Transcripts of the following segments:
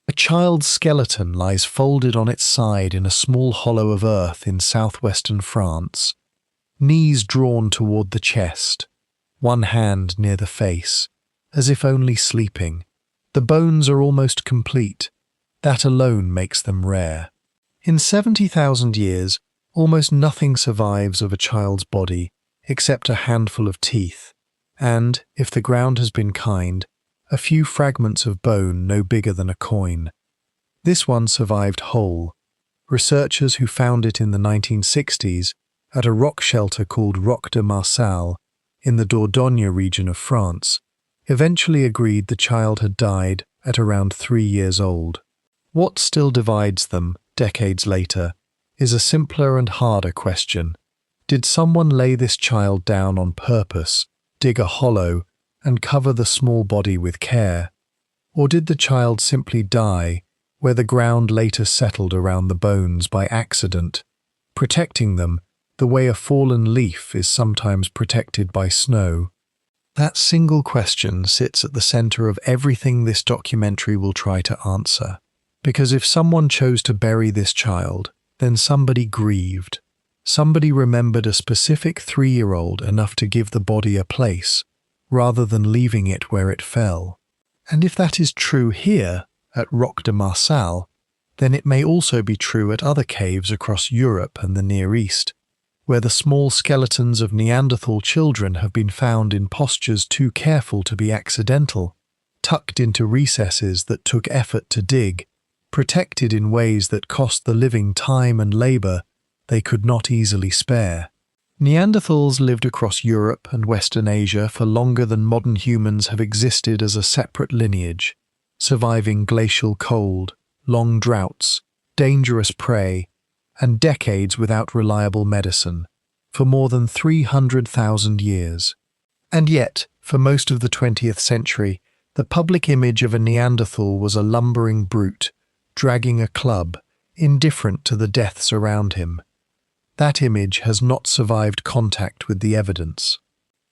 A child's skeleton lies folded on its side in a small hollow of earth in southwestern France, knees drawn toward the chest, one hand near the face, as if only sleeping. The bones are almost complete. That alone makes them rare. In 70,000 years, almost nothing survives of a child's body except a handful of teeth, and, if the ground has been kind, a few fragments of bone no bigger than a coin. This one survived whole. Researchers who found it in the 1960s at a rock shelter called Roc de Marsalle in the Dordogne region of France eventually agreed the child had died at around 3 years old. What still divides them, decades later, is a simpler and harder question. Did someone lay this child down on purpose, dig a hollow, and cover the small body with care? Or did the child simply die where the ground later settled around the bones by accident, protecting them the way a fallen leaf is sometimes protected by snow? That single question sits at the center of everything this documentary will try to answer. Because if someone chose to bury this child, then somebody grieved. Somebody remembered a specific 3-year-old enough to give the body a place, rather than leaving it where it fell. And if that is true here, at Roc de Marsalle, then it may also be true at other caves across Europe and the Near East, where the small skeletons of Neanderthal children have been found in postures too careful to be accidental, tucked into recesses that took effort to dig, protected in ways that cost the living time and labor they could not easily spare. Neanderthals lived across Europe and Western Asia for longer than modern humans have existed as a separate lineage, surviving glacial cold, long droughts, dangerous prey, and decades without reliable medicine, for more than 300,000 years. And yet, for most of the 20th century, the public image of a Neanderthal was a lumbering brute, dragging a club, indifferent to the deaths around him. That image has not survived contact with the evidence.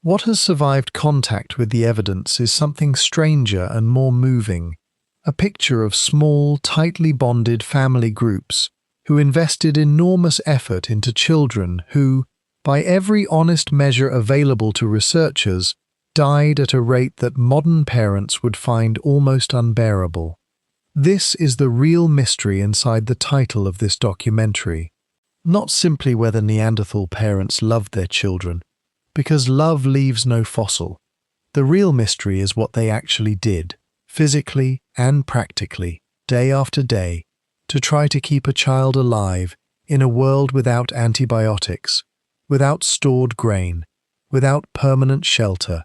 What has survived contact with the evidence is something stranger and more moving, a picture of small, tightly bonded family groups who invested enormous effort into children who, by every honest measure available to researchers, died at a rate that modern parents would find almost unbearable. This is the real mystery inside the title of this documentary. Not simply whether Neanderthal parents loved their children, because love leaves no fossil. The real mystery is what they actually did, physically and practically, day after day, to try to keep a child alive in a world without antibiotics, without stored grain, without permanent shelter,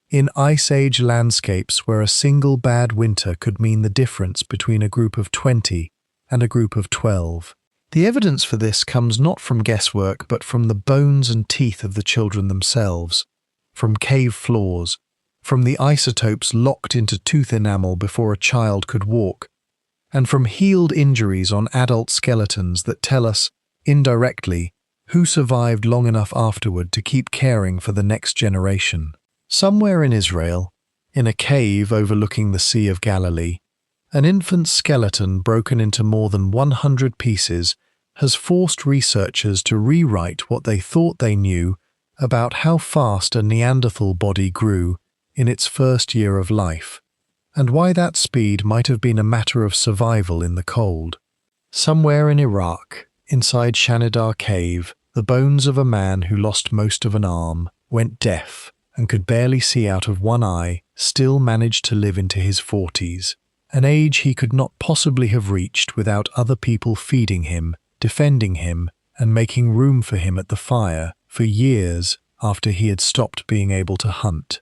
in Ice Age landscapes where a single bad winter could mean the difference between a group of 20 and a group of 12. The evidence for this comes not from guesswork but from the bones and teeth of the children themselves, from cave floors, from the isotopes locked into tooth enamel before a child could walk, and from healed injuries on adult skeletons that tell us, indirectly, who survived long enough afterward to keep caring for the next generation. Somewhere in Israel, in a cave overlooking the Sea of Galilee, an infant skeleton broken into more than 100 pieces has forced researchers to rewrite what they thought they knew about how fast a Neanderthal body grew in its first year of life, and why that speed might have been a matter of survival in the cold. Somewhere in Iraq, inside Shanidar Cave, the bones of a man who lost most of an arm, went deaf, and could barely see out of one eye, still managed to live into his 40s. An age he could not possibly have reached without other people feeding him, defending him, and making room for him at the fire for years after he had stopped being able to hunt.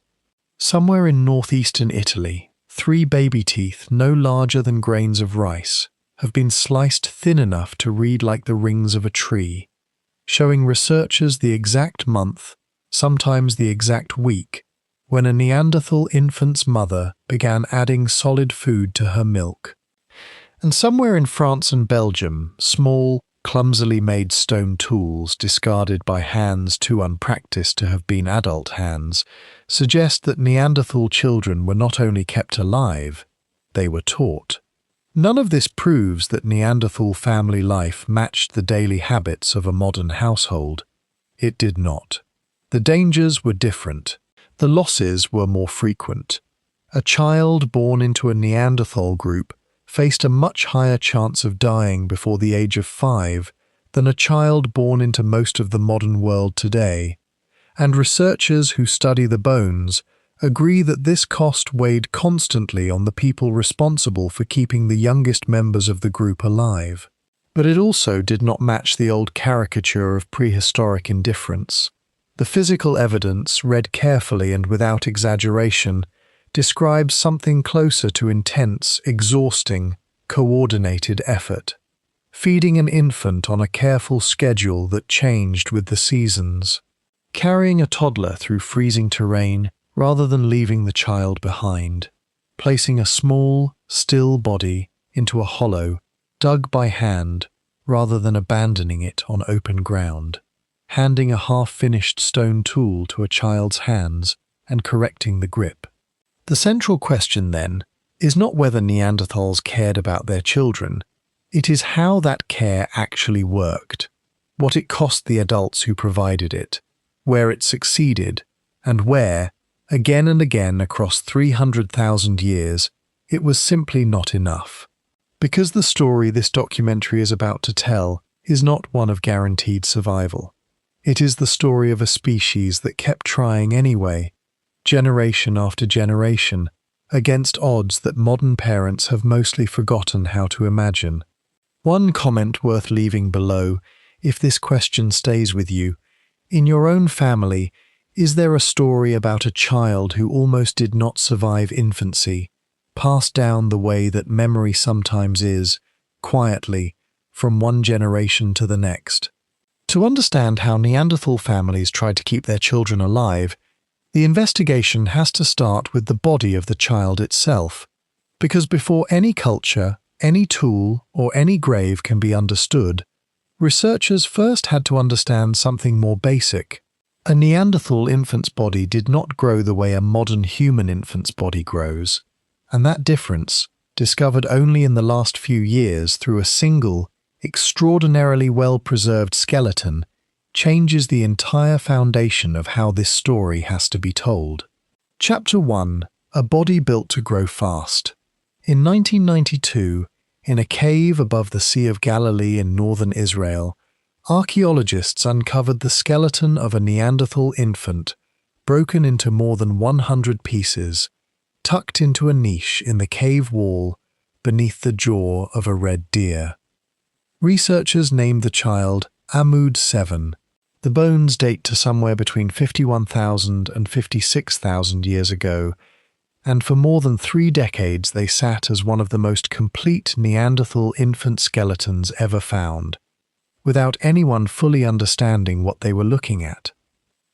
Somewhere in northeastern Italy, 3 baby teeth no larger than grains of rice have been sliced thin enough to read like the rings of a tree, showing researchers the exact month, sometimes the exact week, when a Neanderthal infant's mother began adding solid food to her milk. And somewhere in France and Belgium, small, clumsily made stone tools discarded by hands too unpracticed to have been adult hands suggest that Neanderthal children were not only kept alive, they were taught. None of this proves that Neanderthal family life matched the daily habits of a modern household. It did not. The dangers were different. The losses were more frequent. A child born into a Neanderthal group faced a much higher chance of dying before the age of 5 than a child born into most of the modern world today, and researchers who study the bones agree that this cost weighed constantly on the people responsible for keeping the youngest members of the group alive. But it also did not match the old caricature of prehistoric indifference. The physical evidence, read carefully and without exaggeration, describes something closer to intense, exhausting, coordinated effort. Feeding an infant on a careful schedule that changed with the seasons. Carrying a toddler through freezing terrain rather than leaving the child behind. Placing a small, still body into a hollow, dug by hand, rather than abandoning it on open ground. Handing a half-finished stone tool to a child's hands and correcting the grip. The central question, then, is not whether Neanderthals cared about their children. It is how that care actually worked, what it cost the adults who provided it, where it succeeded, and where, again and again across 300,000 years, it was simply not enough. Because the story this documentary is about to tell is not one of guaranteed survival. It is the story of a species that kept trying anyway, generation after generation, against odds that modern parents have mostly forgotten how to imagine. One comment worth leaving below, if this question stays with you: in your own family, is there a story about a child who almost did not survive infancy, passed down the way that memory sometimes is, quietly, from one generation to the next? To understand how Neanderthal families tried to keep their children alive, the investigation has to start with the body of the child itself, because before any culture, any tool, or any grave can be understood, researchers first had to understand something more basic. A Neanderthal infant's body did not grow the way a modern human infant's body grows, and that difference, discovered only in the last few years through a single, extraordinarily well-preserved skeleton, changes the entire foundation of how this story has to be told. Chapter 1: A Body Built to Grow Fast. In 1992, in a cave above the Sea of Galilee in northern Israel, archaeologists uncovered the skeleton of a Neanderthal infant, broken into more than 100 pieces, tucked into a niche in the cave wall beneath the jaw of a red deer. Researchers named the child Amud 7. The bones date to somewhere between 51,000 and 56,000 years ago, and for more than 3 decades they sat as one of the most complete Neanderthal infant skeletons ever found, without anyone fully understanding what they were looking at.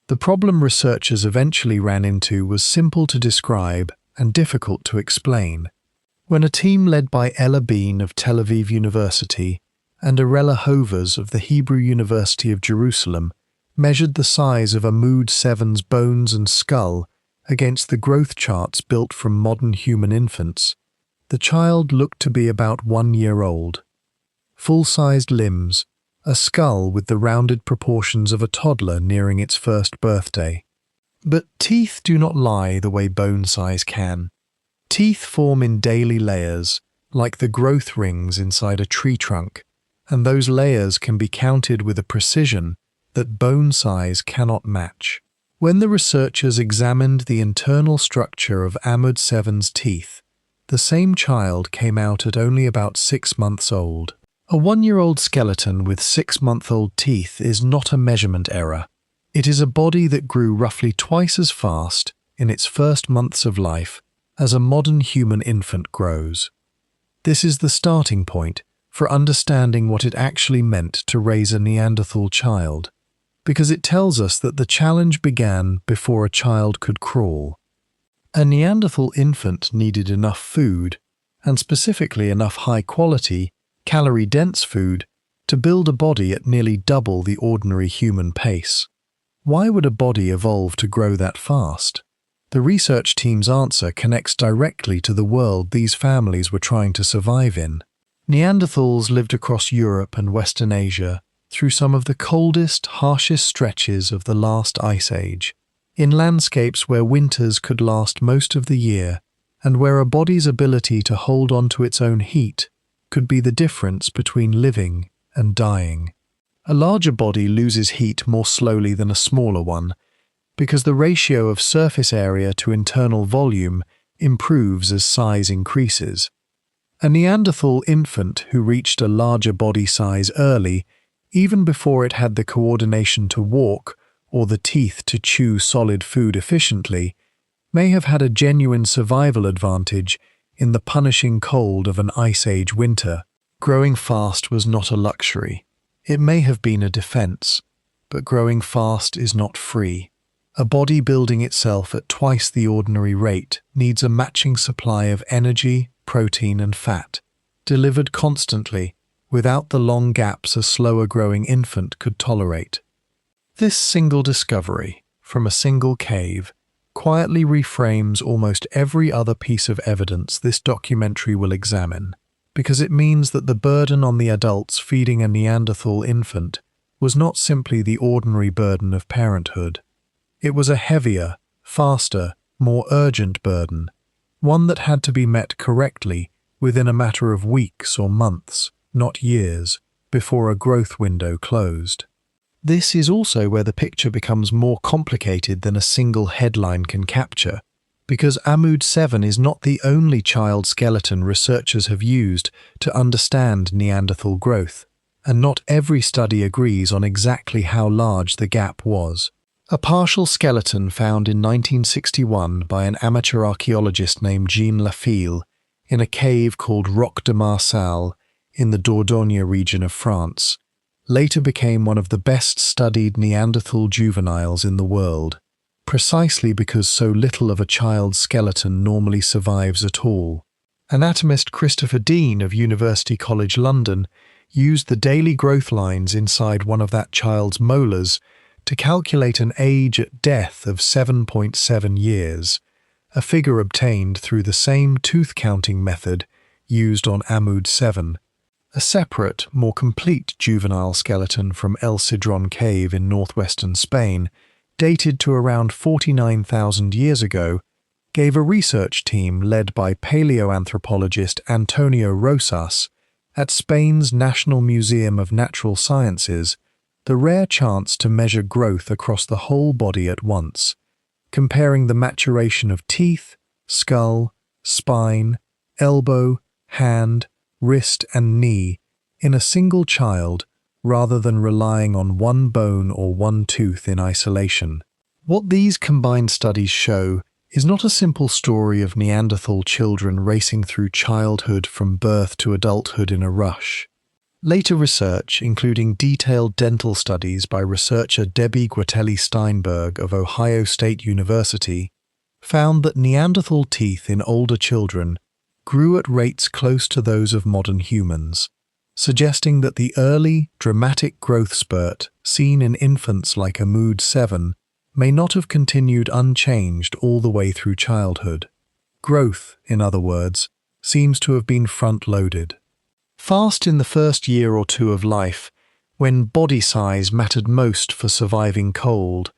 The problem researchers eventually ran into was simple to describe and difficult to explain. When a team led by Ella Bean of Tel Aviv University and Arella Hovers of the Hebrew University of Jerusalem measured the size of Amud 7's bones and skull against the growth charts built from modern human infants, the child looked to be about 1 year old. Full-sized limbs, a skull with the rounded proportions of a toddler nearing its first birthday. But teeth do not lie the way bone size can. Teeth form in daily layers, like the growth rings inside a tree trunk, and those layers can be counted with a precision that bone size cannot match. When the researchers examined the internal structure of Amud 7's teeth, the same child came out at only about 6 months old. A 1-year-old skeleton with 6-month-old teeth is not a measurement error. It is a body that grew roughly twice as fast in its first months of life as a modern human infant grows. This is the starting point for understanding what it actually meant to raise a Neanderthal child, because it tells us that the challenge began before a child could crawl. A Neanderthal infant needed enough food, and specifically enough high-quality, calorie-dense food, to build a body at nearly double the ordinary human pace. Why would a body evolve to grow that fast? The research team's answer connects directly to the world these families were trying to survive in. Neanderthals lived across Europe and Western Asia through some of the coldest, harshest stretches of the last ice age, in landscapes where winters could last most of the year and where a body's ability to hold on to its own heat could be the difference between living and dying. A larger body loses heat more slowly than a smaller one, because the ratio of surface area to internal volume improves as size increases. A Neanderthal infant who reached a larger body size early, even before it had the coordination to walk or the teeth to chew solid food efficiently, may have had a genuine survival advantage in the punishing cold of an Ice Age winter. Growing fast was not a luxury. It may have been a defense, but growing fast is not free. A body building itself at twice the ordinary rate needs a matching supply of energy, protein and fat, delivered constantly, without the long gaps a slower-growing infant could tolerate. This single discovery, from a single cave, quietly reframes almost every other piece of evidence this documentary will examine, because it means that the burden on the adults feeding a Neanderthal infant was not simply the ordinary burden of parenthood. It was a heavier, faster, more urgent burden, one that had to be met correctly within a matter of weeks or months, not years, before a growth window closed. This is also where the picture becomes more complicated than a single headline can capture, because Amud 7 is not the only child skeleton researchers have used to understand Neanderthal growth, and not every study agrees on exactly how large the gap was. A partial skeleton found in 1961 by an amateur archaeologist named Jean Lafille in a cave called Roc de Marsal in the Dordogne region of France later became one of the best-studied Neanderthal juveniles in the world, precisely because so little of a child's skeleton normally survives at all. Anatomist Christopher Dean of University College London used the daily growth lines inside one of that child's molars to calculate an age at death of 7.7 years, a figure obtained through the same tooth-counting method used on Amud 7. A separate, more complete juvenile skeleton from El Cidrón Cave in northwestern Spain, dated to around 49,000 years ago, gave a research team led by paleoanthropologist Antonio Rosas at Spain's National Museum of Natural Sciences the rare chance to measure growth across the whole body at once, comparing the maturation of teeth, skull, spine, elbow, hand, wrist and knee in a single child rather than relying on one bone or one tooth in isolation. What these combined studies show is not a simple story of Neanderthal children racing through childhood from birth to adulthood in a rush. Later research, including detailed dental studies by researcher Debbie Guatelli-Steinberg of Ohio State University, found that Neanderthal teeth in older children grew at rates close to those of modern humans, suggesting that the early, dramatic growth spurt seen in infants like Amud 7 may not have continued unchanged all the way through childhood. Growth, in other words, seems to have been front-loaded. Fast in the first year or two of life, when body size mattered most for surviving cold,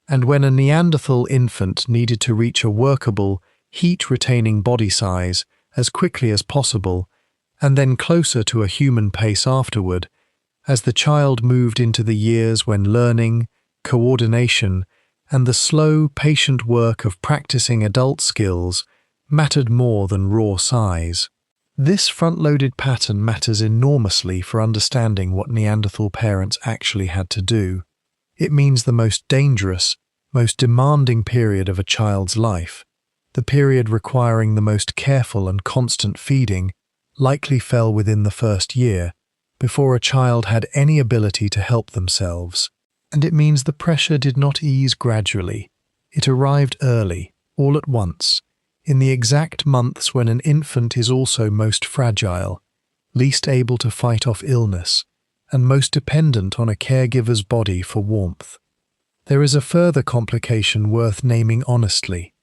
and when a Neanderthal infant needed to reach a workable, heat-retaining body size as quickly as possible, and then closer to a human pace afterward, as the child moved into the years when learning, coordination, and the slow, patient work of practicing adult skills mattered more than raw size. This front-loaded pattern matters enormously for understanding what Neanderthal parents actually had to do. It means the most dangerous, most demanding period of a child's life, the period requiring the most careful and constant feeding, likely fell within the first year, before a child had any ability to help themselves. And it means the pressure did not ease gradually. It arrived early, all at once, in the exact months when an infant is also most fragile, least able to fight off illness, and most dependent on a caregiver's body for warmth. There is a further complication worth naming honestly.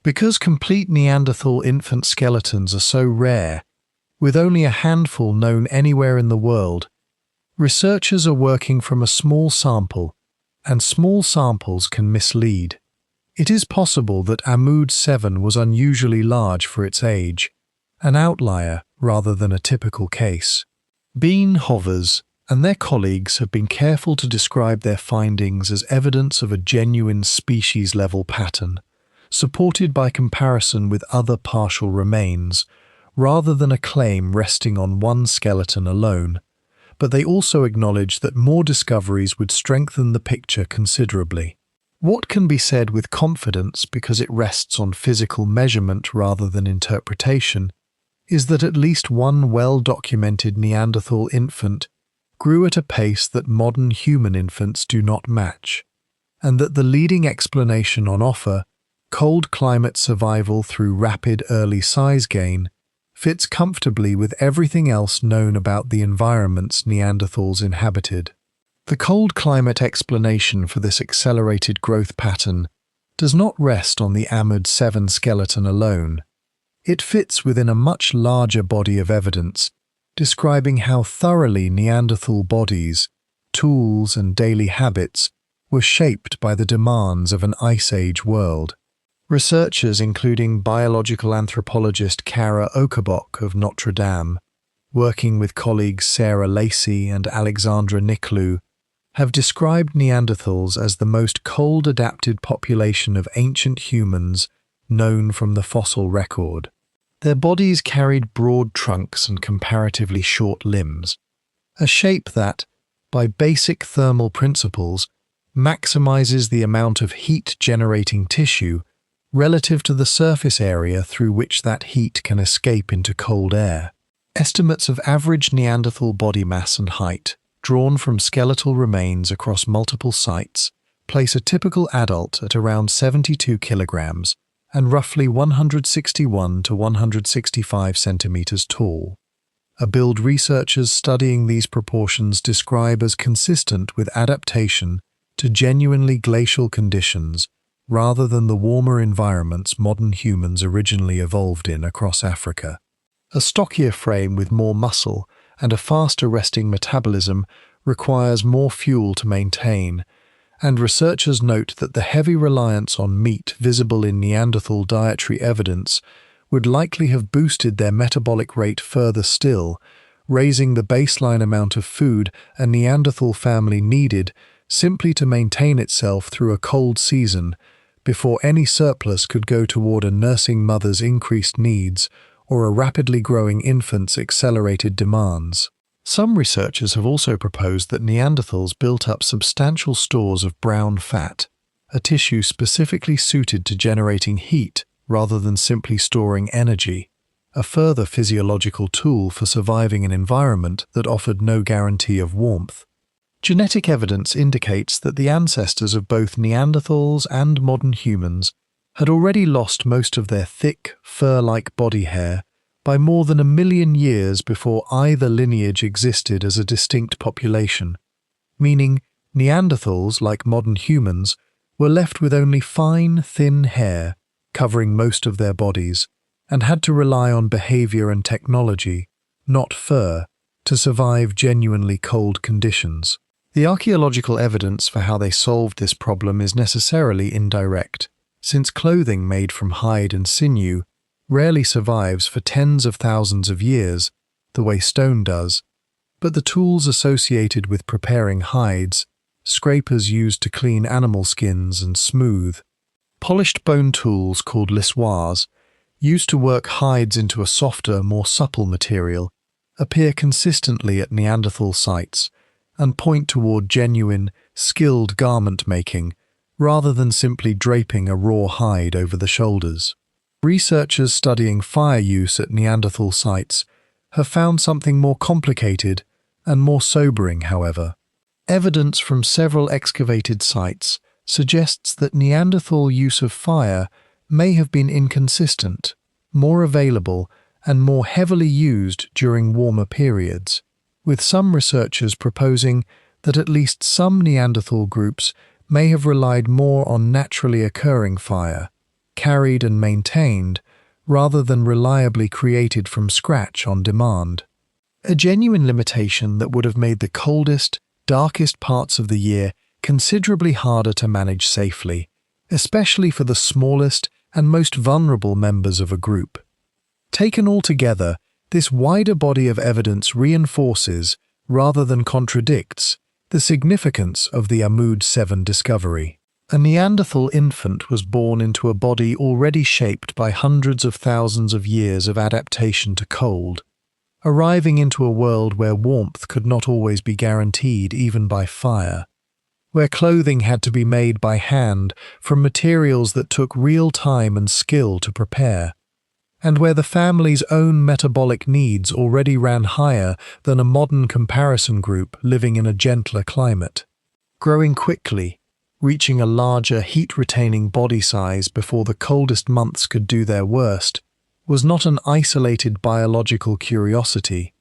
Because complete Neanderthal infant skeletons are so rare, with only a handful known anywhere in the world, researchers are working from a small sample, and small samples can mislead. It is possible that Amud 7 was unusually large for its age, an outlier rather than a typical case. Bean Hovers and their colleagues have been careful to describe their findings as evidence of a genuine species-level pattern, supported by comparison with other partial remains, rather than a claim resting on one skeleton alone. But they also acknowledge that more discoveries would strengthen the picture considerably. What can be said with confidence, because it rests on physical measurement rather than interpretation, is that at least one well-documented Neanderthal infant grew at a pace that modern human infants do not match, and that the leading explanation on offer, cold climate survival through rapid early size gain, fits comfortably with everything else known about the environments Neanderthals inhabited. The cold climate explanation for this accelerated growth pattern does not rest on the Amud 7 skeleton alone. It fits within a much larger body of evidence describing how thoroughly Neanderthal bodies, tools, and daily habits were shaped by the demands of an Ice Age world. Researchers, including biological anthropologist Kara Okerbok of Notre Dame, working with colleagues Sarah Lacey and Alexandra Niclou, have described Neanderthals as the most cold-adapted population of ancient humans known from the fossil record. Their bodies carried broad trunks and comparatively short limbs, a shape that, by basic thermal principles, maximizes the amount of heat-generating tissue relative to the surface area through which that heat can escape into cold air. Estimates of average Neanderthal body mass and height, drawn from skeletal remains across multiple sites, place a typical adult at around 72 kilograms and roughly 161 to 165 centimeters tall. A build researchers studying these proportions describe as consistent with adaptation to genuinely glacial conditions rather than the warmer environments modern humans originally evolved in across Africa. A stockier frame with more muscle and a faster resting metabolism requires more fuel to maintain, and researchers note that the heavy reliance on meat visible in Neanderthal dietary evidence would likely have boosted their metabolic rate further still, raising the baseline amount of food a Neanderthal family needed simply to maintain itself through a cold season, before any surplus could go toward a nursing mother's increased needs or a rapidly growing infant's accelerated demands. Some researchers have also proposed that Neanderthals built up substantial stores of brown fat, a tissue specifically suited to generating heat rather than simply storing energy, a further physiological tool for surviving an environment that offered no guarantee of warmth. Genetic evidence indicates that the ancestors of both Neanderthals and modern humans had already lost most of their thick, fur-like body hair by more than 1 million years before either lineage existed as a distinct population, meaning Neanderthals, like modern humans, were left with only fine, thin hair covering most of their bodies, and had to rely on behavior and technology, not fur, to survive genuinely cold conditions. The archaeological evidence for how they solved this problem is necessarily indirect, since clothing made from hide and sinew rarely survives for tens of thousands of years, the way stone does, but the tools associated with preparing hides, scrapers used to clean animal skins and smooth, polished bone tools called lissoirs, used to work hides into a softer, more supple material, appear consistently at Neanderthal sites and point toward genuine, skilled garment making, rather than simply draping a raw hide over the shoulders. Researchers studying fire use at Neanderthal sites have found something more complicated and more sobering, however. Evidence from several excavated sites suggests that Neanderthal use of fire may have been inconsistent, more available, and more heavily used during warmer periods, with some researchers proposing that at least some Neanderthal groups may have relied more on naturally occurring fire, carried and maintained, rather than reliably created from scratch on demand. A genuine limitation that would have made the coldest, darkest parts of the year considerably harder to manage safely, especially for the smallest and most vulnerable members of a group. Taken all together, this wider body of evidence reinforces, rather than contradicts, the significance of the Ahmoud 7 discovery. A Neanderthal infant was born into a body already shaped by hundreds of thousands of years of adaptation to cold, arriving into a world where warmth could not always be guaranteed even by fire, where clothing had to be made by hand from materials that took real time and skill to prepare, and where the family's own metabolic needs already ran higher than a modern comparison group living in a gentler climate. Growing quickly, reaching a larger heat-retaining body size before the coldest months could do their worst, was not an isolated biological curiosity.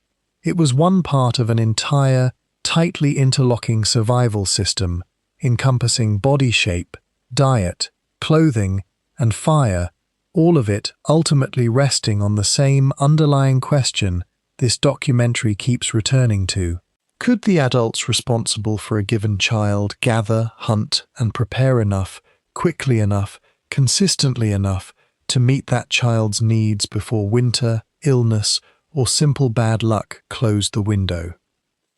It was one part of an entire, tightly interlocking survival system encompassing body shape, diet, clothing, and fire, all of it ultimately resting on the same underlying question this documentary keeps returning to. Could the adults responsible for a given child gather, hunt, and prepare enough, quickly enough, consistently enough to meet that child's needs before winter, illness, or simple bad luck closed the window?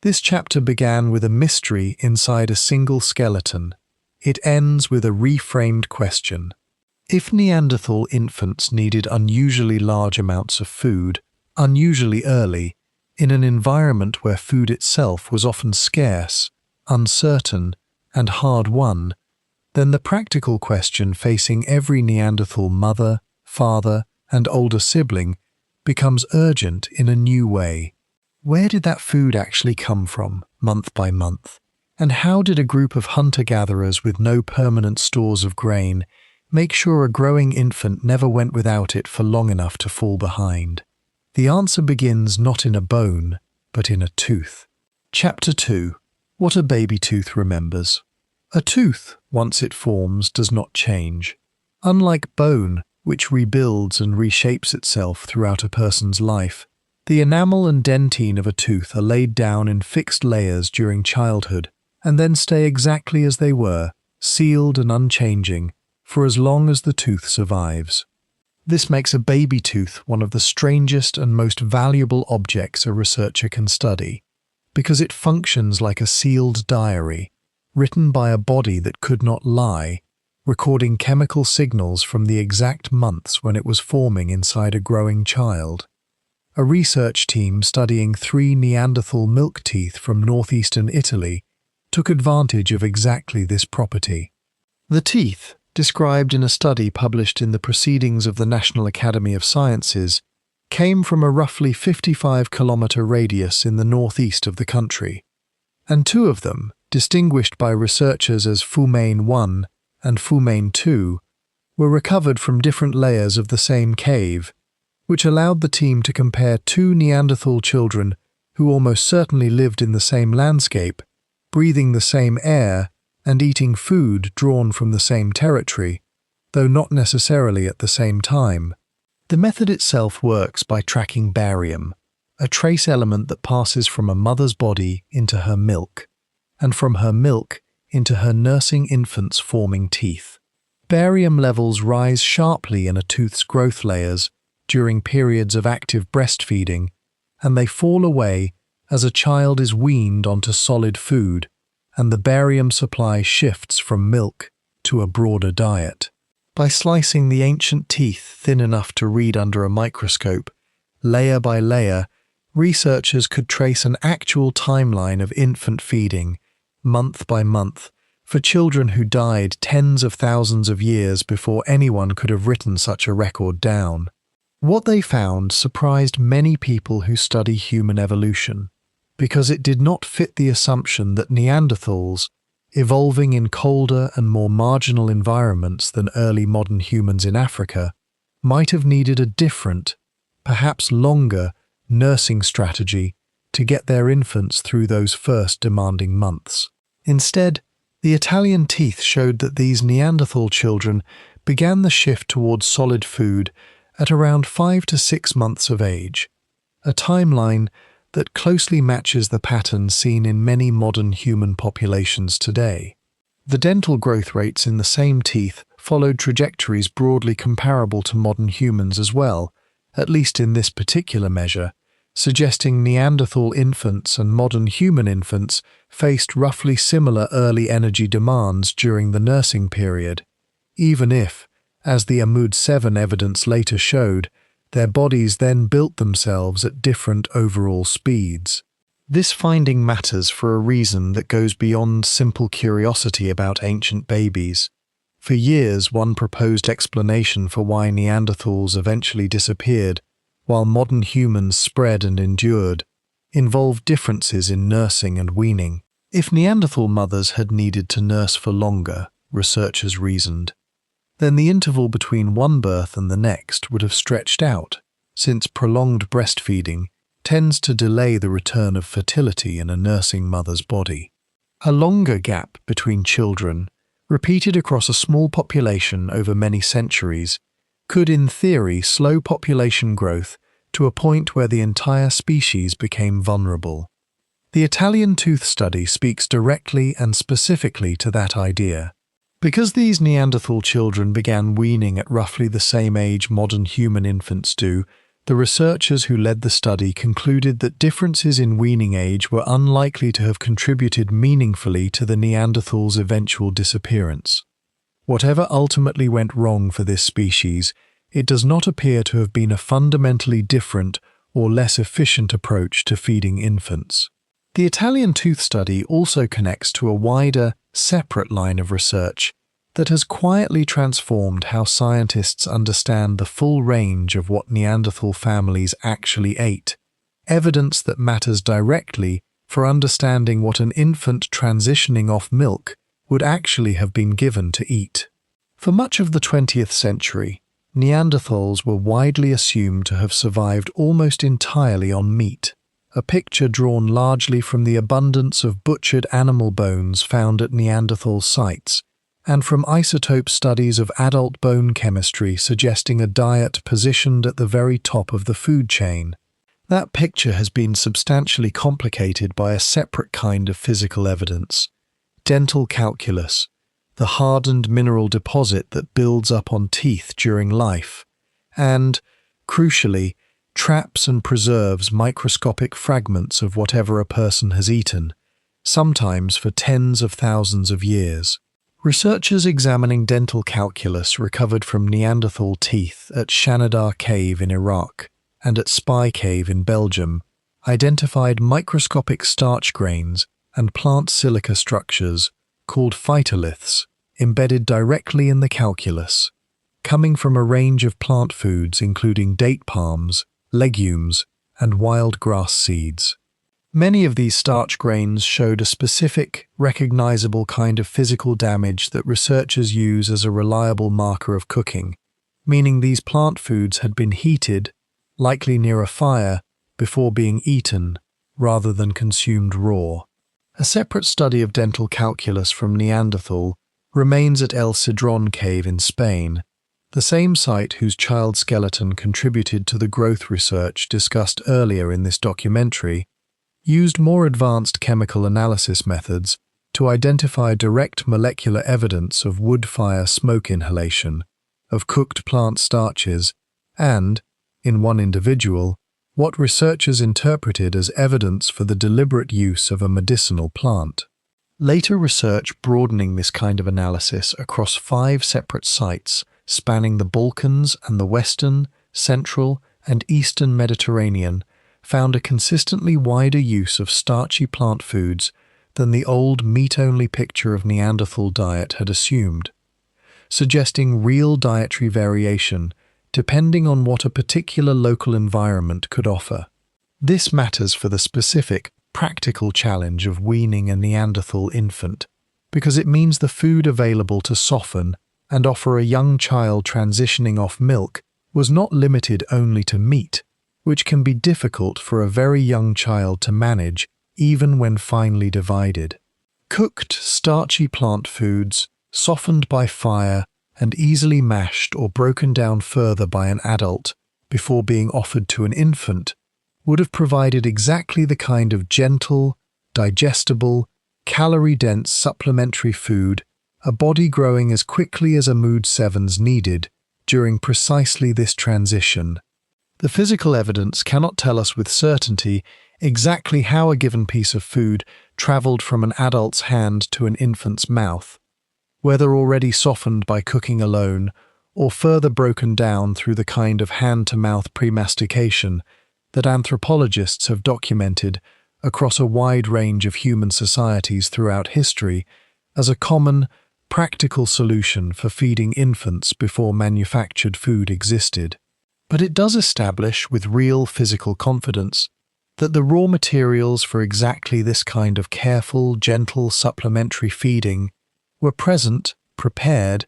This chapter began with a mystery inside a single skeleton. It ends with a reframed question. If Neanderthal infants needed unusually large amounts of food, unusually early, in an environment where food itself was often scarce, uncertain, and hard-won, then the practical question facing every Neanderthal mother, father, and older sibling becomes urgent in a new way. Where did that food actually come from, month by month? And how did a group of hunter-gatherers with no permanent stores of grain make sure a growing infant never went without it for long enough to fall behind? The answer begins not in a bone, but in a tooth. Chapter 2. What a baby tooth remembers. A tooth, once it forms, does not change. Unlike bone, which rebuilds and reshapes itself throughout a person's life, the enamel and dentine of a tooth are laid down in fixed layers during childhood and then stay exactly as they were, sealed and unchanging, for as long as the tooth survives. This makes a baby tooth one of the strangest and most valuable objects a researcher can study, because it functions like a sealed diary, written by a body that could not lie, recording chemical signals from the exact months when it was forming inside a growing child. A research team studying 3 Neanderthal milk teeth from northeastern Italy took advantage of exactly this property. The teeth, described in a study published in the Proceedings of the National Academy of Sciences, came from a roughly 55-kilometre radius in the northeast of the country, and 2 of them, distinguished by researchers as Fumane 1 and Fumane 2, were recovered from different layers of the same cave, which allowed the team to compare 2 Neanderthal children who almost certainly lived in the same landscape, breathing the same air, and eating food drawn from the same territory, though not necessarily at the same time. The method itself works by tracking barium, a trace element that passes from a mother's body into her milk, and from her milk into her nursing infant's forming teeth. Barium levels rise sharply in a tooth's growth layers during periods of active breastfeeding, and they fall away as a child is weaned onto solid food, and the barium supply shifts from milk to a broader diet. By slicing the ancient teeth thin enough to read under a microscope, layer by layer, researchers could trace an actual timeline of infant feeding, month by month, for children who died tens of thousands of years before anyone could have written such a record down. What they found surprised many people who study human evolution, because it did not fit the assumption that Neanderthals, evolving in colder and more marginal environments than early modern humans in Africa, might have needed a different, perhaps longer, nursing strategy to get their infants through those first demanding months. Instead, the Italian teeth showed that these Neanderthal children began the shift towards solid food at around 5 to 6 months of age, a timeline that closely matches the pattern seen in many modern human populations today. The dental growth rates in the same teeth followed trajectories broadly comparable to modern humans as well, at least in this particular measure, suggesting Neanderthal infants and modern human infants faced roughly similar early energy demands during the nursing period, even if, as the Amud 7 evidence later showed, their bodies then built themselves at different overall speeds. This finding matters for a reason that goes beyond simple curiosity about ancient babies. For years, one proposed explanation for why Neanderthals eventually disappeared while modern humans spread and endured, involved differences in nursing and weaning. If Neanderthal mothers had needed to nurse for longer, researchers reasoned, then the interval between one birth and the next would have stretched out, since prolonged breastfeeding tends to delay the return of fertility in a nursing mother's body. A longer gap between children, repeated across a small population over many centuries, could in theory slow population growth to a point where the entire species became vulnerable. The Italian tooth study speaks directly and specifically to that idea. Because these Neanderthal children began weaning at roughly the same age modern human infants do, the researchers who led the study concluded that differences in weaning age were unlikely to have contributed meaningfully to the Neanderthals' eventual disappearance. Whatever ultimately went wrong for this species, it does not appear to have been a fundamentally different or less efficient approach to feeding infants. The Italian tooth study also connects to a wider, separate line of research that has quietly transformed how scientists understand the full range of what Neanderthal families actually ate, evidence that matters directly for understanding what an infant transitioning off milk would actually have been given to eat. For much of the 20th century, Neanderthals were widely assumed to have survived almost entirely on meat, a picture drawn largely from the abundance of butchered animal bones found at Neanderthal sites, and from isotope studies of adult bone chemistry suggesting a diet positioned at the very top of the food chain. That picture has been substantially complicated by a separate kind of physical evidence: dental calculus, the hardened mineral deposit that builds up on teeth during life, and, crucially, traps and preserves microscopic fragments of whatever a person has eaten, sometimes for tens of thousands of years. Researchers examining dental calculus recovered from Neanderthal teeth at Shanidar Cave in Iraq and at Spy Cave in Belgium identified microscopic starch grains and plant silica structures called phytoliths embedded directly in the calculus, coming from a range of plant foods including date palms, legumes, and wild grass seeds. Many of these starch grains showed a specific, recognizable kind of physical damage that researchers use as a reliable marker of cooking, meaning these plant foods had been heated, likely near a fire, before being eaten, rather than consumed raw. A separate study of dental calculus from Neanderthal remains at El Cedrón Cave in Spain, the same site whose child skeleton contributed to the growth research discussed earlier in this documentary, used more advanced chemical analysis methods to identify direct molecular evidence of wood fire smoke inhalation, of cooked plant starches, and, in one individual, what researchers interpreted as evidence for the deliberate use of a medicinal plant. Later research broadening this kind of analysis across 5 separate sites spanning the Balkans and the Western, Central, and Eastern Mediterranean found a consistently wider use of starchy plant foods than the old meat-only picture of Neanderthal diet had assumed, suggesting real dietary variation depending on what a particular local environment could offer. This matters for the specific, practical challenge of weaning a Neanderthal infant, because it means the food available to soften and offer a young child transitioning off milk was not limited only to meat, which can be difficult for a very young child to manage even when finely divided. Cooked, starchy plant foods, softened by fire, and easily mashed or broken down further by an adult before being offered to an infant, would have provided exactly the kind of gentle, digestible, calorie-dense supplementary food a body growing as quickly as a Mood 7's needed during precisely this transition. The physical evidence cannot tell us with certainty exactly how a given piece of food travelled from an adult's hand to an infant's mouth, whether already softened by cooking alone or further broken down through the kind of hand-to-mouth premastication that anthropologists have documented across a wide range of human societies throughout history as a common, practical solution for feeding infants before manufactured food existed. But it does establish with real physical confidence that the raw materials for exactly this kind of careful, gentle supplementary feeding were present, prepared,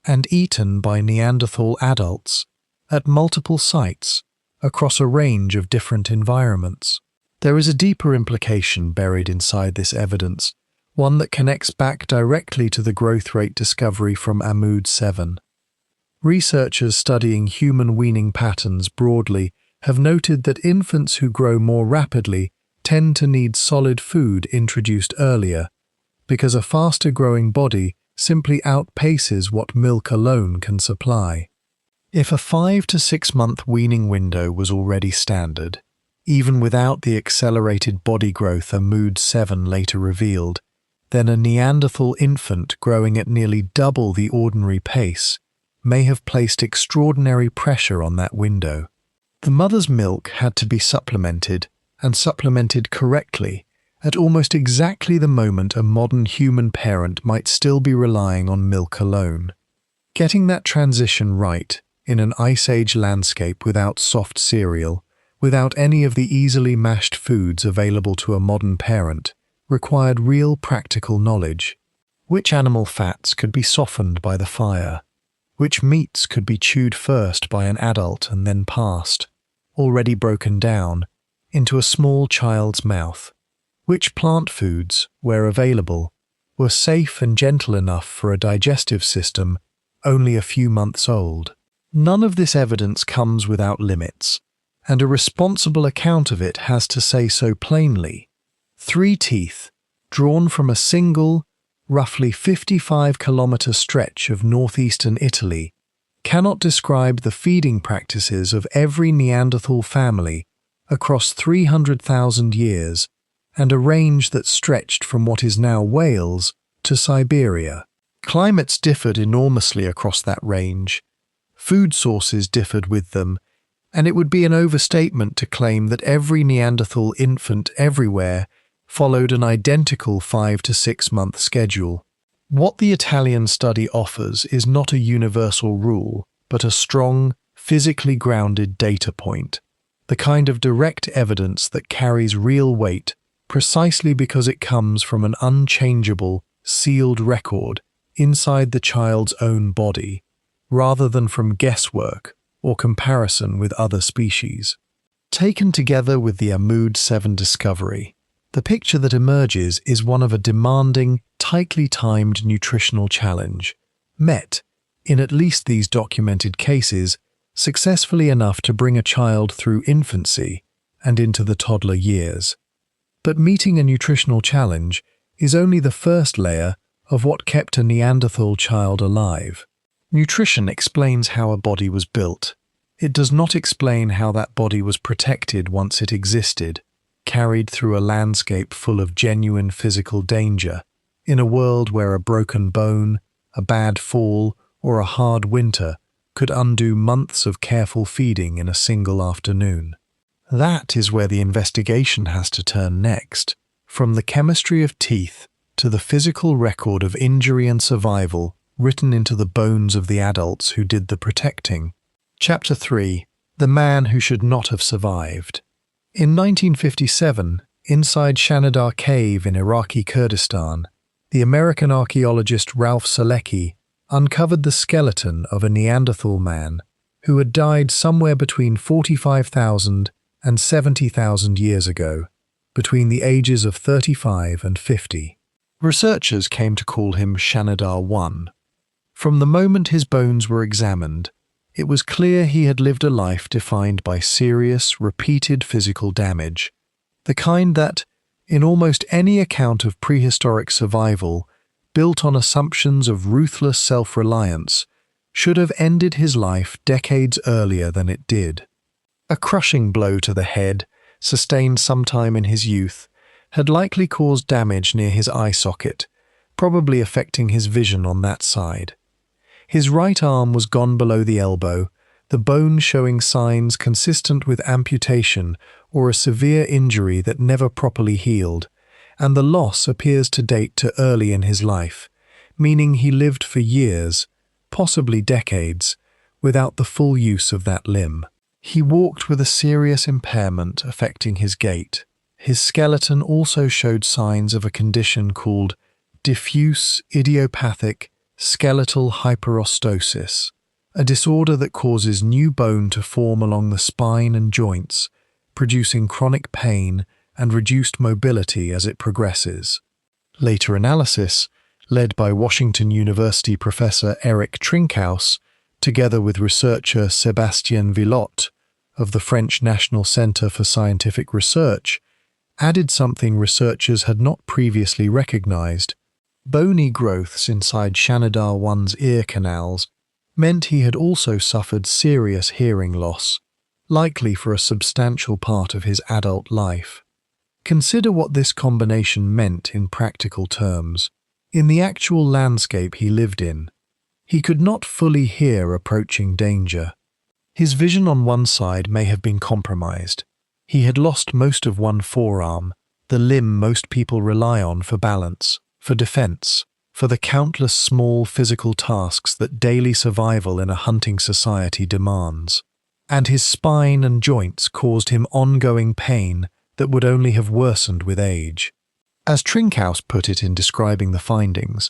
and eaten by Neanderthal adults at multiple sites across a range of different environments. There is a deeper implication buried inside this evidence, one that connects back directly to the growth rate discovery from Mood 7. Researchers studying human weaning patterns broadly have noted that infants who grow more rapidly tend to need solid food introduced earlier, because a faster-growing body simply outpaces what milk alone can supply. If a 5 to 6 month weaning window was already standard, even without the accelerated body growth Mood 7 later revealed, then a Neanderthal infant growing at nearly double the ordinary pace may have placed extraordinary pressure on that window. The mother's milk had to be supplemented, and supplemented correctly, at almost exactly the moment a modern human parent might still be relying on milk alone. Getting that transition right in an Ice Age landscape without soft cereal, without any of the easily mashed foods available to a modern parent, required real practical knowledge. Which animal fats could be softened by the fire? Which meats could be chewed first by an adult and then passed, already broken down, into a small child's mouth? Which plant foods, where available, were safe and gentle enough for a digestive system only a few months old? None of this evidence comes without limits, and a responsible account of it has to say so plainly. 3 teeth, drawn from a single, roughly 55-kilometre stretch of northeastern Italy, cannot describe the feeding practices of every Neanderthal family across 300,000 years and a range that stretched from what is now Wales to Siberia. Climates differed enormously across that range. Food sources differed with them, and it would be an overstatement to claim that every Neanderthal infant everywhere followed an identical 5 to 6 month schedule. What the Italian study offers is not a universal rule, but a strong, physically grounded data point, the kind of direct evidence that carries real weight precisely because it comes from an unchangeable, sealed record inside the child's own body, rather than from guesswork or comparison with other species. Taken together with the Mood 7 discovery, the picture that emerges is one of a demanding, tightly timed nutritional challenge, met, in at least these documented cases, successfully enough to bring a child through infancy and into the toddler years. But meeting a nutritional challenge is only the first layer of what kept a Neanderthal child alive. Nutrition explains how a body was built. It does not explain how that body was protected once it existed, carried through a landscape full of genuine physical danger, in a world where a broken bone, a bad fall, or a hard winter could undo months of careful feeding in a single afternoon. That is where the investigation has to turn next, from the chemistry of teeth to the physical record of injury and survival written into the bones of the adults who did the protecting. Chapter 3. The Man Who Should Not Have Survived. In 1957, inside Shanidar Cave in Iraqi Kurdistan, the American archaeologist Ralph Selecki uncovered the skeleton of a Neanderthal man who had died somewhere between 45,000 and 70,000 years ago, between the ages of 35 and 50. Researchers came to call him Shanidar I. From the moment his bones were examined, it was clear he had lived a life defined by serious, repeated physical damage, the kind that, in almost any account of prehistoric survival, built on assumptions of ruthless self-reliance, should have ended his life decades earlier than it did. A crushing blow to the head, sustained sometime in his youth, had likely caused damage near his eye socket, probably affecting his vision on that side. His right arm was gone below the elbow, the bone showing signs consistent with amputation or a severe injury that never properly healed, and the loss appears to date to early in his life, meaning he lived for years, possibly decades, without the full use of that limb. He walked with a serious impairment affecting his gait. His skeleton also showed signs of a condition called diffuse idiopathic skeletal hyperostosis, a disorder that causes new bone to form along the spine and joints, producing chronic pain and reduced mobility as it progresses. Later analysis, led by Washington University professor Eric Trinkaus, together with researcher Sébastien Villot of the French National Centre for Scientific Research, added something researchers had not previously recognized. Bony growths inside Shanidar I's ear canals meant he had also suffered serious hearing loss, likely for a substantial part of his adult life. Consider what this combination meant in practical terms. In the actual landscape he lived in, he could not fully hear approaching danger. His vision on one side may have been compromised. He had lost most of one forearm, the limb most people rely on for balance, for defense, for the countless small physical tasks that daily survival in a hunting society demands. And his spine and joints caused him ongoing pain that would only have worsened with age. As Trinkaus put it in describing the findings,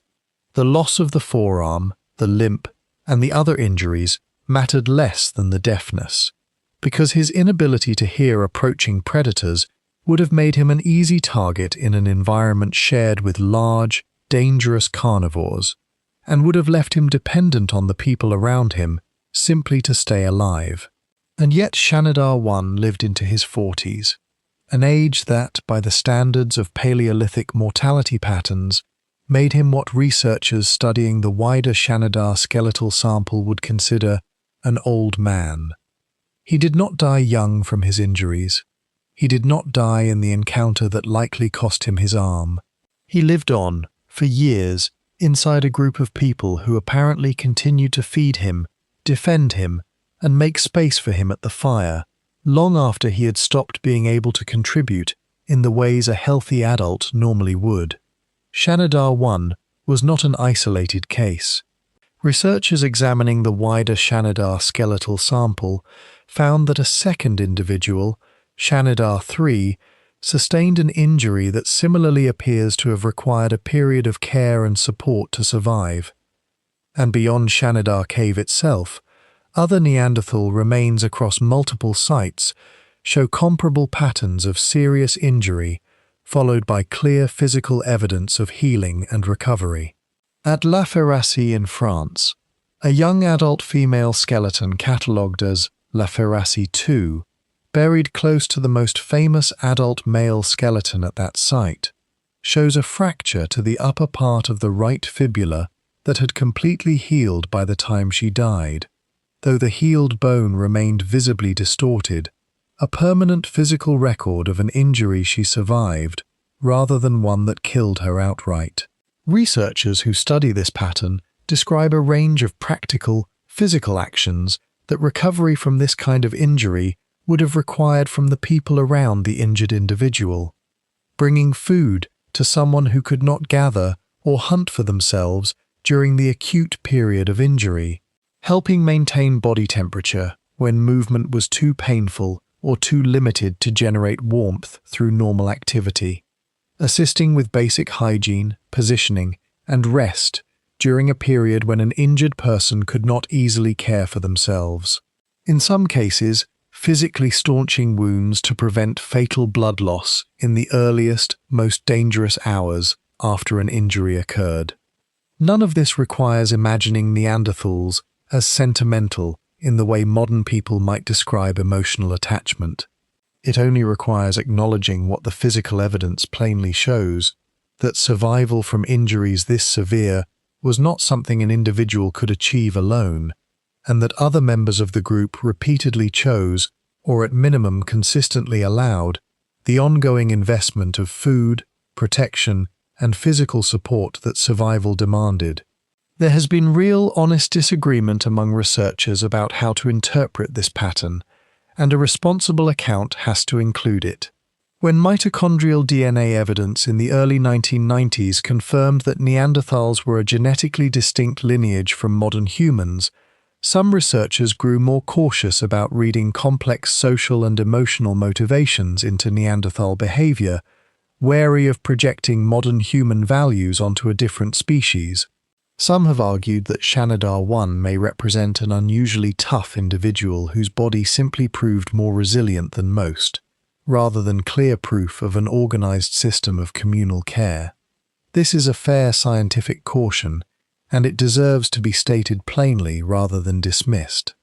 the loss of the forearm, the limp, and the other injuries mattered less than the deafness, because his inability to hear approaching predators would have made him an easy target in an environment shared with large, dangerous carnivores, and would have left him dependent on the people around him simply to stay alive. And yet Shanidar I lived into his 40s, an age that, by the standards of Paleolithic mortality patterns, made him what researchers studying the wider Shanidar skeletal sample would consider an old man. He did not die young from his injuries. He did not die in the encounter that likely cost him his arm. He lived on, for years, inside a group of people who apparently continued to feed him, defend him, and make space for him at the fire, long after he had stopped being able to contribute in the ways a healthy adult normally would. Shanidar I was not an isolated case. Researchers examining the wider Shanidar skeletal sample found that a second individual, Shanidar III, sustained an injury that similarly appears to have required a period of care and support to survive. And beyond Shanidar Cave itself, other Neanderthal remains across multiple sites show comparable patterns of serious injury, followed by clear physical evidence of healing and recovery. At La Ferracie in France, a young adult female skeleton catalogued as La Ferracie II, buried close to the most famous adult male skeleton at that site, shows a fracture to the upper part of the right fibula that had completely healed by the time she died, though the healed bone remained visibly distorted, a permanent physical record of an injury she survived rather than one that killed her outright. Researchers who study this pattern describe a range of practical, physical actions that recovery from this kind of injury would have required from the people around the injured individual. Bringing food to someone who could not gather or hunt for themselves during the acute period of injury. Helping maintain body temperature when movement was too painful or too limited to generate warmth through normal activity. Assisting with basic hygiene, positioning, and rest during a period when an injured person could not easily care for themselves. In some cases, physically staunching wounds to prevent fatal blood loss in the earliest, most dangerous hours after an injury occurred. None of this requires imagining Neanderthals as sentimental in the way modern people might describe emotional attachment. It only requires acknowledging what the physical evidence plainly shows, that survival from injuries this severe was not something an individual could achieve alone, and that other members of the group repeatedly chose, or at minimum consistently allowed, the ongoing investment of food, protection, and physical support that survival demanded. There has been real, honest disagreement among researchers about how to interpret this pattern, and a responsible account has to include it. When mitochondrial DNA evidence in the early 1990s confirmed that Neanderthals were a genetically distinct lineage from modern humans, some researchers grew more cautious about reading complex social and emotional motivations into Neanderthal behavior, wary of projecting modern human values onto a different species. Some have argued that Shanidar 1 may represent an unusually tough individual whose body simply proved more resilient than most, rather than clear proof of an organized system of communal care. This is a fair scientific caution, and it deserves to be stated plainly rather than dismissed.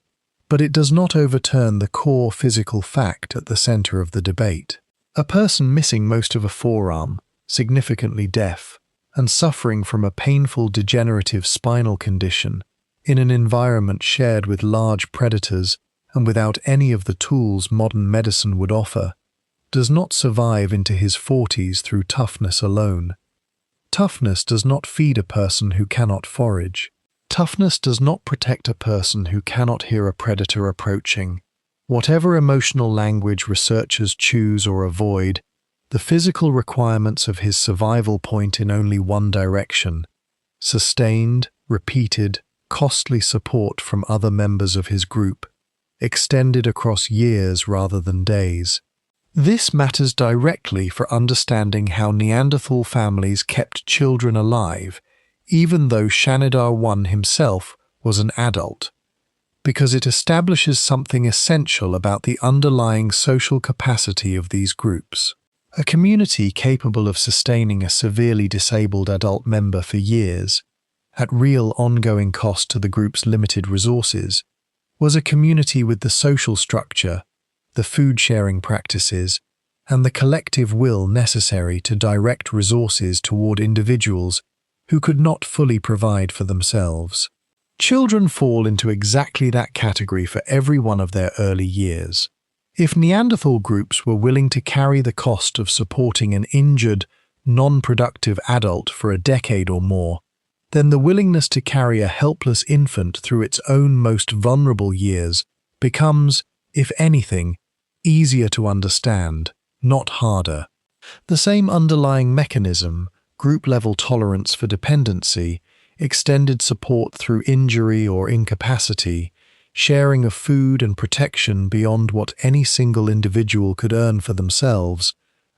But it does not overturn the core physical fact at the center of the debate. A person missing most of a forearm, significantly deaf, and suffering from a painful degenerative spinal condition, in an environment shared with large predators and without any of the tools modern medicine would offer, does not survive into his 40s through toughness alone. Toughness does not feed a person who cannot forage. Toughness does not protect a person who cannot hear a predator approaching. Whatever emotional language researchers choose or avoid, the physical requirements of his survival point in only one direction: sustained, repeated, costly support from other members of his group, extended across years rather than days. This matters directly for understanding how Neanderthal families kept children alive, even though Shanidar 1 himself was an adult, because it establishes something essential about the underlying social capacity of these groups. A community capable of sustaining a severely disabled adult member for years, at real ongoing cost to the group's limited resources, was a community with the social structure, the food-sharing practices, and the collective will necessary to direct resources toward individuals who could not fully provide for themselves. Children fall into exactly that category for every one of their early years. If Neanderthal groups were willing to carry the cost of supporting an injured, non-productive adult for a decade or more, then the willingness to carry a helpless infant through its own most vulnerable years becomes, if anything, easier to understand, not harder. The same underlying mechanism, group-level tolerance for dependency, extended support through injury or incapacity, sharing of food and protection beyond what any single individual could earn for themselves,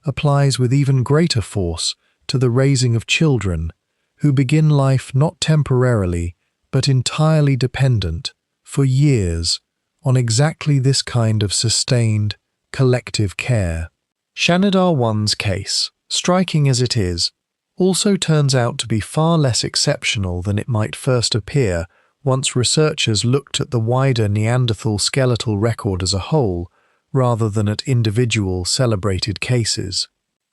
applies with even greater force to the raising of children, who begin life not temporarily, but entirely dependent, for years, on exactly this kind of sustained, collective care. Shanidar 1's case, striking as it is, also turns out to be far less exceptional than it might first appear once researchers looked at the wider Neanderthal skeletal record as a whole, rather than at individual celebrated cases.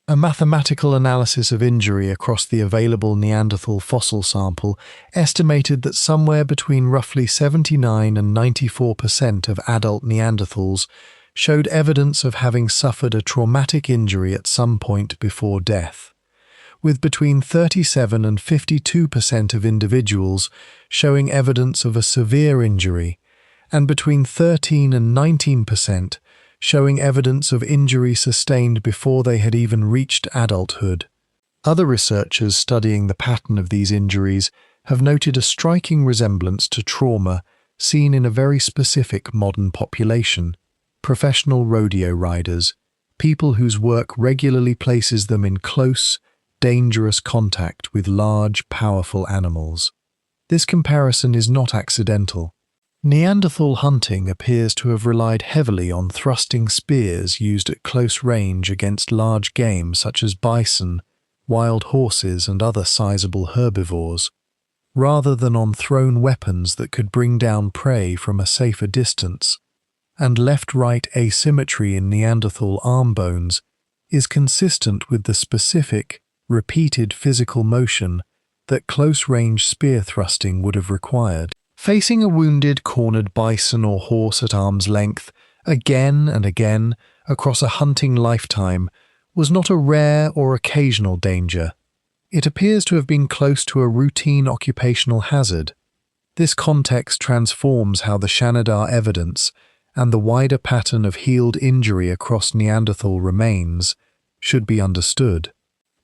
A mathematical analysis of injury across the available Neanderthal fossil sample estimated that somewhere between roughly 79% and 94% of adult Neanderthals showed evidence of having suffered a traumatic injury at some point before death, with between 37% and 52% of individuals showing evidence of a severe injury, and between 13% and 19% showing evidence of injury sustained before they had even reached adulthood. Other researchers studying the pattern of these injuries have noted a striking resemblance to trauma seen in a very specific modern population: professional rodeo riders, people whose work regularly places them in close, dangerous contact with large, powerful animals. This comparison is not accidental. Neanderthal hunting appears to have relied heavily on thrusting spears used at close range against large game such as bison, wild horses, and other sizable herbivores. rather than on thrown weapons that could bring down prey from a safer distance, and left-right asymmetry in Neanderthal arm bones is consistent with the specific, repeated physical motion that close-range spear thrusting would have required. Facing a wounded, cornered bison or horse at arm's length, again and again, across a hunting lifetime, was not a rare or occasional danger. It appears to have been close to a routine occupational hazard. This context transforms how the Shanidar evidence and the wider pattern of healed injury across Neanderthal remains should be understood.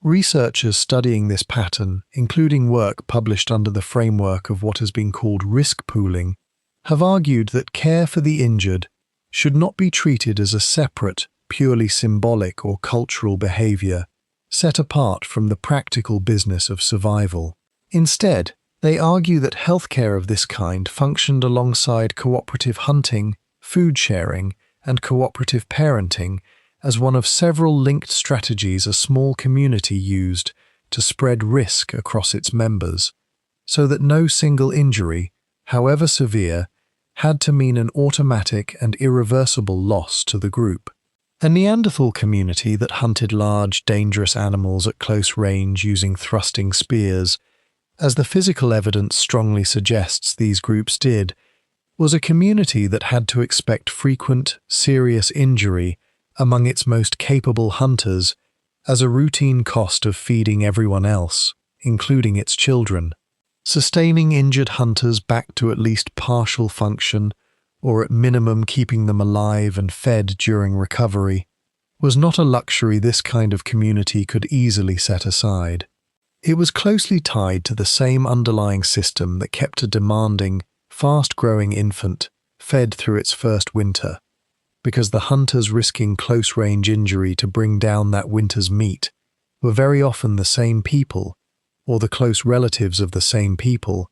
Researchers studying this pattern, including work published under the framework of what has been called risk pooling, have argued that care for the injured should not be treated as a separate, purely symbolic or cultural behavior, set apart from the practical business of survival. Instead, they argue that healthcare of this kind functioned alongside cooperative hunting, food sharing, and cooperative parenting as one of several linked strategies a small community used to spread risk across its members, so that no single injury, however severe, had to mean an automatic and irreversible loss to the group. A Neanderthal community that hunted large, dangerous animals at close range using thrusting spears, as the physical evidence strongly suggests these groups did, was a community that had to expect frequent, serious injury among its most capable hunters as a routine cost of feeding everyone else, including its children. Sustaining injured hunters back to at least partial function, or at minimum keeping them alive and fed during recovery, was not a luxury this kind of community could easily set aside. It was closely tied to the same underlying system that kept a demanding, fast-growing infant fed through its first winter, because the hunters risking close-range injury to bring down that winter's meat were very often the same people, or the close relatives of the same people,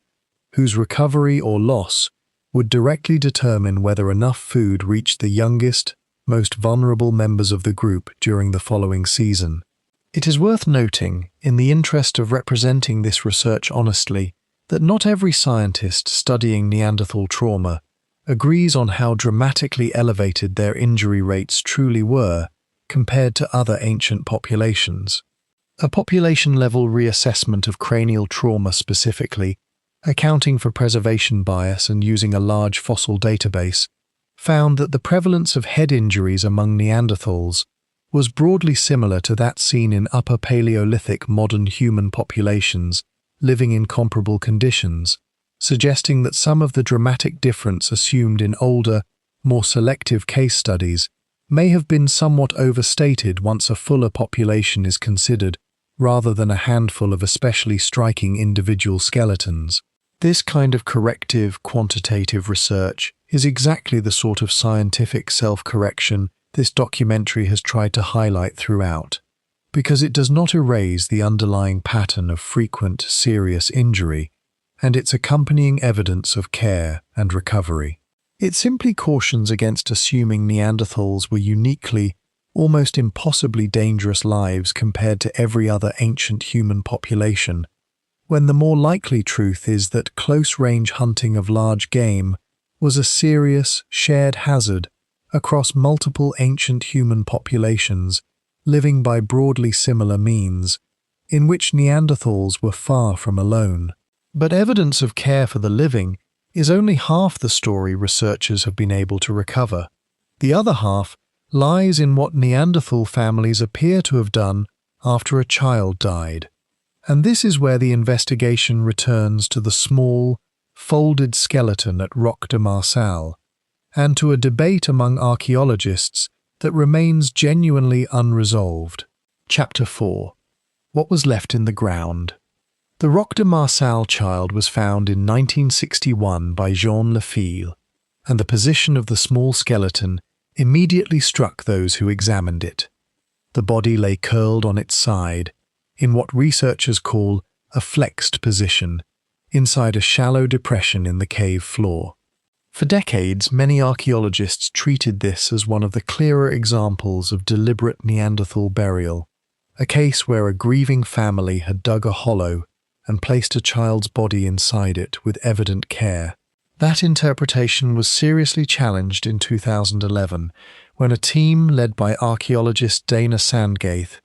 whose recovery or loss would directly determine whether enough food reached the youngest, most vulnerable members of the group during the following season. It is worth noting, in the interest of representing this research honestly, that not every scientist studying Neanderthal trauma agrees on how dramatically elevated their injury rates truly were compared to other ancient populations. A population-level reassessment of cranial trauma specifically, accounting for preservation bias and using a large fossil database, found that the prevalence of head injuries among Neanderthals was broadly similar to that seen in Upper Paleolithic modern human populations living in comparable conditions, suggesting that some of the dramatic difference assumed in older, more selective case studies may have been somewhat overstated once a fuller population is considered, rather than a handful of especially striking individual skeletons. This kind of corrective, quantitative research is exactly the sort of scientific self-correction this documentary has tried to highlight throughout, because it does not erase the underlying pattern of frequent, serious injury and its accompanying evidence of care and recovery. It simply cautions against assuming Neanderthals were uniquely, almost impossibly dangerous lives compared to every other ancient human population, when the more likely truth is that close-range hunting of large game was a serious, shared hazard across multiple ancient human populations living by broadly similar means, in which Neanderthals were far from alone. But evidence of care for the living is only half the story researchers have been able to recover. The other half lies in what Neanderthal families appear to have done after a child died. And this is where the investigation returns to the small, folded skeleton at Roc de Marçal, and to a debate among archaeologists that remains genuinely unresolved. Chapter 4. What was left in the ground? The Roc de Marçal child was found in 1961 by Jean Lefil, and the position of the small skeleton immediately struck those who examined it. The body lay curled on its side, in what researchers call a flexed position, inside a shallow depression in the cave floor. For decades, many archaeologists treated this as one of the clearer examples of deliberate Neanderthal burial, a case where a grieving family had dug a hollow and placed a child's body inside it with evident care. That interpretation was seriously challenged in 2011 when a team led by archaeologist Dana Sandgaith,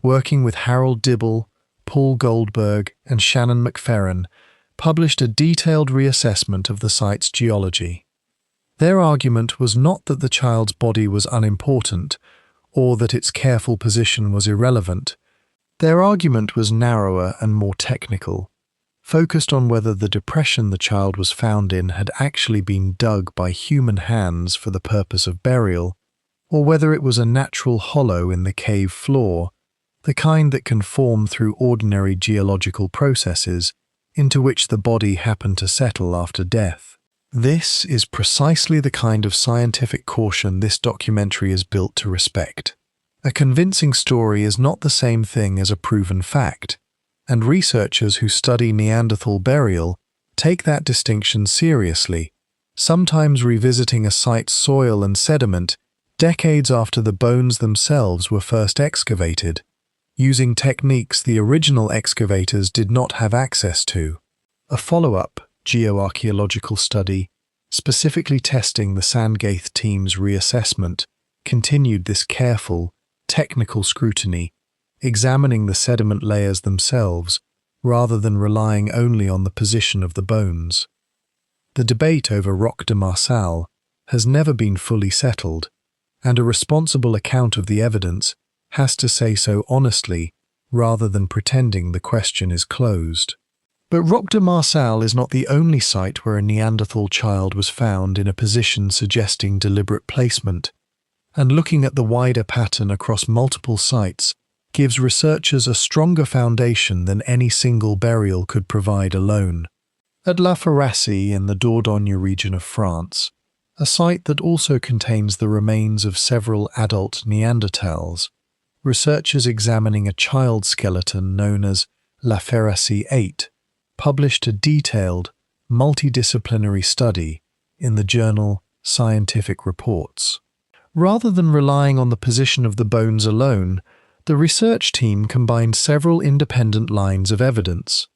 working with Harold Dibble, Paul Goldberg and Shannon McFerrin, published a detailed reassessment of the site's geology. Their argument was not that the child's body was unimportant or that its careful position was irrelevant. Their argument was narrower and more technical, focused on whether the depression the child was found in had actually been dug by human hands for the purpose of burial, or whether it was a natural hollow in the cave floor, the kind that can form through ordinary geological processes, into which the body happened to settle after death. This is precisely the kind of scientific caution this documentary is built to respect. A convincing story is not the same thing as a proven fact, and researchers who study Neanderthal burial take that distinction seriously, sometimes revisiting a site's soil and sediment decades after the bones themselves were first excavated, using techniques the original excavators did not have access to. A follow-up geoarchaeological study, specifically testing the Sandgaith team's reassessment, continued this careful, technical scrutiny, examining the sediment layers themselves rather than relying only on the position of the bones. The debate over Roc de Marçal has never been fully settled, and a responsible account of the evidence has to say so honestly rather than pretending the question is closed. But Roc de Marçal is not the only site where a Neanderthal child was found in a position suggesting deliberate placement, and looking at the wider pattern across multiple sites gives researchers a stronger foundation than any single burial could provide alone. At La Forêt in the Dordogne region of France, a site that also contains the remains of several adult Neanderthals, researchers examining a child skeleton known as La Forêt 8 published a detailed, multidisciplinary study in the journal Scientific Reports. Rather than relying on the position of the bones alone, the research team combined several independent lines of evidence.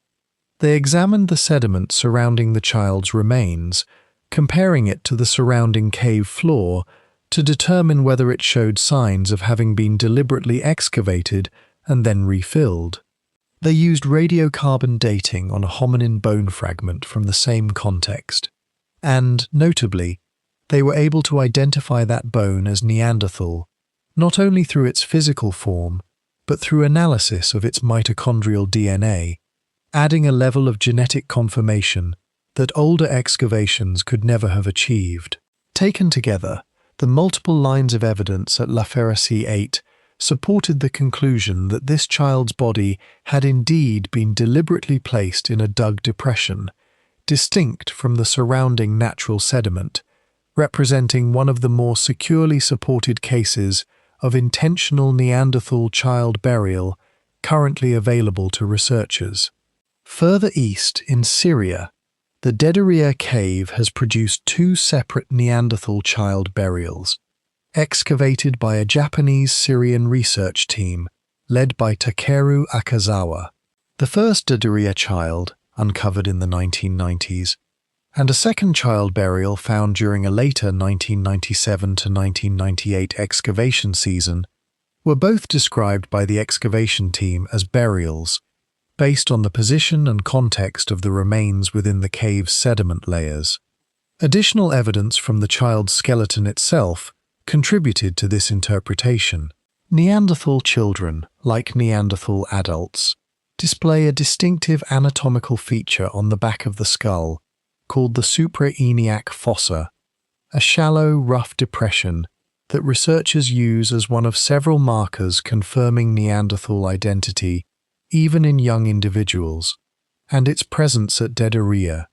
They examined the sediment surrounding the child's remains, comparing it to the surrounding cave floor to determine whether it showed signs of having been deliberately excavated and then refilled. They used radiocarbon dating on a hominin bone fragment from the same context, and, notably, they were able to identify that bone as Neanderthal, not only through its physical form, but through analysis of its mitochondrial DNA, adding a level of genetic confirmation that older excavations could never have achieved. Taken together, the multiple lines of evidence at La Forêt 8 supported the conclusion that this child's body had indeed been deliberately placed in a dug depression, distinct from the surrounding natural sediment, representing one of the more securely supported cases of intentional Neanderthal child burial currently available to researchers. Further east, in Syria, the Dederia cave has produced two separate Neanderthal child burials, excavated by a Japanese-Syrian research team led by Takeru Akazawa. The first Dederia child, uncovered in the 1990s, and a second child burial found during a later 1997 to 1998 excavation season, were both described by the excavation team as burials, based on the position and context of the remains within the cave's sediment layers. Additional evidence from the child's skeleton itself contributed to this interpretation. Neanderthal children, like Neanderthal adults, display a distinctive anatomical feature on the back of the skull called the supraeniac fossa, a shallow, rough depression that researchers use as one of several markers confirming Neanderthal identity even in young individuals, and its presence at Dederia,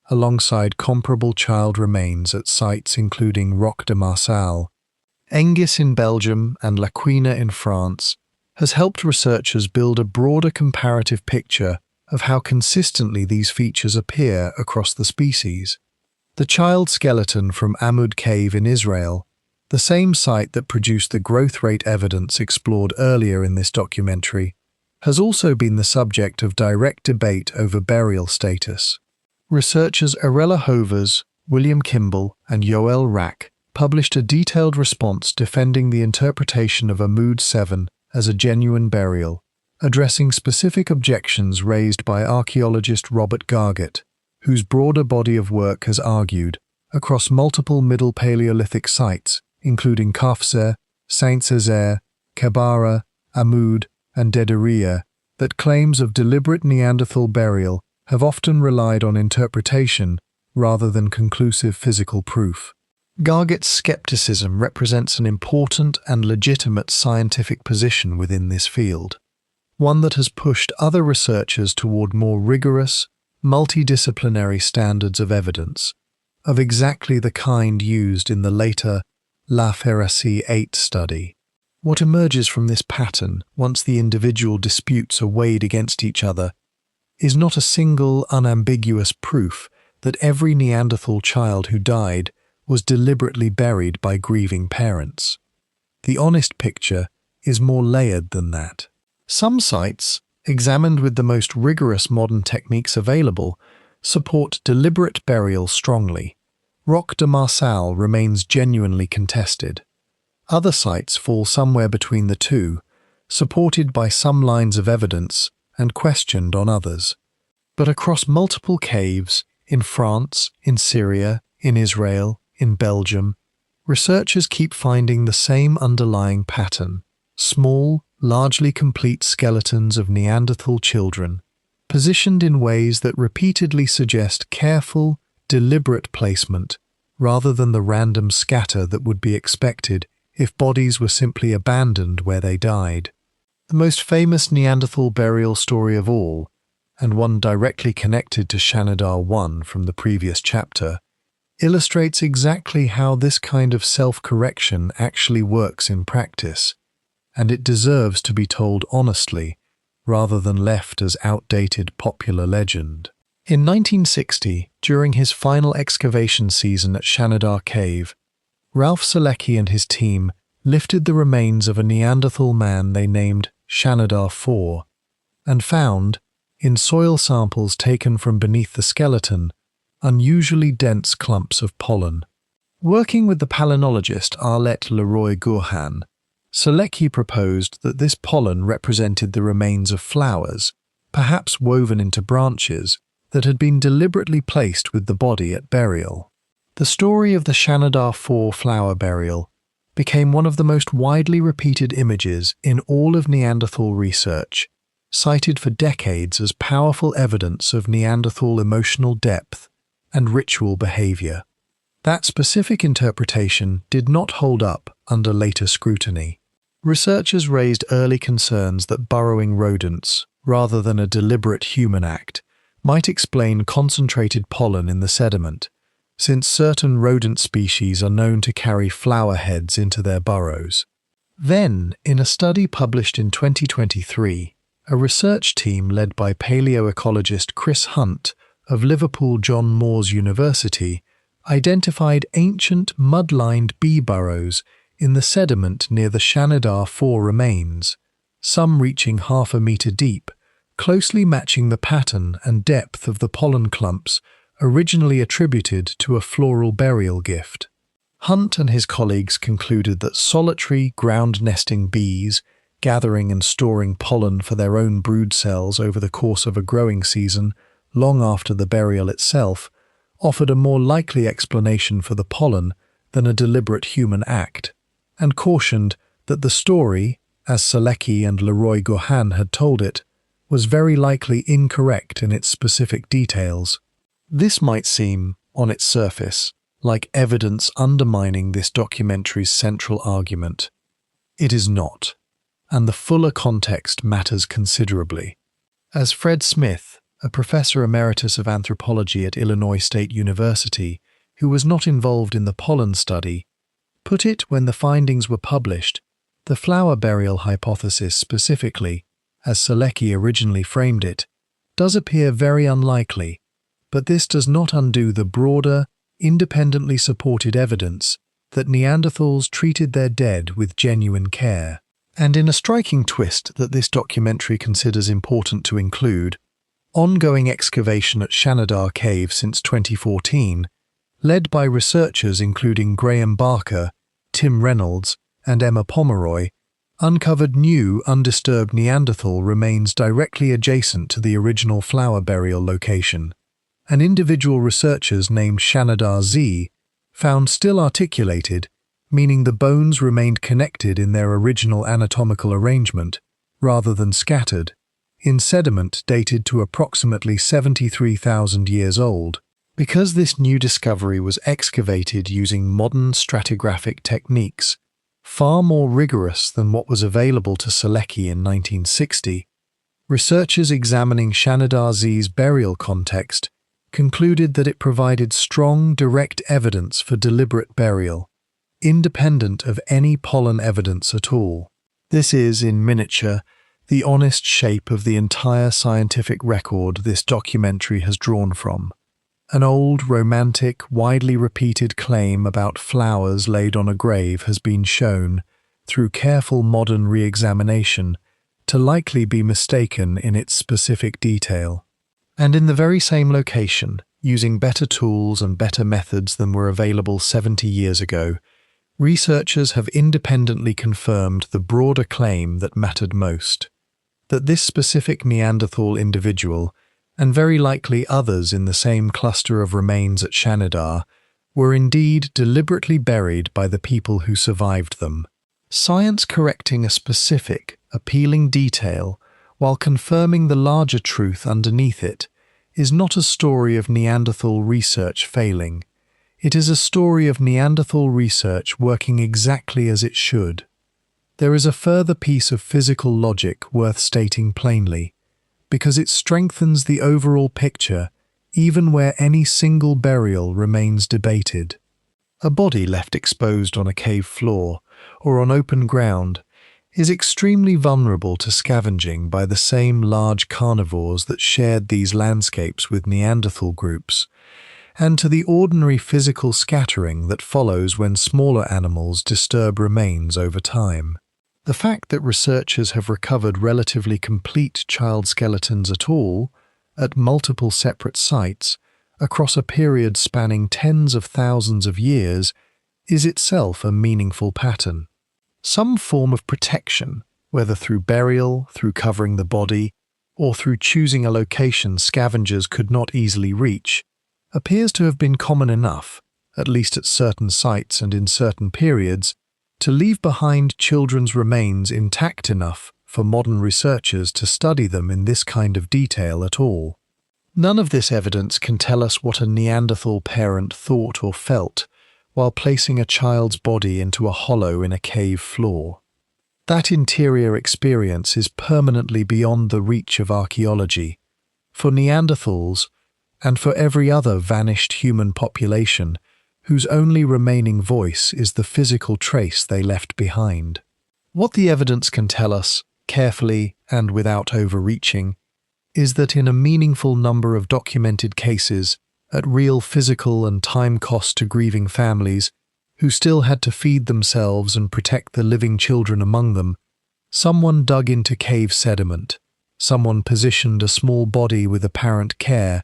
alongside comparable child remains at sites including Roc de Marçal, Engis in Belgium and La Quina in France, has helped researchers build a broader comparative picture of how consistently these features appear across the species. The child skeleton from Amud Cave in Israel, the same site that produced the growth rate evidence explored earlier in this documentary, has also been the subject of direct debate over burial status. Researchers Arella Hovers, William Kimball, and Yoel Rack published a detailed response defending the interpretation of Ahmoud 7 as a genuine burial, addressing specific objections raised by archaeologist Robert Gargett, whose broader body of work has argued, across multiple Middle Paleolithic sites, including Kafse, Saint-Césaire, Kebara, Ahmoud, and Dederia, that claims of deliberate Neanderthal burial have often relied on interpretation rather than conclusive physical proof. Gargett's skepticism represents an important and legitimate scientific position within this field, one that has pushed other researchers toward more rigorous, multidisciplinary standards of evidence, of exactly the kind used in the later La Ferracie 8 study. What emerges from this pattern, once the individual disputes are weighed against each other, is not a single unambiguous proof that every Neanderthal child who died was deliberately buried by grieving parents. The honest picture is more layered than that. Some sites, examined with the most rigorous modern techniques available, support deliberate burial strongly. Roc de Marçal remains genuinely contested. Other sites fall somewhere between the two, supported by some lines of evidence and questioned on others. But across multiple caves, in France, in Syria, in Israel, in Belgium, researchers keep finding the same underlying pattern: small, largely complete skeletons of Neanderthal children, positioned in ways that repeatedly suggest careful, deliberate placement, rather than the random scatter that would be expected if bodies were simply abandoned where they died. The most famous Neanderthal burial story of all, and one directly connected to Shanidar 1 from the previous chapter, illustrates exactly how this kind of self-correction actually works in practice, and it deserves to be told honestly, rather than left as outdated popular legend. In 1960, during his final excavation season at Shanidar Cave, Ralph Selecki and his team lifted the remains of a Neanderthal man they named Shanidar 4, and found, in soil samples taken from beneath the skeleton, unusually dense clumps of pollen. Working with the palynologist Arlette Leroy-Gourhan, Selecki proposed that this pollen represented the remains of flowers, perhaps woven into branches, that had been deliberately placed with the body at burial. The story of the Shanidar 4 flower burial became one of the most widely repeated images in all of Neanderthal research, cited for decades as powerful evidence of Neanderthal emotional depth and ritual behavior. That specific interpretation did not hold up under later scrutiny. Researchers raised early concerns that burrowing rodents, rather than a deliberate human act, might explain concentrated pollen in the sediment, since certain rodent species are known to carry flower heads into their burrows. Then, in a study published in 2023, a research team led by paleoecologist Chris Hunt of Liverpool John Moores University identified ancient mud-lined bee burrows in the sediment near the Shanidar 4 remains, some reaching 0.5 meter deep, closely matching the pattern and depth of the pollen clumps originally attributed to a floral burial gift. Hunt and his colleagues concluded that solitary ground-nesting bees, gathering and storing pollen for their own brood cells over the course of a growing season, long after the burial itself, offered a more likely explanation for the pollen than a deliberate human act, and cautioned that the story, as Selecki and Leroy-Gourhan had told it, was very likely incorrect in its specific details. This might seem, on its surface, like evidence undermining this documentary's central argument. It is not, and the fuller context matters considerably. As Fred Smith, a professor emeritus of anthropology at Illinois State University, who was not involved in the pollen study, put it when the findings were published, the flower burial hypothesis specifically, as Selecki originally framed it, does appear very unlikely, but this does not undo the broader, independently supported evidence that Neanderthals treated their dead with genuine care. And in a striking twist that this documentary considers important to include, ongoing excavation at Shanidar Cave since 2014, led by researchers including Graham Barker, Tim Reynolds, and Emma Pomeroy, uncovered new, undisturbed Neanderthal remains directly adjacent to the original flower burial location. And individual researchers named Shanidar Z found still articulated, meaning the bones remained connected in their original anatomical arrangement, rather than scattered, in sediment dated to approximately 73,000 years old. Because this new discovery was excavated using modern stratigraphic techniques, far more rigorous than what was available to Selecki in 1960, researchers examining Shanidar Z's burial context concluded that it provided strong, direct evidence for deliberate burial, independent of any pollen evidence at all. This is, in miniature, the honest shape of the entire scientific record this documentary has drawn from. An old, romantic, widely repeated claim about flowers laid on a grave has been shown, through careful modern re-examination, to likely be mistaken in its specific detail. And in the very same location, using better tools and better methods than were available 70 years ago, researchers have independently confirmed the broader claim that mattered most, that this specific Neanderthal individual, and very likely others in the same cluster of remains at Shanidar, were indeed deliberately buried by the people who survived them. Science correcting a specific, appealing detail while confirming the larger truth underneath it is not a story of Neanderthal research failing. It is a story of Neanderthal research working exactly as it should. There is a further piece of physical logic worth stating plainly, because it strengthens the overall picture even where any single burial remains debated. A body left exposed on a cave floor or on open ground is extremely vulnerable to scavenging by the same large carnivores that shared these landscapes with Neanderthal groups, and to the ordinary physical scattering that follows when smaller animals disturb remains over time. The fact that researchers have recovered relatively complete child skeletons at all, at multiple separate sites, across a period spanning tens of thousands of years, is itself a meaningful pattern. Some form of protection, whether through burial, through covering the body, or through choosing a location scavengers could not easily reach, appears to have been common enough, at least at certain sites and in certain periods, to leave behind children's remains intact enough for modern researchers to study them in this kind of detail at all. None of this evidence can tell us what a Neanderthal parent thought or felt while placing a child's body into a hollow in a cave floor. That interior experience is permanently beyond the reach of archaeology. For Neanderthals, and for every other vanished human population, whose only remaining voice is the physical trace they left behind. What the evidence can tell us, carefully and without overreaching, is that in a meaningful number of documented cases, at real physical and time cost to grieving families, who still had to feed themselves and protect the living children among them, someone dug into cave sediment, someone positioned a small body with apparent care,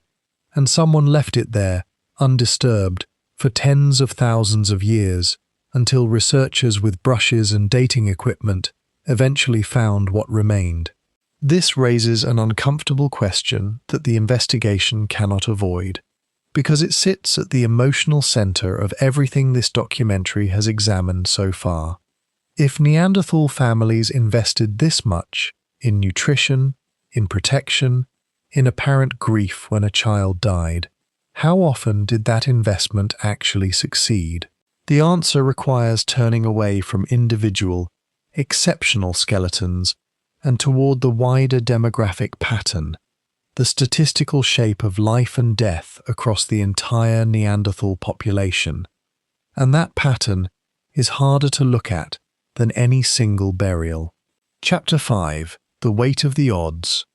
and someone left it there, undisturbed, for tens of thousands of years, until researchers with brushes and dating equipment eventually found what remained. This raises an uncomfortable question that the investigation cannot avoid, because it sits at the emotional center of everything this documentary has examined so far. If Neanderthal families invested this much in nutrition, in protection, in apparent grief when a child died, how often did that investment actually succeed? The answer requires turning away from individual, exceptional skeletons and toward the wider demographic pattern, the statistical shape of life and death across the entire Neanderthal population. And that pattern is harder to look at than any single burial. Chapter 5. The Weight of the Odds.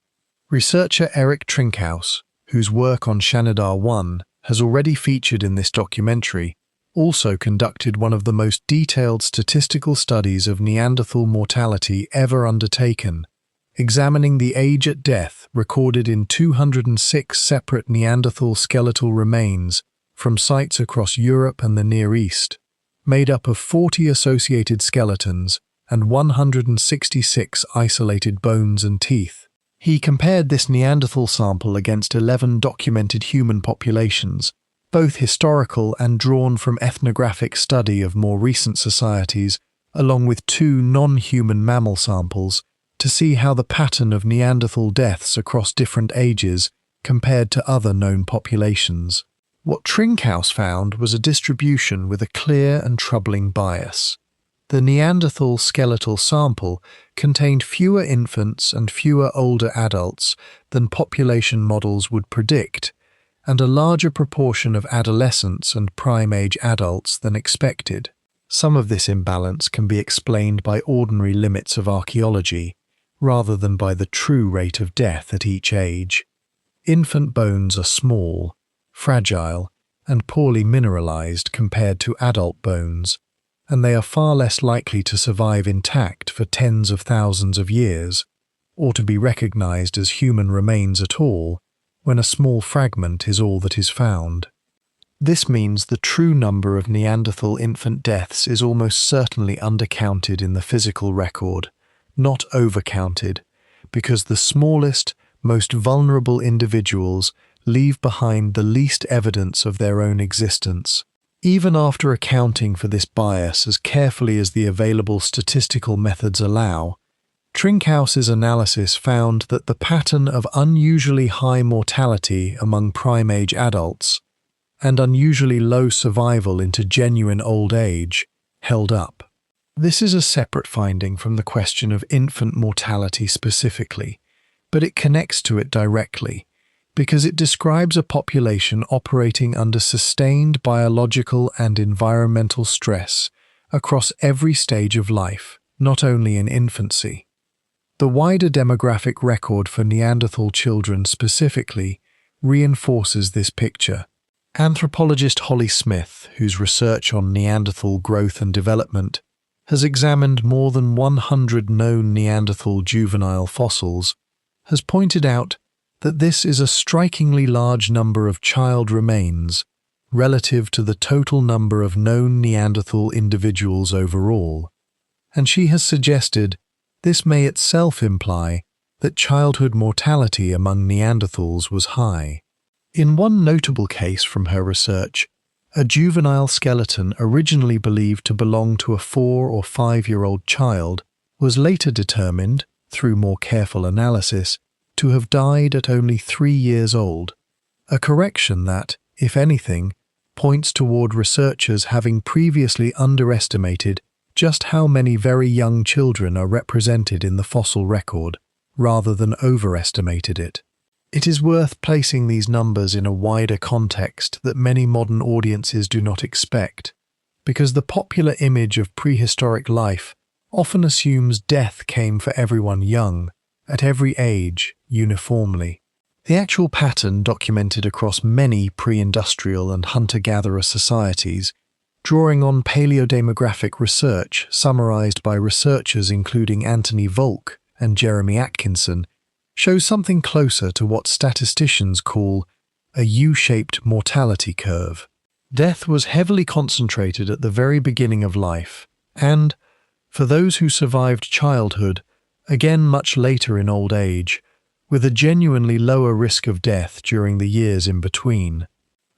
Researcher Eric Trinkhaus, whose work on Shanidar 1 has already featured in this documentary, also conducted one of the most detailed statistical studies of Neanderthal mortality ever undertaken, examining the age at death recorded in 206 separate Neanderthal skeletal remains from sites across Europe and the Near East, made up of 40 associated skeletons and 166 isolated bones and teeth. He compared this Neanderthal sample against 11 documented human populations, both historical and drawn from ethnographic study of more recent societies, along with 2 non-human mammal samples, to see how the pattern of Neanderthal deaths across different ages compared to other known populations. What Trinkhaus found was a distribution with a clear and troubling bias. The Neanderthal skeletal sample contained fewer infants and fewer older adults than population models would predict, and a larger proportion of adolescents and prime-age adults than expected. Some of this imbalance can be explained by ordinary limits of archaeology, rather than by the true rate of death at each age. Infant bones are small, fragile, and poorly mineralized compared to adult bones, and they are far less likely to survive intact for tens of thousands of years, or to be recognized as human remains at all, when a small fragment is all that is found. This means the true number of Neanderthal infant deaths is almost certainly undercounted in the physical record, not overcounted, because the smallest, most vulnerable individuals leave behind the least evidence of their own existence. Even after accounting for this bias as carefully as the available statistical methods allow, Trinkhaus's analysis found that the pattern of unusually high mortality among prime-age adults and unusually low survival into genuine old age held up. This is a separate finding from the question of infant mortality specifically, but it connects to it directly, because it describes a population operating under sustained biological and environmental stress across every stage of life, not only in infancy. The wider demographic record for Neanderthal children specifically reinforces this picture. Anthropologist Holly Smith, whose research on Neanderthal growth and development has examined more than 100 known Neanderthal juvenile fossils, has pointed out that this is a strikingly large number of child remains relative to the total number of known Neanderthal individuals overall, and she has suggested this may itself imply that childhood mortality among Neanderthals was high. In one notable case from her research, a juvenile skeleton originally believed to belong to a 4 or 5-year-old child was later determined, through more careful analysis, to have died at only 3 years old, a correction that, if anything, points toward researchers having previously underestimated just how many very young children are represented in the fossil record, rather than overestimated it. It is worth placing these numbers in a wider context that many modern audiences do not expect, because the popular image of prehistoric life often assumes death came for everyone young, at every age, uniformly. The actual pattern documented across many pre-industrial and hunter-gatherer societies, drawing on paleodemographic research summarized by researchers including Anthony Volk and Jeremy Atkinson, shows something closer to what statisticians call a U-shaped mortality curve. Death was heavily concentrated at the very beginning of life, and, for those who survived childhood, again much later in old age, with a genuinely lower risk of death during the years in between.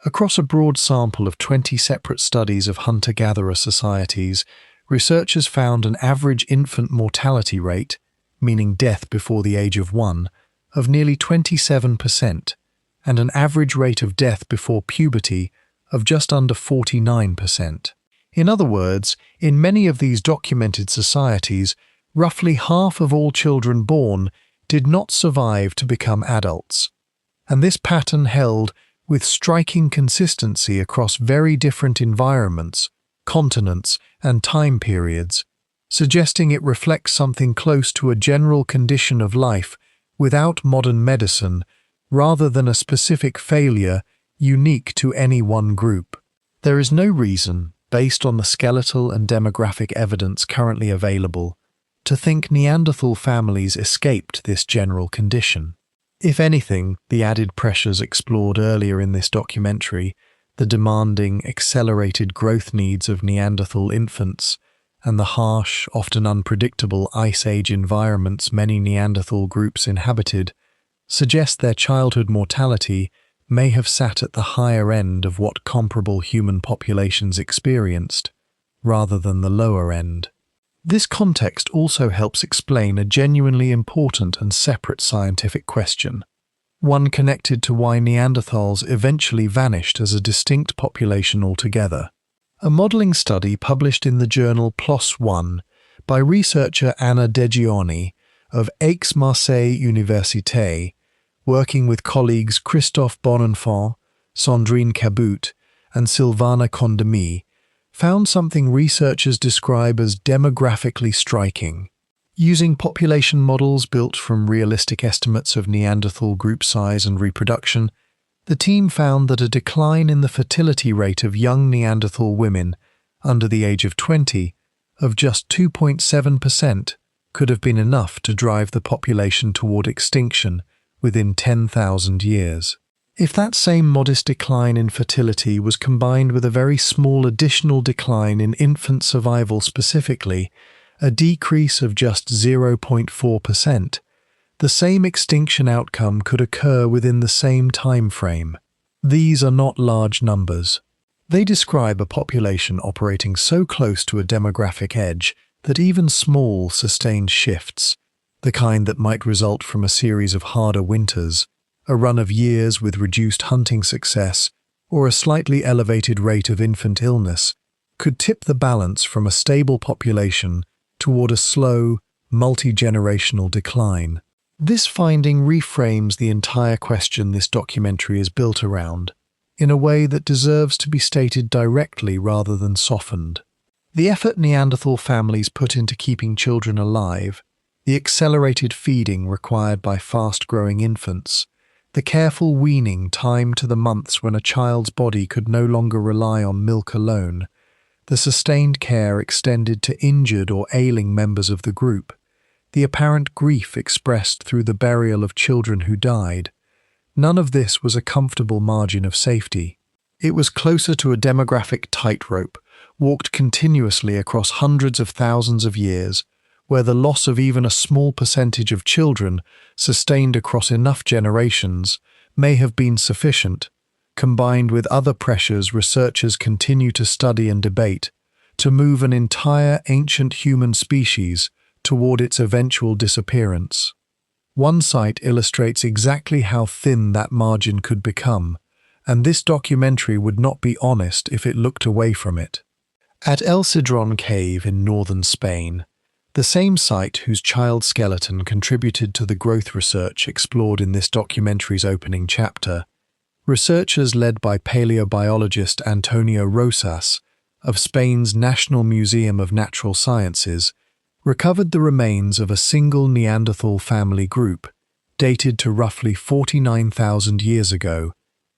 Across a broad sample of 20 separate studies of hunter-gatherer societies, researchers found an average infant mortality rate, meaning death before the age of 1, of nearly 27%, and an average rate of death before puberty of just under 49%. In other words, in many of these documented societies, roughly half of all children born did not survive to become adults, and this pattern held with striking consistency across very different environments, continents, and time periods, suggesting it reflects something close to a general condition of life without modern medicine, rather than a specific failure unique to any one group. There is no reason, based on the skeletal and demographic evidence currently available, to think Neanderthal families escaped this general condition. If anything, the added pressures explored earlier in this documentary, the demanding, accelerated growth needs of Neanderthal infants, and the harsh, often unpredictable Ice Age environments many Neanderthal groups inhabited, suggest their childhood mortality may have sat at the higher end of what comparable human populations experienced, rather than the lower end. This context also helps explain a genuinely important and separate scientific question, one connected to why Neanderthals eventually vanished as a distinct population altogether. A modelling study published in the journal PLOS One by researcher Anna Degioni of Aix-Marseille Université, working with colleagues Christophe Bonenfant, Sandrine Cabut, and Sylvana Condemi, found something researchers describe as demographically striking. Using population models built from realistic estimates of Neanderthal group size and reproduction, the team found that a decline in the fertility rate of young Neanderthal women under the age of 20 of just 2.7% could have been enough to drive the population toward extinction within 10,000 years. If that same modest decline in fertility was combined with a very small additional decline in infant survival specifically, a decrease of just 0.4%, the same extinction outcome could occur within the same time frame. These are not large numbers. They describe a population operating so close to a demographic edge that even small, sustained shifts, the kind that might result from a series of harder winters, a run of years with reduced hunting success, or a slightly elevated rate of infant illness, could tip the balance from a stable population toward a slow, multi-generational decline. This finding reframes the entire question this documentary is built around, in a way that deserves to be stated directly rather than softened. The effort Neanderthal families put into keeping children alive, the accelerated feeding required by fast-growing infants, the careful weaning timed to the months when a child's body could no longer rely on milk alone, the sustained care extended to injured or ailing members of the group, the apparent grief expressed through the burial of children who died. None of this was a comfortable margin of safety. It was closer to a demographic tightrope, walked continuously across hundreds of thousands of years, where the loss of even a small percentage of children, sustained across enough generations, may have been sufficient, combined with other pressures researchers continue to study and debate, to move an entire ancient human species toward its eventual disappearance. One site illustrates exactly how thin that margin could become, and this documentary would not be honest if it looked away from it. At El Cedron Cave in northern Spain, the same site whose child skeleton contributed to the growth research explored in this documentary's opening chapter, researchers led by paleobiologist Antonio Rosas of Spain's National Museum of Natural Sciences recovered the remains of a single Neanderthal family group, dated to roughly 49,000 years ago,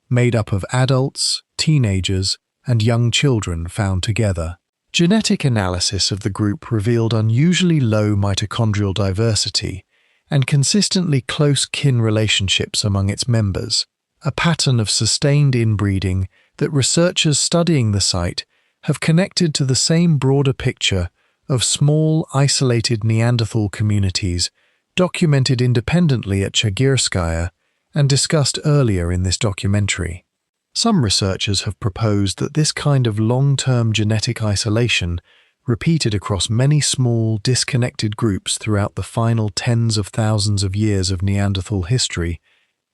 made up of adults, teenagers, and young children found together. Genetic analysis of the group revealed unusually low mitochondrial diversity and consistently close kin relationships among its members, a pattern of sustained inbreeding that researchers studying the site have connected to the same broader picture of small, isolated Neanderthal communities documented independently at Chagirskaya and discussed earlier in this documentary. Some researchers have proposed that this kind of long-term genetic isolation, repeated across many small, disconnected groups throughout the final tens of thousands of years of Neanderthal history,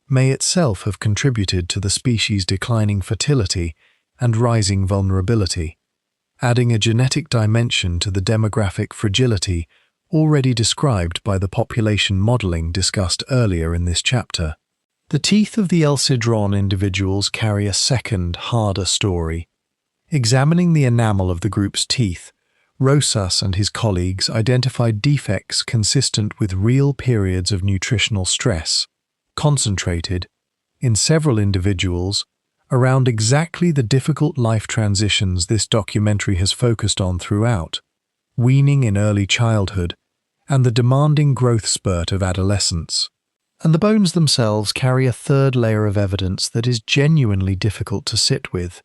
may itself have contributed to the species' declining fertility and rising vulnerability, adding a genetic dimension to the demographic fragility already described by the population modelling discussed earlier in this chapter. The teeth of the El Cedron individuals carry a second, harder story. Examining the enamel of the group's teeth, Rosas and his colleagues identified defects consistent with real periods of nutritional stress, concentrated, in several individuals, around exactly the difficult life transitions this documentary has focused on throughout: weaning in early childhood and the demanding growth spurt of adolescence. And the bones themselves carry a third layer of evidence that is genuinely difficult to sit with.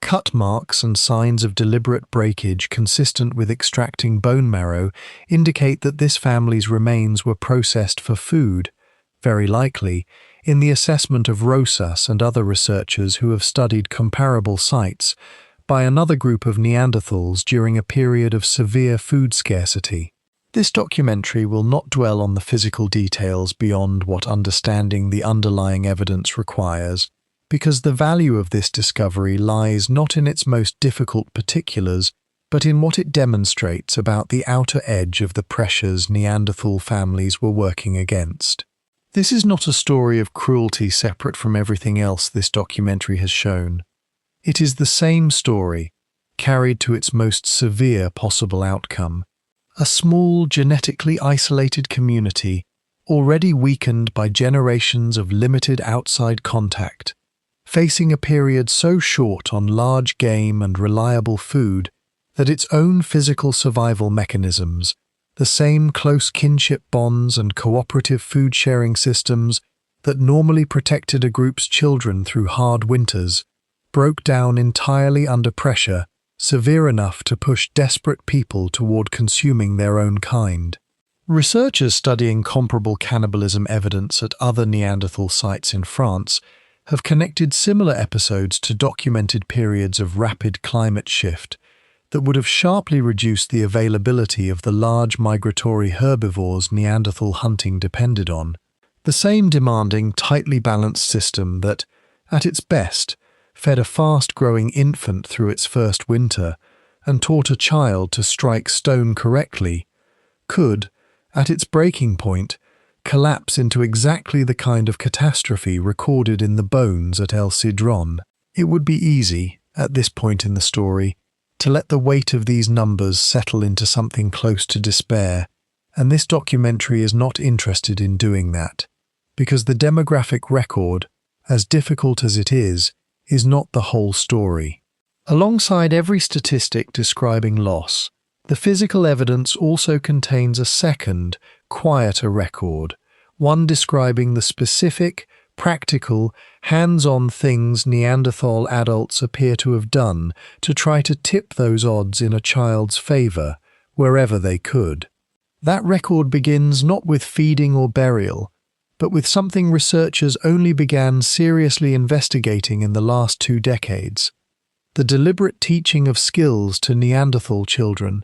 Cut marks and signs of deliberate breakage consistent with extracting bone marrow indicate that this family's remains were processed for food, very likely, in the assessment of Rosas and other researchers who have studied comparable sites, by another group of Neanderthals during a period of severe food scarcity. This documentary will not dwell on the physical details beyond what understanding the underlying evidence requires, because the value of this discovery lies not in its most difficult particulars, but in what it demonstrates about the outer edge of the pressures Neanderthal families were working against. This is not a story of cruelty separate from everything else this documentary has shown. It is the same story, carried to its most severe possible outcome. A small, genetically isolated community, already weakened by generations of limited outside contact, facing a period so short on large game and reliable food that its own physical survival mechanisms, the same close kinship bonds and cooperative food-sharing systems that normally protected a group's children through hard winters, broke down entirely under pressure severe enough to push desperate people toward consuming their own kind. Researchers studying comparable cannibalism evidence at other Neanderthal sites in France have connected similar episodes to documented periods of rapid climate shift that would have sharply reduced the availability of the large migratory herbivores Neanderthal hunting depended on. The same demanding, tightly balanced system that, at its best, fed a fast-growing infant through its first winter and taught a child to strike stone correctly, could, at its breaking point, collapse into exactly the kind of catastrophe recorded in the bones at El Cedron. It would be easy, at this point in the story, to let the weight of these numbers settle into something close to despair, and this documentary is not interested in doing that, because the demographic record, as difficult as it is not the whole story. Alongside every statistic describing loss, the physical evidence also contains a second, quieter record, one describing the specific, practical, hands-on things Neanderthal adults appear to have done to try to tip those odds in a child's favor, wherever they could. That record begins not with feeding or burial, but with something researchers only began seriously investigating in the last 2 decades: the deliberate teaching of skills to Neanderthal children,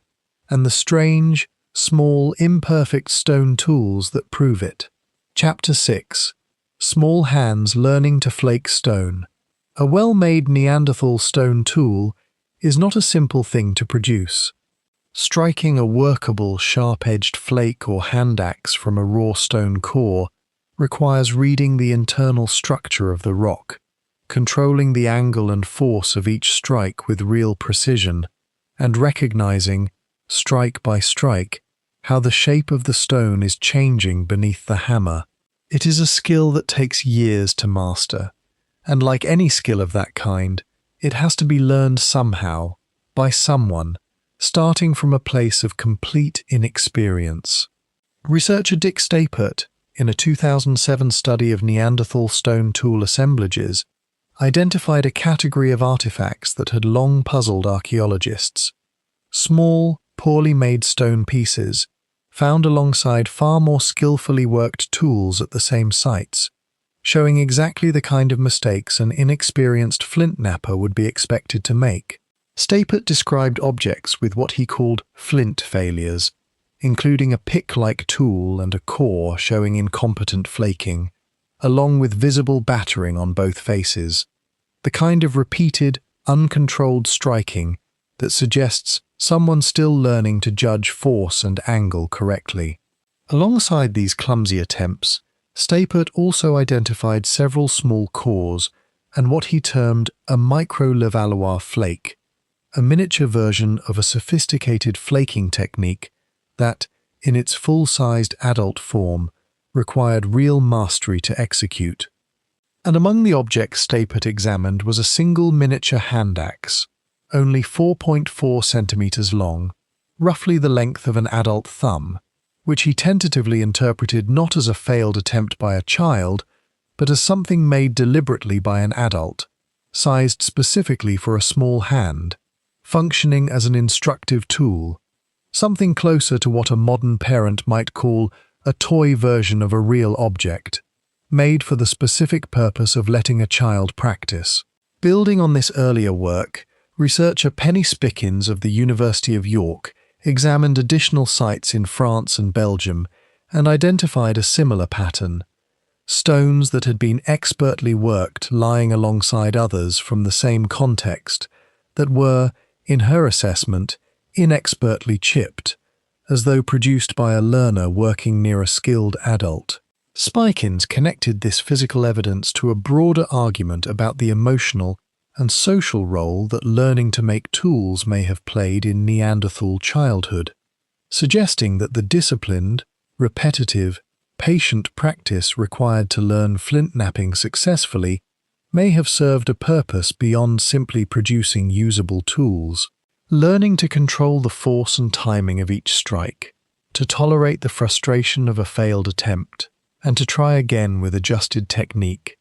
and the strange, small, imperfect stone tools that prove it. Chapter 6: Small Hands Learning to Flake Stone. A well-made Neanderthal stone tool is not a simple thing to produce. Striking a workable, sharp-edged flake or hand axe from a raw stone core requires reading the internal structure of the rock, controlling the angle and force of each strike with real precision, and recognizing, strike by strike, how the shape of the stone is changing beneath the hammer. It is a skill that takes years to master, and like any skill of that kind, it has to be learned somehow, by someone, starting from a place of complete inexperience. Researcher Dick Stapert, in a 2007 study of Neanderthal stone tool assemblages, identified a category of artifacts that had long puzzled archaeologists. Small, poorly made stone pieces, found alongside far more skillfully worked tools at the same sites, showing exactly the kind of mistakes an inexperienced flint knapper would be expected to make. Stapert described objects with what he called flint failures, including a pick-like tool and a core showing incompetent flaking, along with visible battering on both faces, the kind of repeated, uncontrolled striking that suggests someone still learning to judge force and angle correctly. Alongside these clumsy attempts, Stapert also identified several small cores and what he termed a micro-Levallois flake, a miniature version of a sophisticated flaking technique that, in its full-sized adult form, required real mastery to execute. And among the objects Stapert examined was a single miniature hand axe, only 4.4 centimeters long, roughly the length of an adult thumb, which he tentatively interpreted not as a failed attempt by a child, but as something made deliberately by an adult, sized specifically for a small hand, functioning as an instructive tool, something closer to what a modern parent might call a toy version of a real object, made for the specific purpose of letting a child practice. Building on this earlier work, researcher Penny Spickins of the University of York examined additional sites in France and Belgium and identified a similar pattern: stones that had been expertly worked lying alongside others from the same context that were, in her assessment, inexpertly chipped, as though produced by a learner working near a skilled adult. Spickins connected this physical evidence to a broader argument about the emotional and social role that learning to make tools may have played in Neanderthal childhood, suggesting that the disciplined, repetitive, patient practice required to learn flint knapping successfully may have served a purpose beyond simply producing usable tools. Learning to control the force and timing of each strike, to tolerate the frustration of a failed attempt, and to try again with adjusted technique,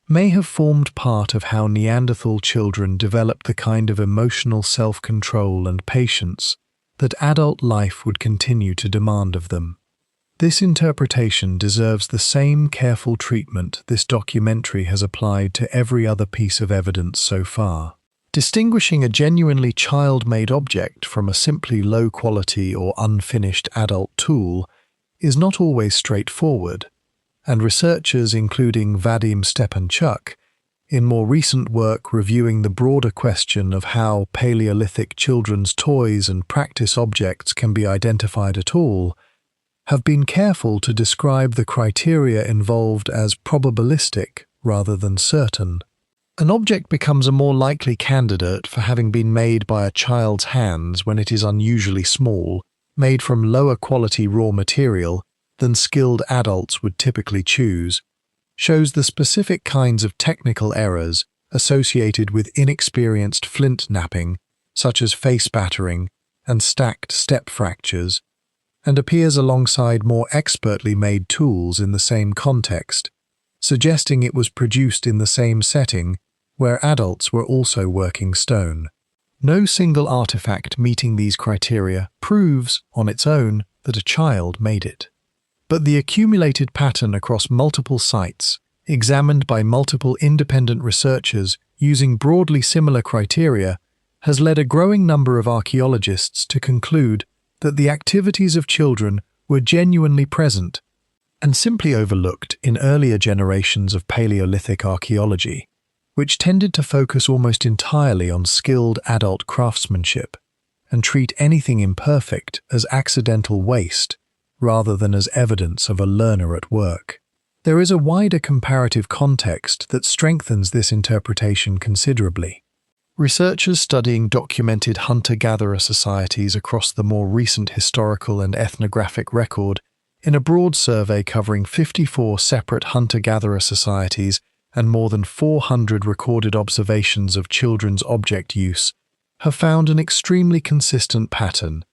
may have formed part of how Neanderthal children developed the kind of emotional self-control and patience that adult life would continue to demand of them. This interpretation deserves the same careful treatment this documentary has applied to every other piece of evidence so far. Distinguishing a genuinely child-made object from a simply low-quality or unfinished adult tool is not always straightforward, and researchers including Vadim Stepanchuk, in more recent work reviewing the broader question of how Paleolithic children's toys and practice objects can be identified at all, have been careful to describe the criteria involved as probabilistic rather than certain. An object becomes a more likely candidate for having been made by a child's hands when it is unusually small, made from lower quality raw material than skilled adults would typically choose, shows the specific kinds of technical errors associated with inexperienced flint knapping, such as face battering and stacked step fractures, and appears alongside more expertly made tools in the same context, suggesting it was produced in the same setting where adults were also working stone. No single artifact meeting these criteria proves, on its own, that a child made it. But the accumulated pattern across multiple sites, examined by multiple independent researchers using broadly similar criteria, has led a growing number of archaeologists to conclude that the activities of children were genuinely present and simply overlooked in earlier generations of Paleolithic archaeology, which tended to focus almost entirely on skilled adult craftsmanship and treat anything imperfect as accidental waste rather than as evidence of a learner at work. There is a wider comparative context that strengthens this interpretation considerably. Researchers studying documented hunter-gatherer societies across the more recent historical and ethnographic record, in a broad survey covering 54 separate hunter-gatherer societies and more than 400 recorded observations of children's object use, have found an extremely consistent pattern.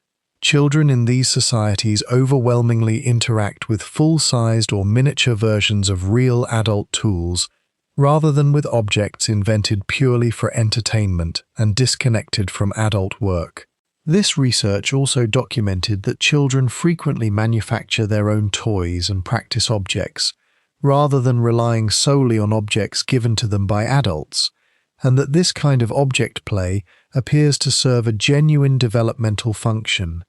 Children in these societies overwhelmingly interact with full-sized or miniature versions of real adult tools, rather than with objects invented purely for entertainment and disconnected from adult work. This research also documented that children frequently manufacture their own toys and practice objects, rather than relying solely on objects given to them by adults, and that this kind of object play appears to serve a genuine developmental function,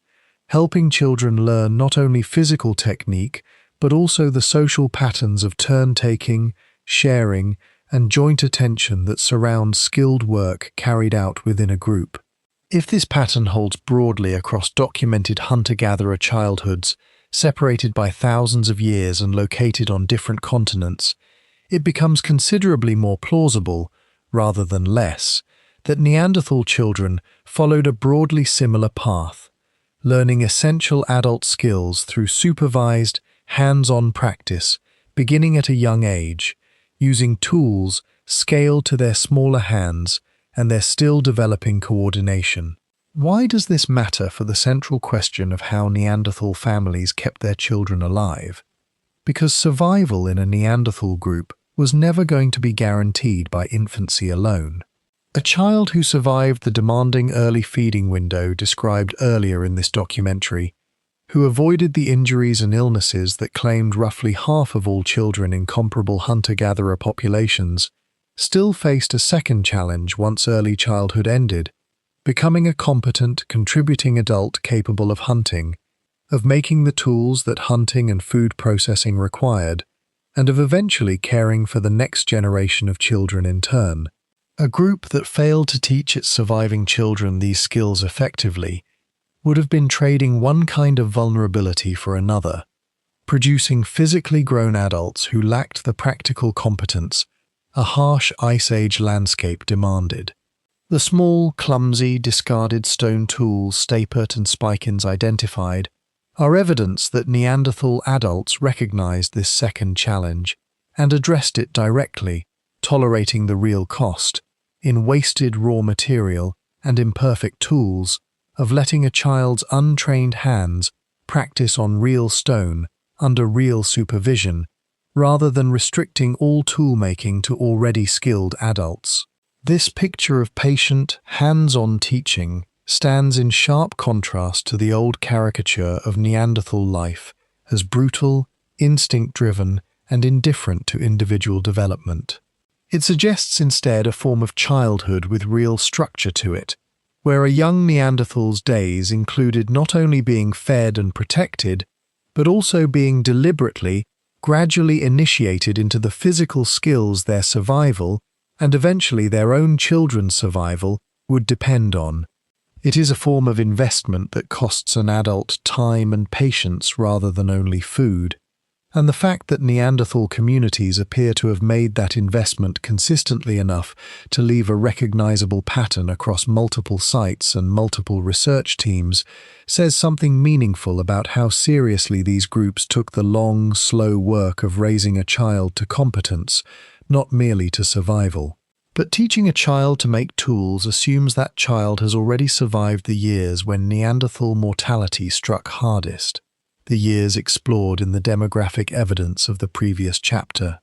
helping children learn not only physical technique, but also the social patterns of turn-taking, sharing, and joint attention that surround skilled work carried out within a group. If this pattern holds broadly across documented hunter-gatherer childhoods, separated by thousands of years and located on different continents, it becomes considerably more plausible, rather than less, that Neanderthal children followed a broadly similar path, learning essential adult skills through supervised, hands-on practice, beginning at a young age, using tools scaled to their smaller hands, and they're still developing coordination. Why does this matter for the central question of how Neanderthal families kept their children alive? Because survival in a Neanderthal group was never going to be guaranteed by infancy alone. A child who survived the demanding early feeding window described earlier in this documentary, who avoided the injuries and illnesses that claimed roughly half of all children in comparable hunter-gatherer populations, still faced a second challenge once early childhood ended: becoming a competent, contributing adult capable of hunting, of making the tools that hunting and food processing required, and of eventually caring for the next generation of children in turn. A group that failed to teach its surviving children these skills effectively would have been trading one kind of vulnerability for another, producing physically grown adults who lacked the practical competence a harsh Ice Age landscape demanded. The small, clumsy, discarded stone tools Stapert and Spikins identified are evidence that Neanderthal adults recognized this second challenge and addressed it directly, tolerating the real cost, in wasted raw material and imperfect tools, of letting a child's untrained hands practice on real stone under real supervision, rather than restricting all tool-making to already skilled adults. This picture of patient, hands-on teaching stands in sharp contrast to the old caricature of Neanderthal life as brutal, instinct-driven, and indifferent to individual development. It suggests instead a form of childhood with real structure to it, where a young Neanderthal's days included not only being fed and protected, but also being deliberately, gradually initiated into the physical skills their survival, and eventually their own children's survival, would depend on. It is a form of investment that costs an adult time and patience rather than only food. And the fact that Neanderthal communities appear to have made that investment consistently enough to leave a recognizable pattern across multiple sites and multiple research teams says something meaningful about how seriously these groups took the long, slow work of raising a child to competence, not merely to survival. But teaching a child to make tools assumes that child has already survived the years when Neanderthal mortality struck hardest, the years explored in the demographic evidence of the previous chapter.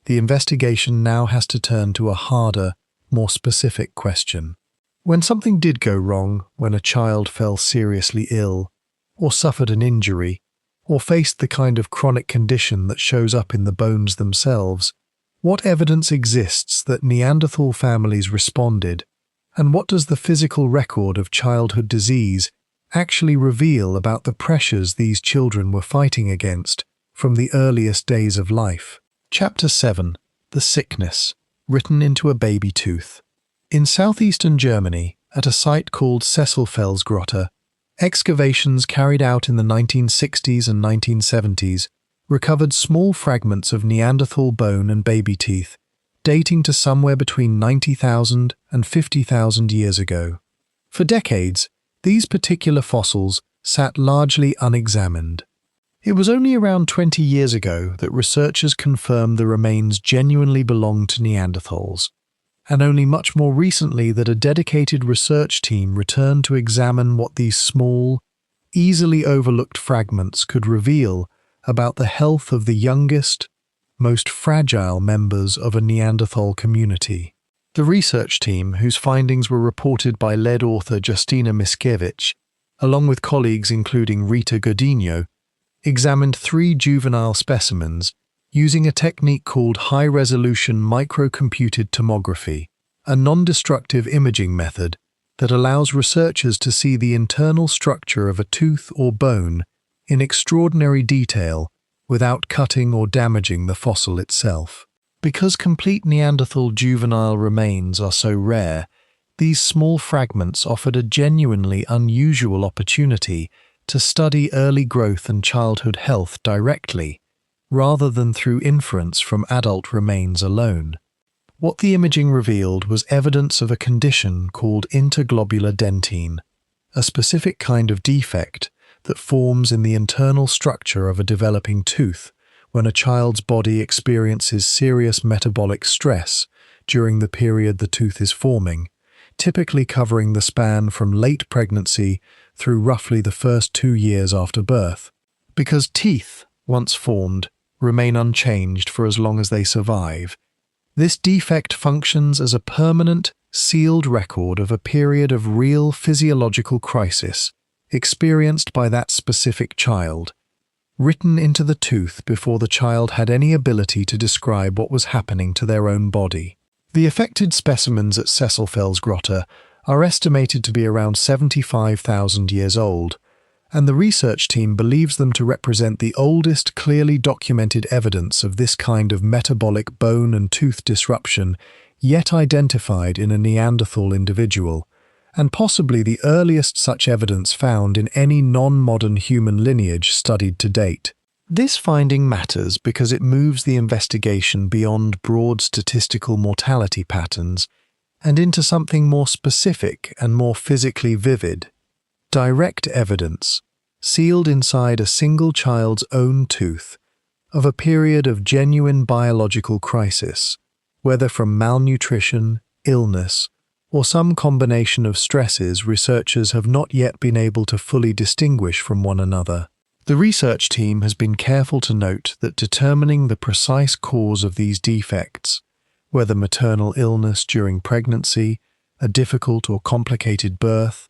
The investigation now has to turn to a harder, more specific question. When something did go wrong, when a child fell seriously ill, or suffered an injury, or faced the kind of chronic condition that shows up in the bones themselves, what evidence exists that Neanderthal families responded, and what does the physical record of childhood disease actually reveal about the pressures these children were fighting against from the earliest days of life? Chapter 7. The Sickness, written into a baby tooth. In southeastern Germany, at a site called Sesselfelsgrotte, excavations carried out in the 1960s and 1970s recovered small fragments of Neanderthal bone and baby teeth, dating to somewhere between 90,000 and 50,000 years ago. For decades, these particular fossils sat largely unexamined. It was only around 20 years ago that researchers confirmed the remains genuinely belonged to Neanderthals, and only much more recently that a dedicated research team returned to examine what these small, easily overlooked fragments could reveal about the health of the youngest, most fragile members of a Neanderthal community. The research team, whose findings were reported by lead author Justina Mickiewicz, along with colleagues including Rita Godinho, examined 3 juvenile specimens using a technique called high-resolution microcomputed tomography, a non-destructive imaging method that allows researchers to see the internal structure of a tooth or bone in extraordinary detail without cutting or damaging the fossil itself. Because complete Neanderthal juvenile remains are so rare, these small fragments offered a genuinely unusual opportunity to study early growth and childhood health directly, rather than through inference from adult remains alone. What the imaging revealed was evidence of a condition called interglobular dentine, a specific kind of defect that forms in the internal structure of a developing tooth when a child's body experiences serious metabolic stress during the period the tooth is forming, typically covering the span from late pregnancy through roughly the first 2 years after birth. Because teeth, once formed, remain unchanged for as long as they survive, this defect functions as a permanent, sealed record of a period of real physiological crisis experienced by that specific child, written into the tooth before the child had any ability to describe what was happening to their own body. The affected specimens at Sesselfelsgrotte are estimated to be around 75,000 years old, and the research team believes them to represent the oldest clearly documented evidence of this kind of metabolic bone and tooth disruption yet identified in a Neanderthal individual, and possibly the earliest such evidence found in any non-modern human lineage studied to date. This finding matters because it moves the investigation beyond broad statistical mortality patterns and into something more specific and more physically vivid. Direct evidence, sealed inside a single child's own tooth, of a period of genuine biological crisis, whether from malnutrition, illness, or some combination of stresses researchers have not yet been able to fully distinguish from one another. The research team has been careful to note that determining the precise cause of these defects, whether maternal illness during pregnancy, a difficult or complicated birth,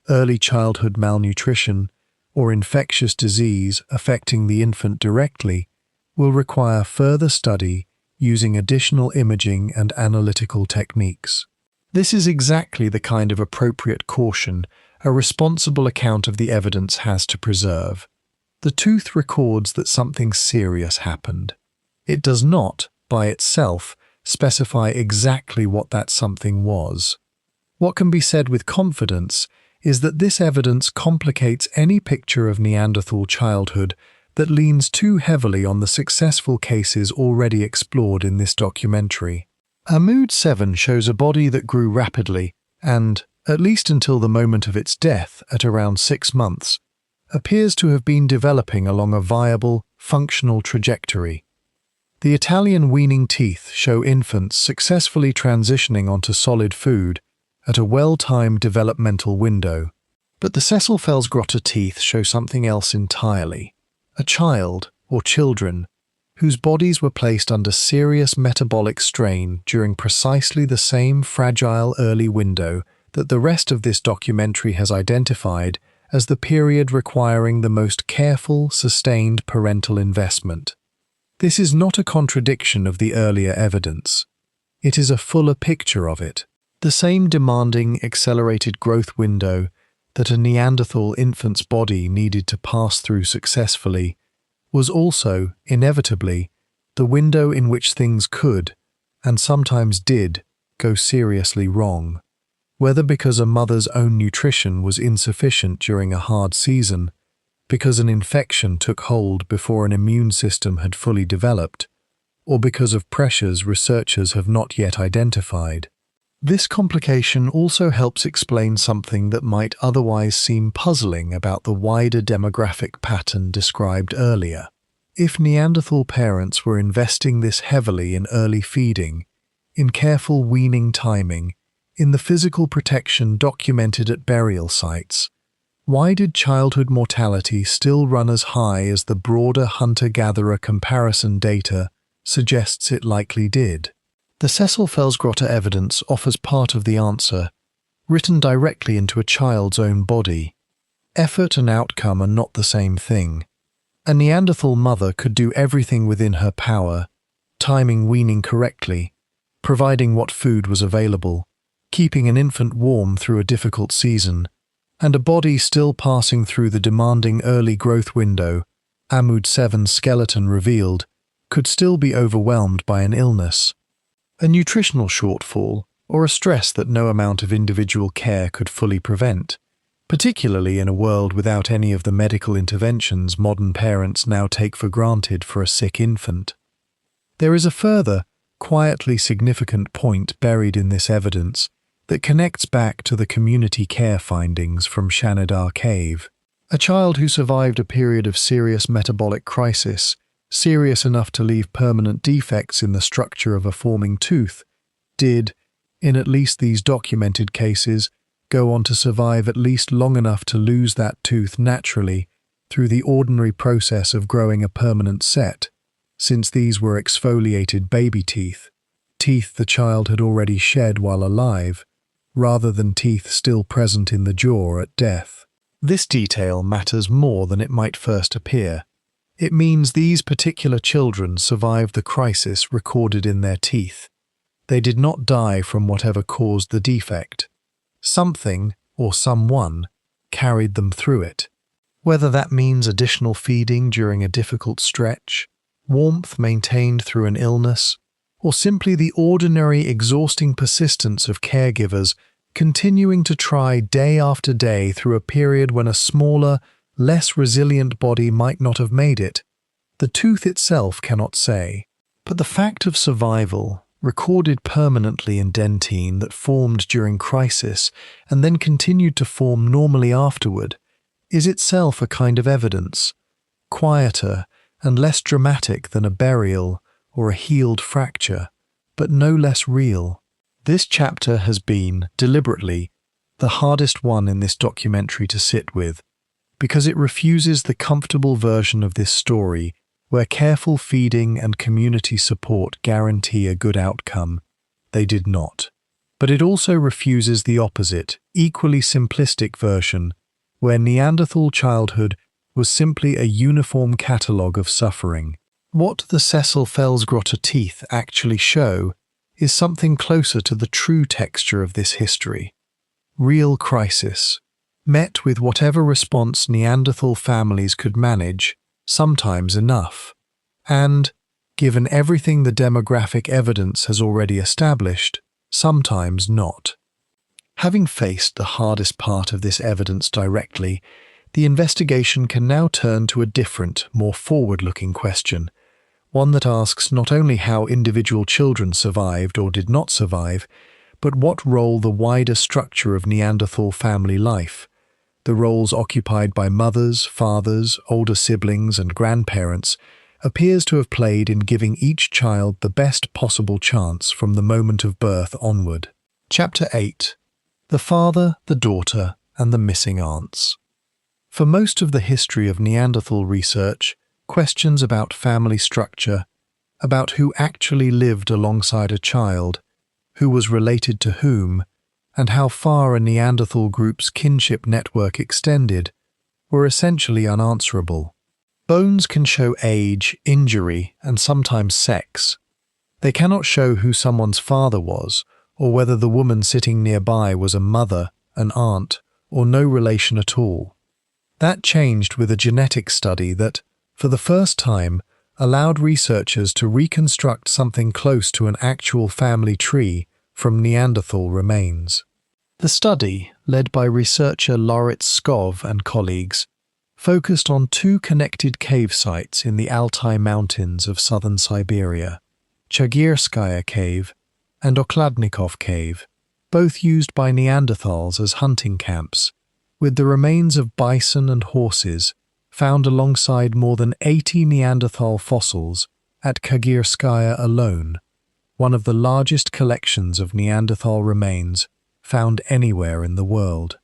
early childhood malnutrition, or infectious disease affecting the infant directly, will require further study using additional imaging and analytical techniques. This is exactly the kind of appropriate caution a responsible account of the evidence has to preserve. The tooth records that something serious happened. It does not, by itself, specify exactly what that something was. What can be said with confidence is that this evidence complicates any picture of Neanderthal childhood that leans too heavily on the successful cases already explored in this documentary. Ahmoud 7 shows a body that grew rapidly and, at least until the moment of its death at around 6 months, appears to have been developing along a viable, functional trajectory. The Italian weaning teeth show infants successfully transitioning onto solid food at a well-timed developmental window. But the Sesselfelsgrotte teeth show something else entirely. A child, or children, whose bodies were placed under serious metabolic strain during precisely the same fragile early window that the rest of this documentary has identified as the period requiring the most careful, sustained parental investment. This is not a contradiction of the earlier evidence. It is a fuller picture of it. The same demanding, accelerated growth window that a Neanderthal infant's body needed to pass through successfully was also, inevitably, the window in which things could, and sometimes did, go seriously wrong. Whether because a mother's own nutrition was insufficient during a hard season, because an infection took hold before an immune system had fully developed, or because of pressures researchers have not yet identified. This complication also helps explain something that might otherwise seem puzzling about the wider demographic pattern described earlier. If Neanderthal parents were investing this heavily in early feeding, in careful weaning timing, in the physical protection documented at burial sites, why did childhood mortality still run as high as the broader hunter-gatherer comparison data suggests it likely did? The Sesselfelsgrotte evidence offers part of the answer, written directly into a child's own body. Effort and outcome are not the same thing. A Neanderthal mother could do everything within her power, timing weaning correctly, providing what food was available, keeping an infant warm through a difficult season, and a body still passing through the demanding early growth window, Ahmoud 7's skeleton revealed, could still be overwhelmed by an illness. A nutritional shortfall, or a stress that no amount of individual care could fully prevent, particularly in a world without any of the medical interventions modern parents now take for granted for a sick infant. There is a further, quietly significant point buried in this evidence that connects back to the community care findings from Shanidar Cave. A child who survived a period of serious metabolic crisis serious enough to leave permanent defects in the structure of a forming tooth, did, in at least these documented cases, go on to survive at least long enough to lose that tooth naturally through the ordinary process of growing a permanent set, since these were exfoliated baby teeth, teeth the child had already shed while alive, rather than teeth still present in the jaw at death. This detail matters more than it might first appear. It means these particular children survived the crisis recorded in their teeth. They did not die from whatever caused the defect. Something, or someone, carried them through it. Whether that means additional feeding during a difficult stretch, warmth maintained through an illness, or simply the ordinary exhausting persistence of caregivers continuing to try day after day through a period when a smaller, less resilient body might not have made it, the tooth itself cannot say. But the fact of survival, recorded permanently in dentine that formed during crisis and then continued to form normally afterward, is itself a kind of evidence, quieter and less dramatic than a burial or a healed fracture, but no less real. This chapter has been, deliberately, the hardest one in this documentary to sit with, because it refuses the comfortable version of this story where careful feeding and community support guarantee a good outcome. They did not. But it also refuses the opposite, equally simplistic version, where Neanderthal childhood was simply a uniform catalogue of suffering. What the Cecil Felsgrotte teeth actually show is something closer to the true texture of this history. Real crisis, met with whatever response Neanderthal families could manage, sometimes enough, and, given everything the demographic evidence has already established, sometimes not. Having faced the hardest part of this evidence directly, the investigation can now turn to a different, more forward-looking question, one that asks not only how individual children survived or did not survive, but what role the wider structure of Neanderthal family life, the roles occupied by mothers, fathers, older siblings, and grandparents, appears to have played in giving each child the best possible chance from the moment of birth onward. Chapter 8. The Father, the Daughter, and the Missing Aunts. For most of the history of Neanderthal research, questions about family structure, about who actually lived alongside a child, who was related to whom, and how far a Neanderthal group's kinship network extended, were essentially unanswerable. Bones can show age, injury, and sometimes sex. They cannot show who someone's father was, or whether the woman sitting nearby was a mother, an aunt, or no relation at all. That changed with a genetic study that, for the first time, allowed researchers to reconstruct something close to an actual family tree from Neanderthal remains. The study, led by researcher Lauritz Skov and colleagues, focused on two connected cave sites in the Altai Mountains of southern Siberia, Chagirskaya Cave and Okladnikov Cave, both used by Neanderthals as hunting camps, with the remains of bison and horses found alongside more than 80 Neanderthal fossils at Chagirskaya alone, one of the largest collections of Neanderthal remains found anywhere in the world.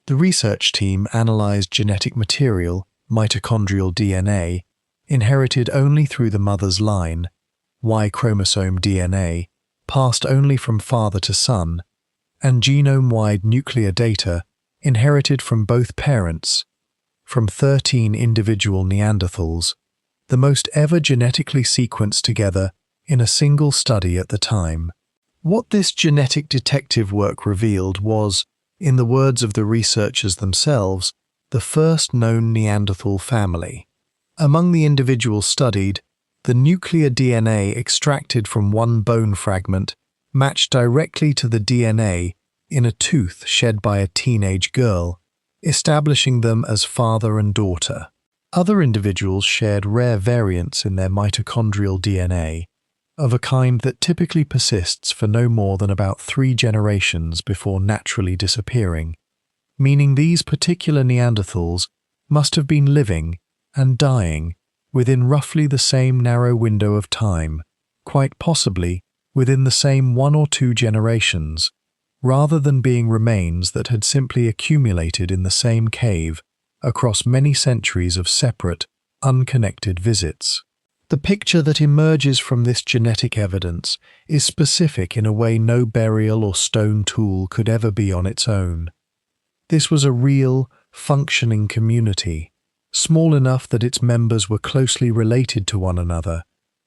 The research team analysed genetic material, mitochondrial DNA, inherited only through the mother's line, Y chromosome DNA, passed only from father to son, and genome-wide nuclear data inherited from both parents, from 13 individual Neanderthals, the most ever genetically sequenced together in a single study at the time. What this genetic detective work revealed was, in the words of the researchers themselves, the first known Neanderthal family. Among the individuals studied, the nuclear DNA extracted from one bone fragment matched directly to the DNA in a tooth shed by a teenage girl, establishing them as father and daughter. Other individuals shared rare variants in their mitochondrial DNA, of a kind that typically persists for no more than about 3 generations before naturally disappearing, meaning these particular Neanderthals must have been living and dying within roughly the same narrow window of time, quite possibly within the same 1 or 2 generations, rather than being remains that had simply accumulated in the same cave across many centuries of separate, unconnected visits. The picture that emerges from this genetic evidence is specific in a way no burial or stone tool could ever be on its own. This was a real, functioning community, small enough that its members were closely related to one another,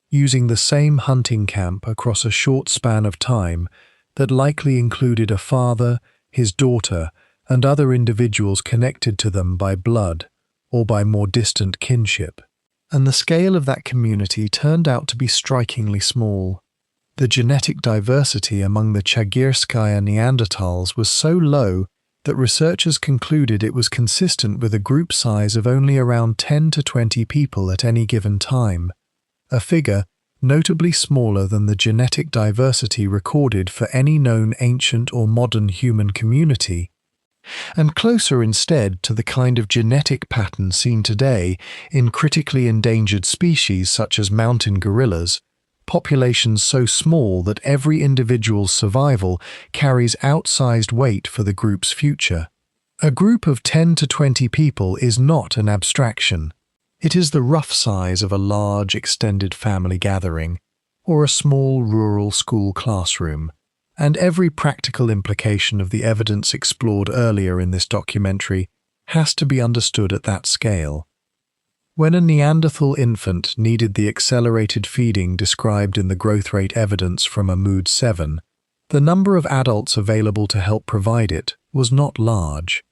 using the same hunting camp across a short span of time that likely included a father, his daughter, and other individuals connected to them by blood or by more distant kinship. And the scale of that community turned out to be strikingly small. The genetic diversity among the Chagirskaya Neanderthals was so low that researchers concluded it was consistent with a group size of only around 10 to 20 people at any given time, a figure notably smaller than the genetic diversity recorded for any known ancient or modern human community, and closer instead to the kind of genetic pattern seen today in critically endangered species such as mountain gorillas, populations so small that every individual's survival carries outsized weight for the group's future. A group of 10 to 20 people is not an abstraction. It is the rough size of a large extended family gathering or a small rural school classroom, and every practical implication of the evidence explored earlier in this documentary has to be understood at that scale. When a Neanderthal infant needed the accelerated feeding described in the growth rate evidence from Amoud 7, the number of adults available to help provide it was not large.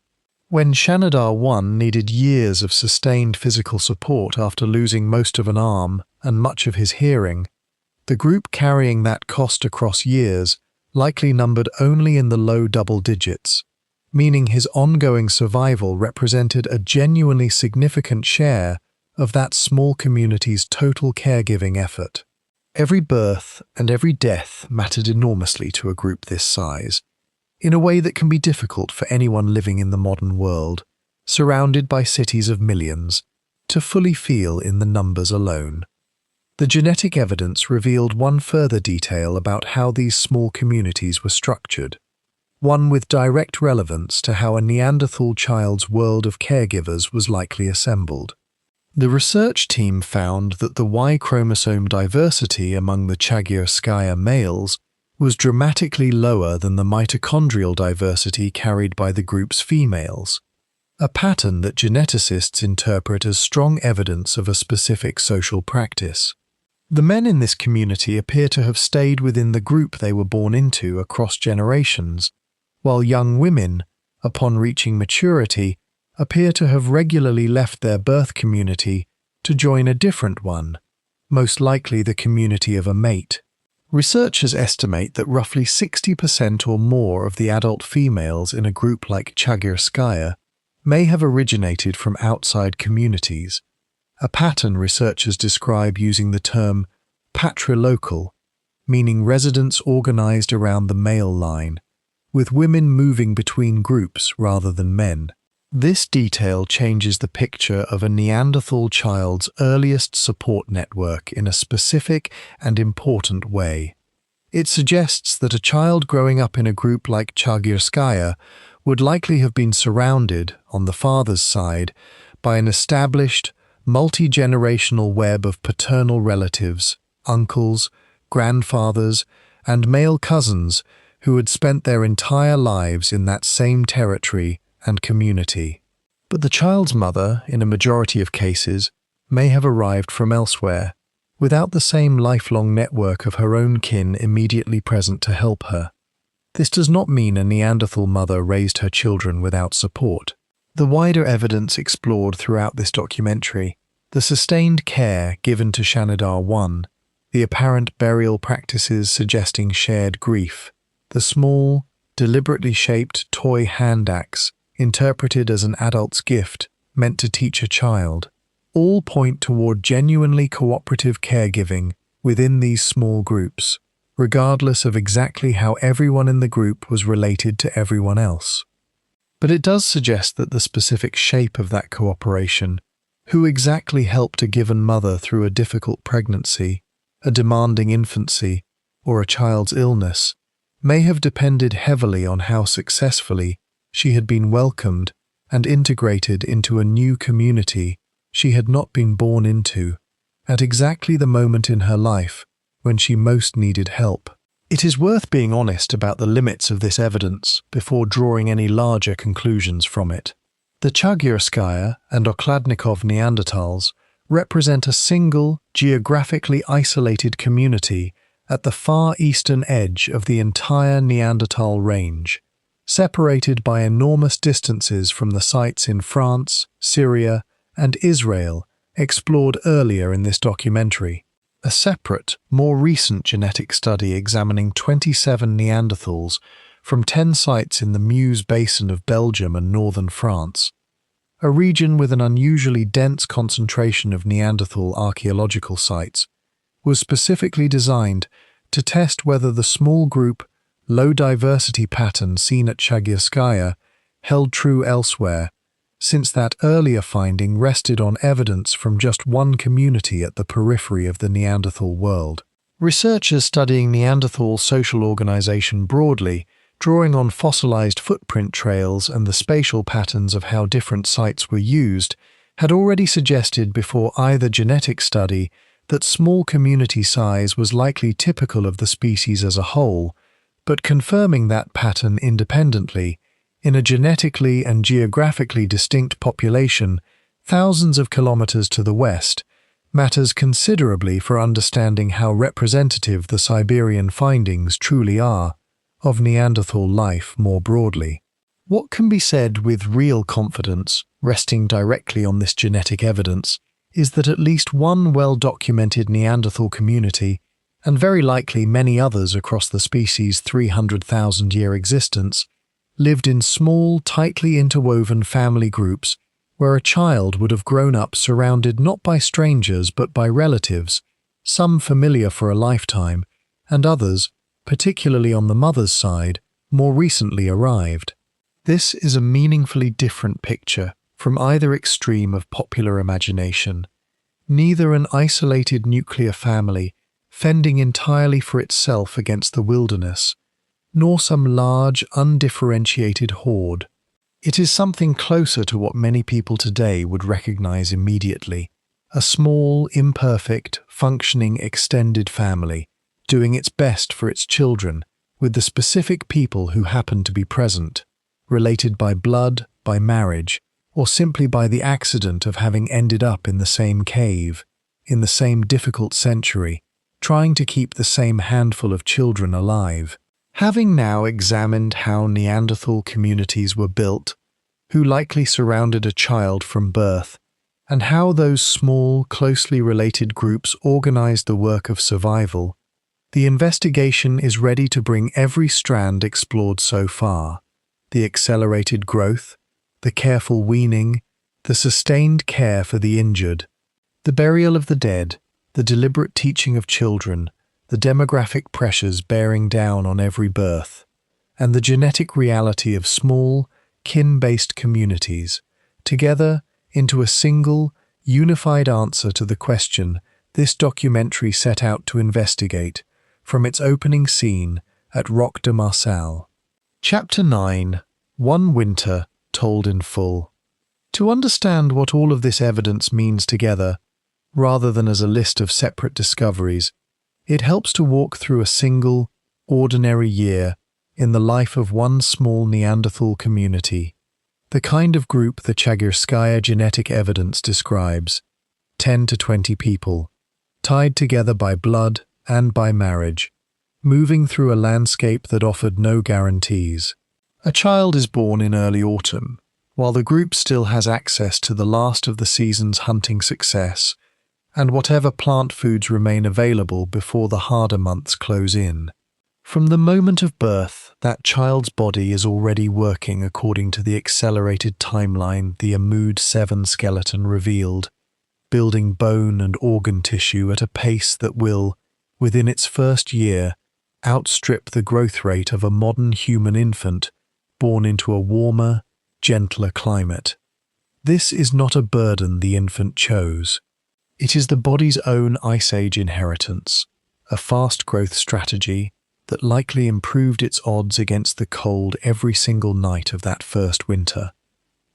When Shanidar 1 needed years of sustained physical support after losing most of an arm and much of his hearing, the group carrying that cost across years likely numbered only in the low double digits, meaning his ongoing survival represented a genuinely significant share of that small community's total caregiving effort. Every birth and every death mattered enormously to a group this size, in a way that can be difficult for anyone living in the modern world, surrounded by cities of millions, to fully feel in the numbers alone. The genetic evidence revealed one further detail about how these small communities were structured, one with direct relevance to how a Neanderthal child's world of caregivers was likely assembled. The research team found that the Y chromosome diversity among the Chagirskaya males was dramatically lower than the mitochondrial diversity carried by the group's females, a pattern that geneticists interpret as strong evidence of a specific social practice. The men in this community appear to have stayed within the group they were born into across generations, while young women, upon reaching maturity, appear to have regularly left their birth community to join a different one, most likely the community of a mate. Researchers estimate that roughly 60% or more of the adult females in a group like Chagirskaya may have originated from outside communities, a pattern researchers describe using the term patrilocal, meaning residents organized around the male line, with women moving between groups rather than men. This detail changes the picture of a Neanderthal child's earliest support network in a specific and important way. It suggests that a child growing up in a group like Chagirskaya would likely have been surrounded, on the father's side, by an established, multi-generational web of paternal relatives, uncles, grandfathers, and male cousins who had spent their entire lives in that same territory and community. But the child's mother, in a majority of cases, may have arrived from elsewhere, without the same lifelong network of her own kin immediately present to help her. This does not mean a Neanderthal mother raised her children without support. The wider evidence explored throughout this documentary, the sustained care given to Shanidar 1, the apparent burial practices suggesting shared grief, the small, deliberately shaped toy hand axe interpreted as an adult's gift meant to teach a child, all point toward genuinely cooperative caregiving within these small groups, regardless of exactly how everyone in the group was related to everyone else. But it does suggest that the specific shape of that cooperation Who exactly helped a given mother through a difficult pregnancy, a demanding infancy, or a child's illness may have depended heavily on how successfully she had been welcomed and integrated into a new community she had not been born into, at exactly the moment in her life when she most needed help. It is worth being honest about the limits of this evidence before drawing any larger conclusions from it. The Chagirovskaya and Okladnikov Neanderthals represent a single, geographically isolated community at the far eastern edge of the entire Neanderthal range, separated by enormous distances from the sites in France, Syria, and Israel explored earlier in this documentary. A separate, more recent genetic study examining 27 Neanderthals from 10 sites in the Meuse Basin of Belgium and northern France, a region with an unusually dense concentration of Neanderthal archaeological sites, was specifically designed to test whether the small group, low diversity pattern seen at Chagirovskaya held true elsewhere, since that earlier finding rested on evidence from just one community at the periphery of the Neanderthal world. Researchers studying Neanderthal social organization broadly, drawing on fossilized footprint trails and the spatial patterns of how different sites were used, had already suggested before either genetic study that small community size was likely typical of the species as a whole, but confirming that pattern independently, in a genetically and geographically distinct population thousands of kilometers to the west, matters considerably for understanding how representative the Siberian findings truly are of Neanderthal life more broadly. What can be said with real confidence, resting directly on this genetic evidence, is that at least one well-documented Neanderthal community, and very likely many others across the species' 300,000-year existence, lived in small, tightly interwoven family groups where a child would have grown up surrounded not by strangers but by relatives, some familiar for a lifetime, and others, particularly on the mother's side, more recently arrived. This is a meaningfully different picture from either extreme of popular imagination. Neither an isolated nuclear family, fending entirely for itself against the wilderness, nor some large, undifferentiated horde. It is something closer to what many people today would recognize immediately: a small, imperfect, functioning extended family, doing its best for its children with the specific people who happen to be present, related by blood, by marriage, or simply by the accident of having ended up in the same cave, in the same difficult century, trying to keep the same handful of children alive. Having now examined how Neanderthal communities were built, who likely surrounded a child from birth, and how those small, closely related groups organized the work of survival, the investigation is ready to bring every strand explored so far: the accelerated growth, the careful weaning, the sustained care for the injured, the burial of the dead, the deliberate teaching of children, the demographic pressures bearing down on every birth, and the genetic reality of small, kin-based communities, together into a single, unified answer to the question this documentary set out to investigate from its opening scene at Roc de Marsalle. Chapter 9: One Winter Told in Full. To understand what all of this evidence means together, rather than as a list of separate discoveries, it helps to walk through a single, ordinary year in the life of one small Neanderthal community, the kind of group the Chagirovskaya genetic evidence describes: 10 to 20 people, tied together by blood and by marriage, moving through a landscape that offered no guarantees. A child is born in early autumn, while the group still has access to the last of the season's hunting success and whatever plant foods remain available before the harder months close in. From the moment of birth, that child's body is already working according to the accelerated timeline the Amud 7 skeleton revealed, building bone and organ tissue at a pace that will, within its first year, outstrip the growth rate of a modern human infant born into a warmer, gentler climate. This is not a burden the infant chose. It is the body's own Ice Age inheritance, a fast growth strategy that likely improved its odds against the cold every single night of that first winter,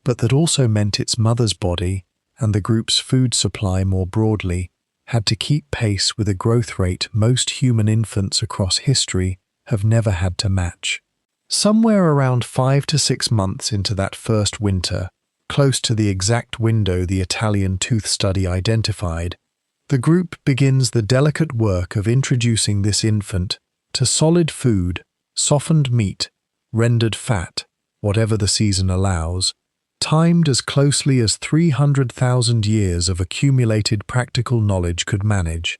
but that also meant its mother's body, and the group's food supply more broadly, had to keep pace with a growth rate most human infants across history have never had to match. Somewhere around 5 to 6 months into that first winter, close to the exact window the Italian tooth study identified, the group begins the delicate work of introducing this infant to solid food, softened meat, rendered fat, whatever the season allows, timed as closely as 300,000 years of accumulated practical knowledge could manage,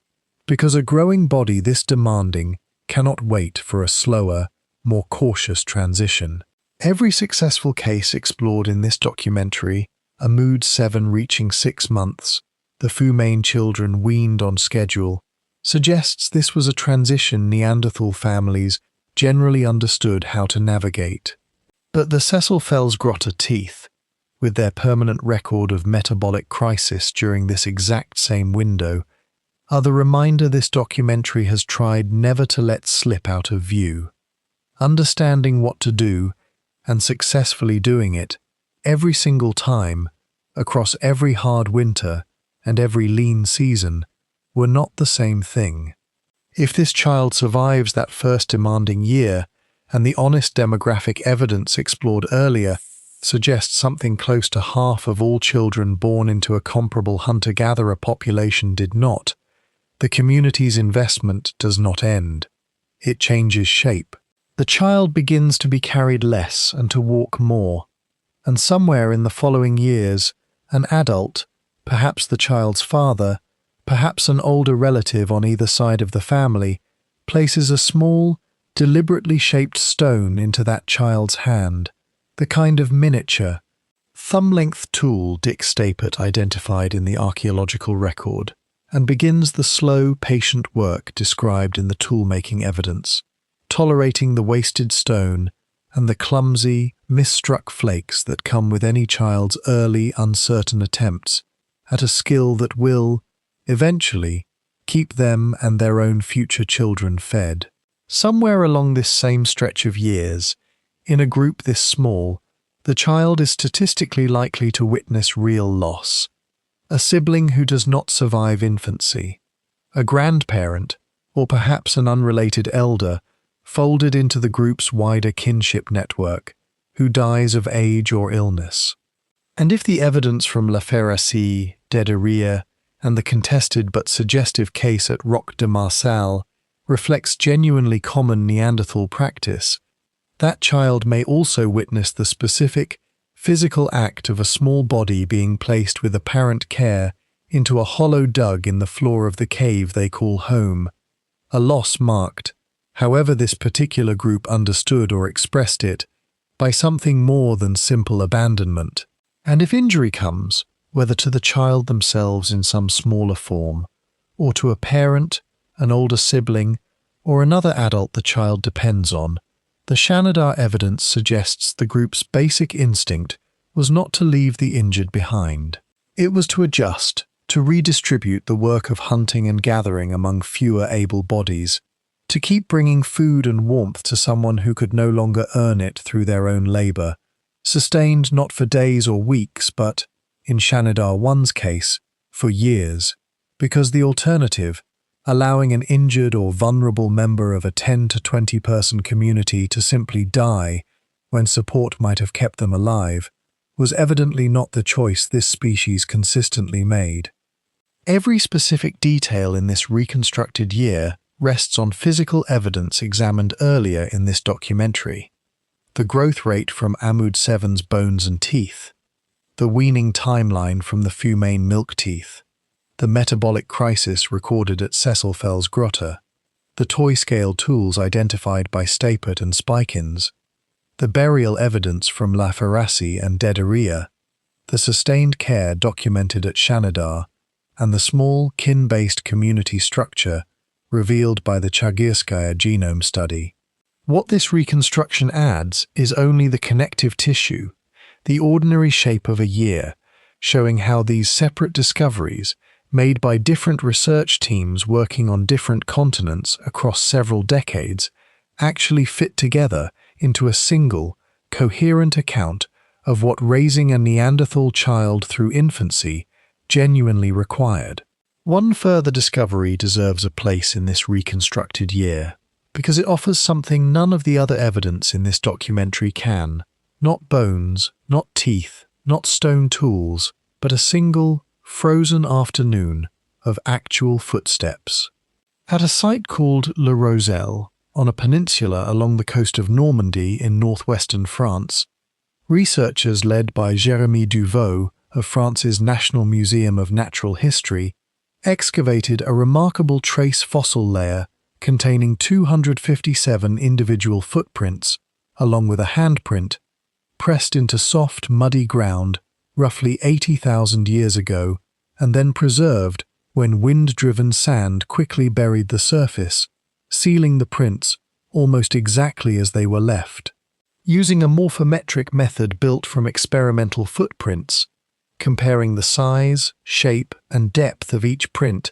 because a growing body this demanding cannot wait for a slower, more cautious transition. Every successful case explored in this documentary, a Mood 7 reaching 6 months, the Fu-Main children weaned on schedule, suggests this was a transition Neanderthal families generally understood how to navigate. But the Sesselfelsgrotte teeth, with their permanent record of metabolic crisis during this exact same window, are the reminder this documentary has tried never to let slip out of view. Understanding what to do, and successfully doing it, every single time, across every hard winter and every lean season, were not the same thing. If this child survives that first demanding year, and the honest demographic evidence explored earlier suggests something close to half of all children born into a comparable hunter-gatherer population did not, the community's investment does not end. It changes shape. The child begins to be carried less and to walk more, and somewhere in the following years, an adult, perhaps the child's father, perhaps an older relative on either side of the family, places a small, deliberately shaped stone into that child's hand, the kind of miniature, thumb-length tool Dick Stapert identified in the archaeological record, and begins the slow, patient work described in the tool-making evidence, tolerating the wasted stone and the clumsy, misstruck flakes that come with any child's early, uncertain attempts at a skill that will, eventually, keep them and their own future children fed. Somewhere along this same stretch of years, in a group this small, the child is statistically likely to witness real loss. A sibling who does not survive infancy, a grandparent, or perhaps an unrelated elder, folded into the group's wider kinship network, who dies of age or illness. And if the evidence from La Ferracie, Dederia, and the contested but suggestive case at Roc de Marsalle reflects genuinely common Neanderthal practice, that child may also witness the specific, physical act of a small body being placed with apparent care into a hollow dug in the floor of the cave they call home, a loss marked, however this particular group understood or expressed it, by something more than simple abandonment. And if injury comes, whether to the child themselves in some smaller form, or to a parent, an older sibling, or another adult the child depends on, the Shanidar evidence suggests the group's basic instinct was not to leave the injured behind. It was to adjust, to redistribute the work of hunting and gathering among fewer able bodies, to keep bringing food and warmth to someone who could no longer earn it through their own labor, sustained not for days or weeks, but, in Shanidar 1's case, for years, because the alternative, allowing an injured or vulnerable member of a 10 to 20 person community to simply die when support might have kept them alive, was evidently not the choice this species consistently made. Every specific detail in this reconstructed year rests on physical evidence examined earlier in this documentary. The growth rate from Amud 7's bones and teeth, the weaning timeline from the Fu-Main milk teeth, the metabolic crisis recorded at Sesselfelsgrotte, the toy-scale tools identified by Stapert and Spikins, the burial evidence from La Ferracie and Dederia, the sustained care documented at Shanidar, and the small, kin-based community structure revealed by the Chagirskaya genome study. What this reconstruction adds is only the connective tissue, the ordinary shape of a year, showing how these separate discoveries, made by different research teams working on different continents across several decades, actually fit together into a single, coherent account of what raising a Neanderthal child through infancy genuinely required. One further discovery deserves a place in this reconstructed year, because it offers something none of the other evidence in this documentary can. Not bones, not teeth, not stone tools, but a single, frozen afternoon of actual footsteps. At a site called Le Rosel, on a peninsula along the coast of Normandy in northwestern France, researchers led by Jérémy Duvaux of France's National Museum of Natural History excavated a remarkable trace fossil layer containing 257 individual footprints, along with a handprint, pressed into soft, muddy ground roughly 80,000 years ago, and then preserved when wind-driven sand quickly buried the surface, sealing the prints almost exactly as they were left. Using a morphometric method built from experimental footprints, comparing the size, shape, and depth of each print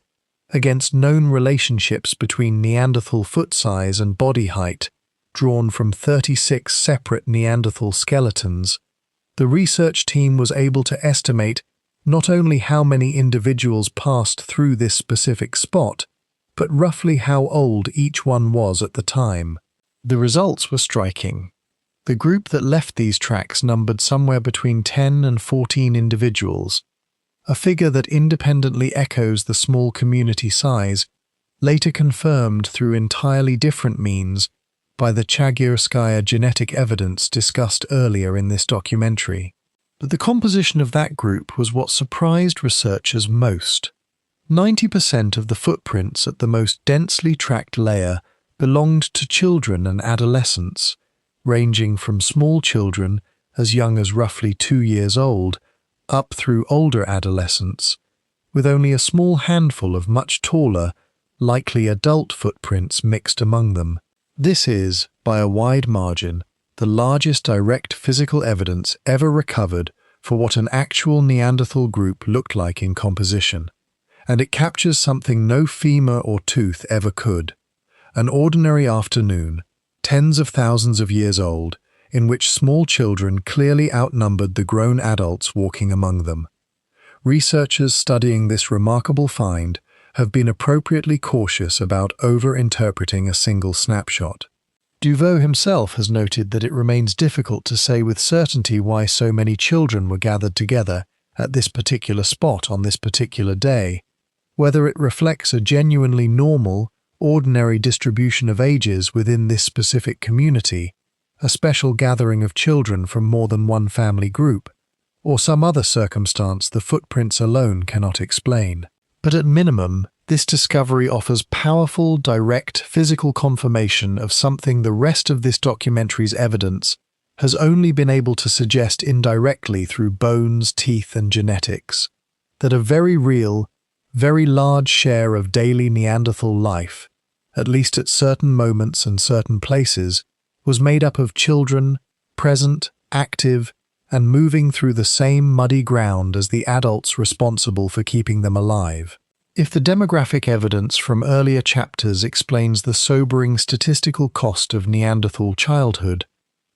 against known relationships between Neanderthal foot size and body height, drawn from 36 separate Neanderthal skeletons, the research team was able to estimate not only how many individuals passed through this specific spot, but roughly how old each one was at the time. The results were striking. The group that left these tracks numbered somewhere between 10 and 14 individuals, a figure that independently echoes the small community size, later confirmed through entirely different means by the Chagirskaya genetic evidence discussed earlier in this documentary. But the composition of that group was what surprised researchers most. 90% of the footprints at the most densely tracked layer belonged to children and adolescents, ranging from small children as young as roughly 2 years old up through older adolescents, with only a small handful of much taller, likely adult footprints mixed among them. This is, by a wide margin, the largest direct physical evidence ever recovered for what an actual Neanderthal group looked like in composition, and it captures something no femur or tooth ever could: an ordinary afternoon, tens of thousands of years old, in which small children clearly outnumbered the grown adults walking among them. Researchers studying this remarkable find have been appropriately cautious about over-interpreting a single snapshot. Duvaux himself has noted that it remains difficult to say with certainty why so many children were gathered together at this particular spot on this particular day, whether it reflects a genuinely normal, ordinary distribution of ages within this specific community, a special gathering of children from more than one family group, or some other circumstance the footprints alone cannot explain. But at minimum, this discovery offers powerful, direct, physical confirmation of something the rest of this documentary's evidence has only been able to suggest indirectly through bones, teeth, and genetics: that a very real, very large share of daily Neanderthal life, at least at certain moments and certain places, was made up of children, present, active, and moving through the same muddy ground as the adults responsible for keeping them alive. If the demographic evidence from earlier chapters explains the sobering statistical cost of Neanderthal childhood,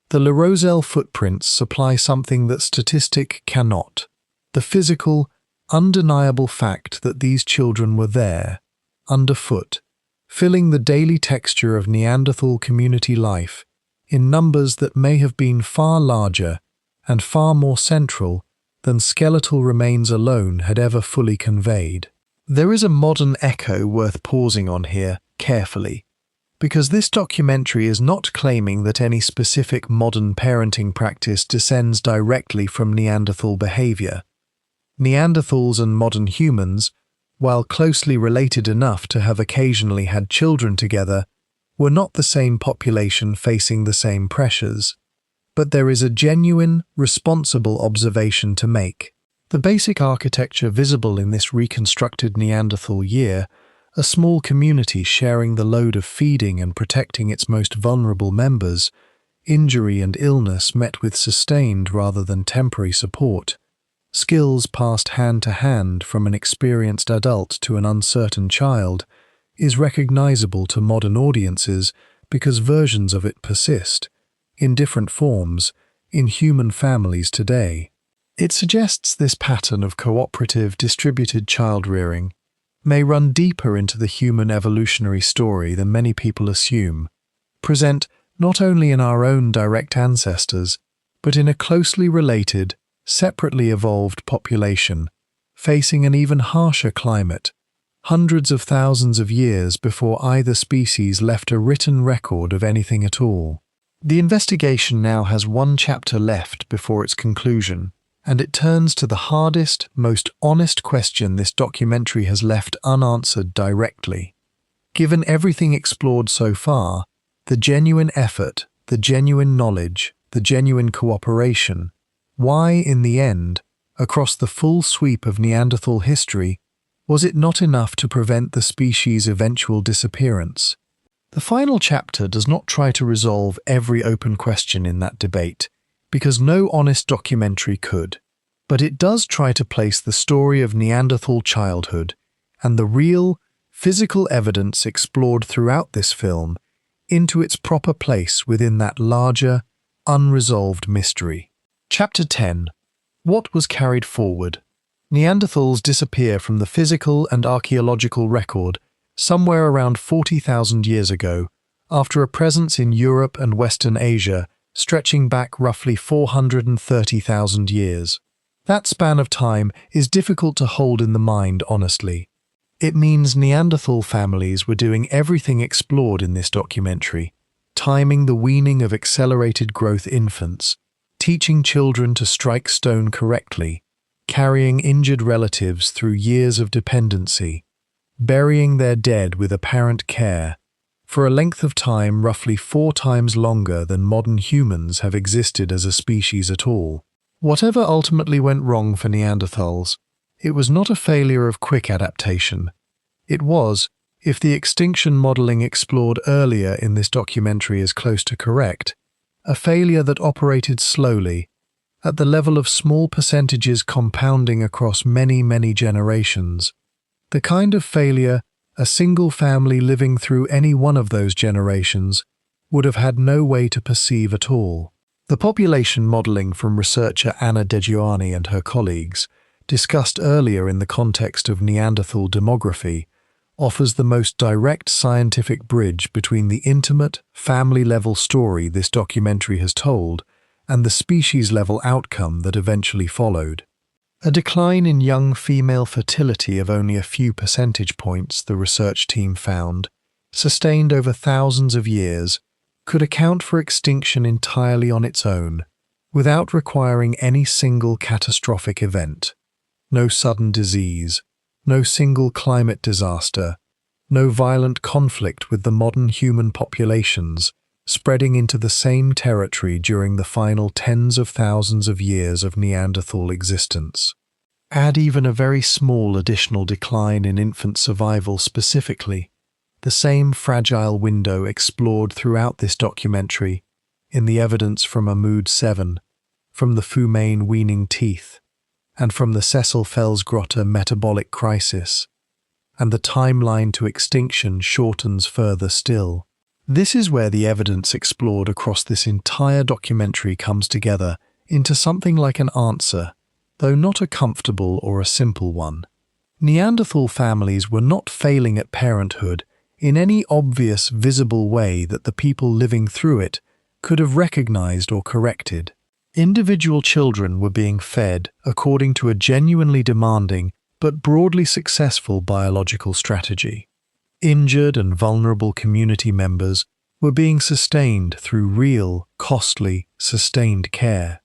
the Le Rosel footprints supply something that statistic cannot: the physical, undeniable fact that these children were there, underfoot, filling the daily texture of Neanderthal community life in numbers that may have been far larger and far more central than skeletal remains alone had ever fully conveyed. There is a modern echo worth pausing on here carefully, because this documentary is not claiming that any specific modern parenting practice descends directly from Neanderthal behavior. Neanderthals and modern humans, while closely related enough to have occasionally had children together, were not the same population facing the same pressures. But there is a genuine, responsible observation to make. The basic architecture visible in this reconstructed Neanderthal year, a small community sharing the load of feeding and protecting its most vulnerable members, injury and illness met with sustained rather than temporary support, skills passed hand to hand from an experienced adult to an uncertain child, is recognizable to modern audiences because versions of it persist, in different forms, in human families today. It suggests this pattern of cooperative, distributed child-rearing may run deeper into the human evolutionary story than many people assume, present not only in our own direct ancestors, but in a closely related, separately evolved population, facing an even harsher climate, hundreds of thousands of years before either species left a written record of anything at all. The investigation now has one chapter left before its conclusion, and it turns to the hardest, most honest question this documentary has left unanswered directly. Given everything explored so far, the genuine effort, the genuine knowledge, the genuine cooperation, why, in the end, across the full sweep of Neanderthal history, was it not enough to prevent the species' eventual disappearance? The final chapter does not try to resolve every open question in that debate, because no honest documentary could, but it does try to place the story of Neanderthal childhood and the real, physical evidence explored throughout this film into its proper place within that larger, unresolved mystery. Chapter 10. What was carried forward? Neanderthals disappear from the physical and archaeological record somewhere around 40,000 years ago, after a presence in Europe and Western Asia stretching back roughly 430,000 years. That span of time is difficult to hold in the mind honestly. It means Neanderthal families were doing everything explored in this documentary, timing the weaning of accelerated growth infants, teaching children to strike stone correctly, carrying injured relatives through years of dependency, burying their dead with apparent care, for a length of time roughly 4 times longer than modern humans have existed as a species at all. Whatever ultimately went wrong for Neanderthals, it was not a failure of quick adaptation. It was, if the extinction modeling explored earlier in this documentary is close to correct, a failure that operated slowly, at the level of small percentages compounding across many, many generations. The kind of failure a single family living through any one of those generations would have had no way to perceive at all. The population modeling from researcher Anna Dejuani and her colleagues, discussed earlier in the context of Neanderthal demography, offers the most direct scientific bridge between the intimate, family-level story this documentary has told and the species-level outcome that eventually followed. A decline in young female fertility of only a few percentage points, the research team found, sustained over thousands of years, could account for extinction entirely on its own, without requiring any single catastrophic event. No sudden disease, no single climate disaster, no violent conflict with the modern human populations, spreading into the same territory during the final tens of thousands of years of Neanderthal existence. Add even a very small additional decline in infant survival specifically, the same fragile window explored throughout this documentary, in the evidence from Ahmood 7, from the Fumain weaning teeth, and from the Cecil Felsgrotte metabolic crisis, and the timeline to extinction shortens further still. This is where the evidence explored across this entire documentary comes together into something like an answer, though not a comfortable or a simple one. Neanderthal families were not failing at parenthood in any obvious, visible way that the people living through it could have recognized or corrected. Individual children were being fed according to a genuinely demanding but broadly successful biological strategy. Injured and vulnerable community members were being sustained through real, costly, sustained care.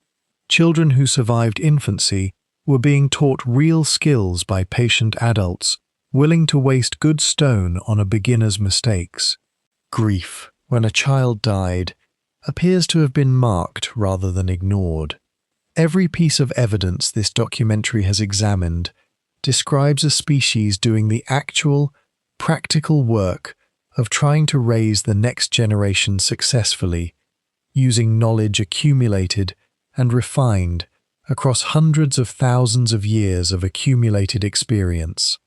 Children who survived infancy were being taught real skills by patient adults willing to waste good stone on a beginner's mistakes. Grief, when a child died, appears to have been marked rather than ignored. Every piece of evidence this documentary has examined describes a species doing the actual, practical work of trying to raise the next generation successfully, using knowledge accumulated and refined across hundreds of thousands of years of accumulated experience.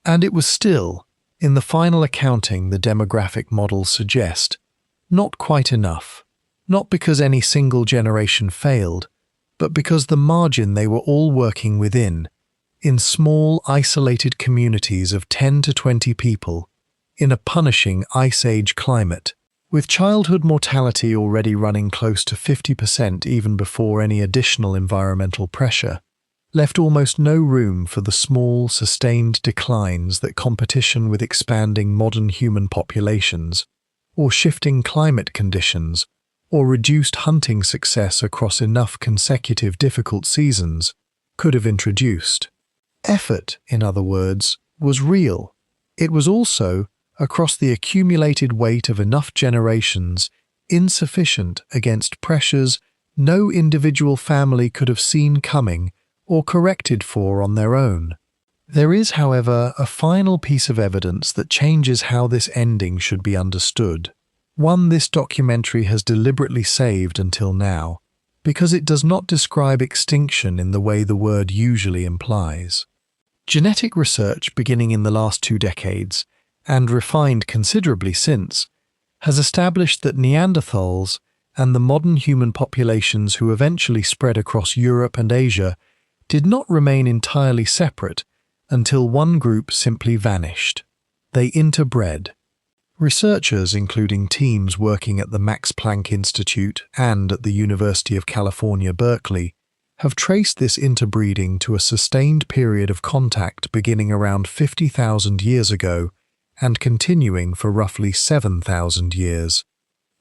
And it was still, in the final accounting the demographic models suggest, not quite enough. Not because any single generation failed, but because the margin they were all working within, in small, isolated communities of 10 to 20 people, in a punishing Ice Age climate, with childhood mortality already running close to 50% even before any additional environmental pressure, left almost no room for the small, sustained declines that competition with expanding modern human populations, or shifting climate conditions, or reduced hunting success across enough consecutive difficult seasons could have introduced. Effort, in other words, was real. It was also, across the accumulated weight of enough generations, insufficient against pressures no individual family could have seen coming or corrected for on their own. There is, however, a final piece of evidence that changes how this ending should be understood. One this documentary has deliberately saved until now, because it does not describe extinction in the way the word usually implies. Genetic research beginning in the last 2 decades, and refined considerably since, has established that Neanderthals and the modern human populations who eventually spread across Europe and Asia did not remain entirely separate until one group simply vanished. They interbred. Researchers, including teams working at the Max Planck Institute and at the University of California, Berkeley, have traced this interbreeding to a sustained period of contact beginning around 50,000 years ago and continuing for roughly 7,000 years,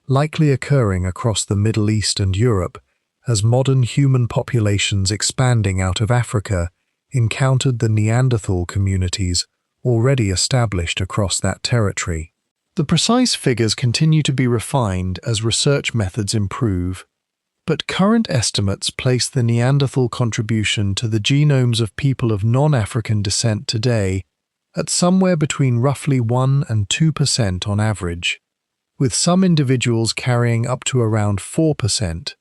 likely occurring across the Middle East and Europe as modern human populations expanding out of Africa encountered the Neanderthal communities already established across that territory. The precise figures continue to be refined as research methods improve, but current estimates place the Neanderthal contribution to the genomes of people of non-African descent today at somewhere between roughly 1 and 2% on average, with some individuals carrying up to around 4%,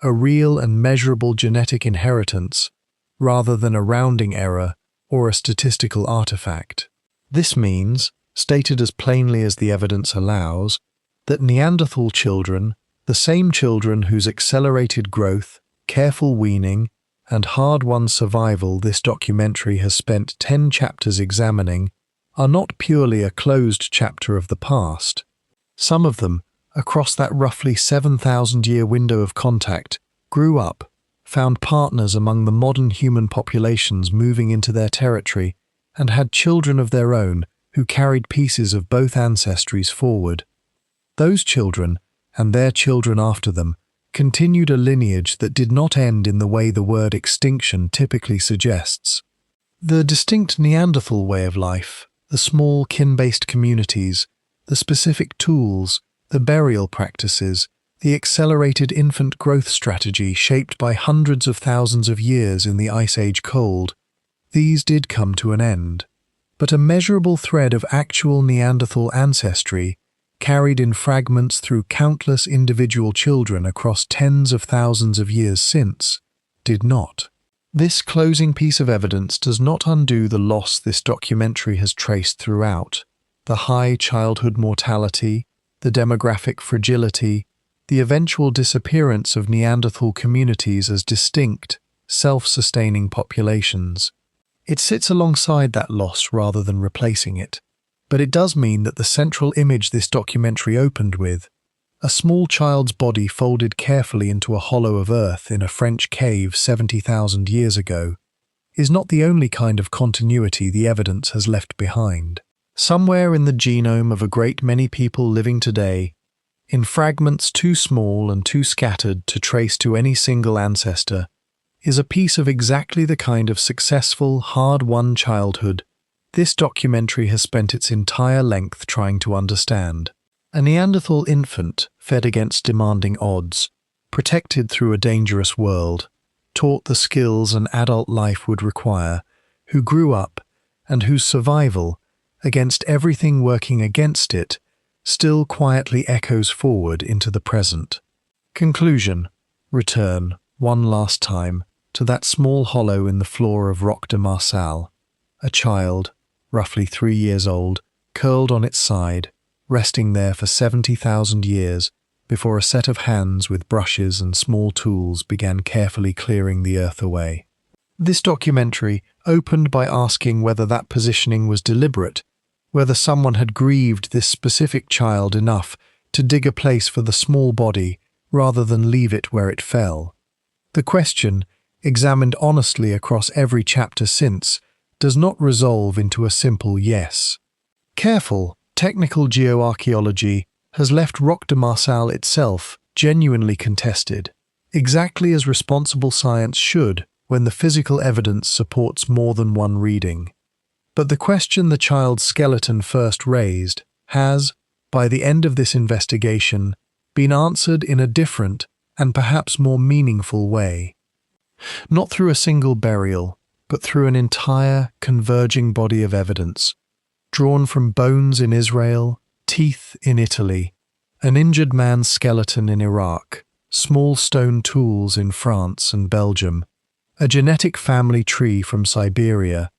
a real and measurable genetic inheritance rather than a rounding error or a statistical artifact. This means, stated as plainly as the evidence allows, that Neanderthal children, the same children whose accelerated growth, careful weaning, and hard-won survival this documentary has spent 10 chapters examining, are not purely a closed chapter of the past. Some of them, across that roughly 7,000-year window of contact, grew up, found partners among the modern human populations moving into their territory, and had children of their own who carried pieces of both ancestries forward. Those children, and their children after them, continued a lineage that did not end in the way the word extinction typically suggests. The distinct Neanderthal way of life, the small kin-based communities, the specific tools, the burial practices, the accelerated infant growth strategy shaped by hundreds of thousands of years in the Ice Age cold, these did come to an end. But a measurable thread of actual Neanderthal ancestry, carried in fragments through countless individual children across tens of thousands of years since, did not. This closing piece of evidence does not undo the loss this documentary has traced throughout: the high childhood mortality, the demographic fragility, the eventual disappearance of Neanderthal communities as distinct, self-sustaining populations. It sits alongside that loss rather than replacing it, but it does mean that the central image this documentary opened with, a small child's body folded carefully into a hollow of earth in a French cave 70,000 years ago, is not the only kind of continuity the evidence has left behind. Somewhere in the genome of a great many people living today, in fragments too small and too scattered to trace to any single ancestor, is a piece of exactly the kind of successful, hard-won childhood this documentary has spent its entire length trying to understand. A Neanderthal infant fed against demanding odds, protected through a dangerous world, taught the skills an adult life would require, who grew up, and whose survival, against everything working against it, still quietly echoes forward into the present. Conclusion. Return, one last time, to that small hollow in the floor of Roc de Marçal, a child, roughly 3 years old, curled on its side, resting there for 70,000 years before a set of hands with brushes and small tools began carefully clearing the earth away. This documentary opened by asking whether that positioning was deliberate, whether someone had grieved this specific child enough to dig a place for the small body rather than leave it where it fell. The question, examined honestly across every chapter since, does not resolve into a simple yes. Careful, technical geoarchaeology has left Roc de Marçal itself genuinely contested, exactly as responsible science should when the physical evidence supports more than one reading. But the question the child's skeleton first raised has, by the end of this investigation, been answered in a different and perhaps more meaningful way. Not through a single burial, but through an entire, converging body of evidence, drawn from bones in Israel, teeth in Italy, an injured man's skeleton in Iraq, small stone tools in France and Belgium, a genetic family tree from Siberia,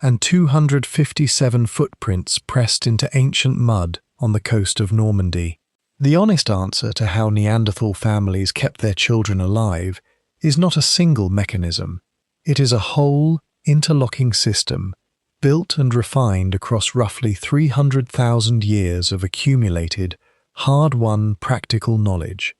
and 257 footprints pressed into ancient mud on the coast of Normandy. The honest answer to how Neanderthal families kept their children alive is not a single mechanism. It is a whole, interlocking system, built and refined across roughly 300,000 years of accumulated, hard-won practical knowledge.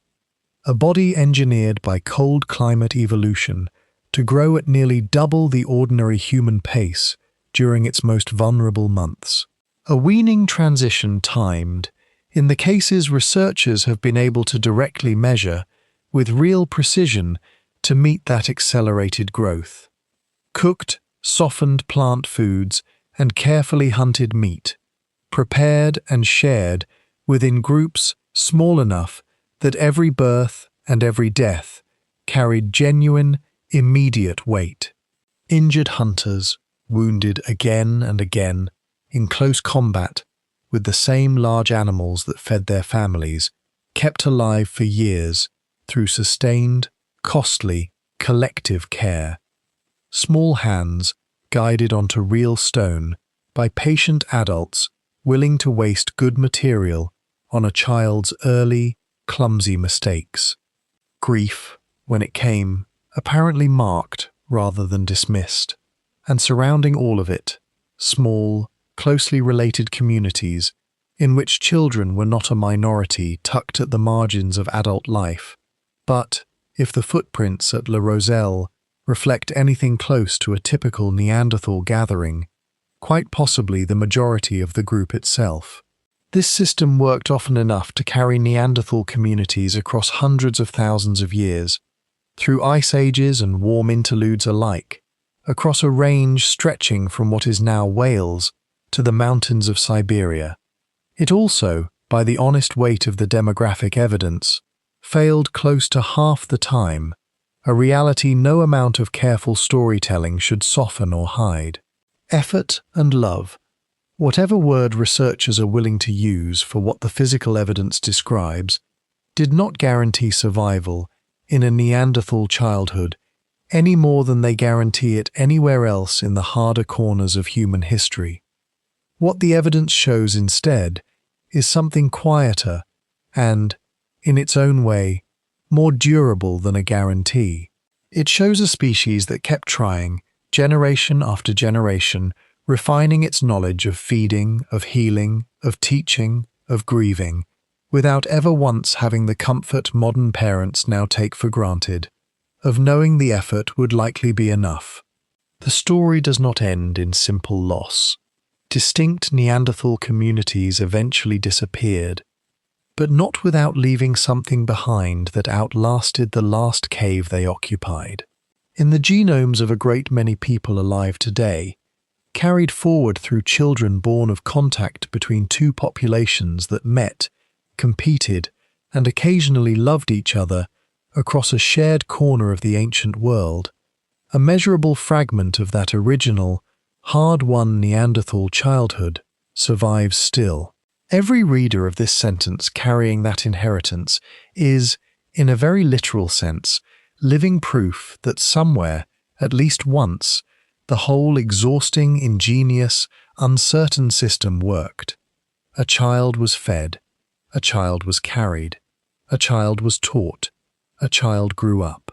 A body engineered by cold climate evolution to grow at nearly double the ordinary human pace during its most vulnerable months. A weaning transition timed, in the cases researchers have been able to directly measure, with real precision, to meet that accelerated growth. Cooked, softened plant foods and carefully hunted meat, prepared and shared within groups small enough that every birth and every death carried genuine, immediate weight. Injured hunters, wounded again and again, in close combat with the same large animals that fed their families, kept alive for years through sustained, costly, collective care. Small hands guided onto real stone by patient adults willing to waste good material on a child's early, clumsy mistakes. Grief, when it came, apparently marked rather than dismissed, and surrounding all of it, small, closely related communities in which children were not a minority tucked at the margins of adult life, but, if the footprints at La Roselle reflect anything close to a typical Neanderthal gathering, quite possibly the majority of the group itself. This system worked often enough to carry Neanderthal communities across hundreds of thousands of years, through ice ages and warm interludes alike, across a range stretching from what is now Wales to the mountains of Siberia. It also, by the honest weight of the demographic evidence, failed close to half the time, a reality no amount of careful storytelling should soften or hide. Effort and love, whatever word researchers are willing to use for what the physical evidence describes, did not guarantee survival in a Neanderthal childhood any more than they guarantee it anywhere else in the harder corners of human history. What the evidence shows instead is something quieter and, in its own way, more durable than a guarantee. It shows a species that kept trying, generation after generation, refining its knowledge of feeding, of healing, of teaching, of grieving, without ever once having the comfort modern parents now take for granted, of knowing the effort would likely be enough. The story does not end in simple loss. Distinct Neanderthal communities eventually disappeared, but not without leaving something behind that outlasted the last cave they occupied. In the genomes of a great many people alive today, carried forward through children born of contact between two populations that met, competed, and occasionally loved each other across a shared corner of the ancient world, a measurable fragment of that original, hard-won Neanderthal childhood survives still. Every reader of this sentence carrying that inheritance is, in a very literal sense, living proof that somewhere, At least once, the whole exhausting, ingenious, uncertain system worked. A child was fed, a child was carried, a child was taught, a child grew up.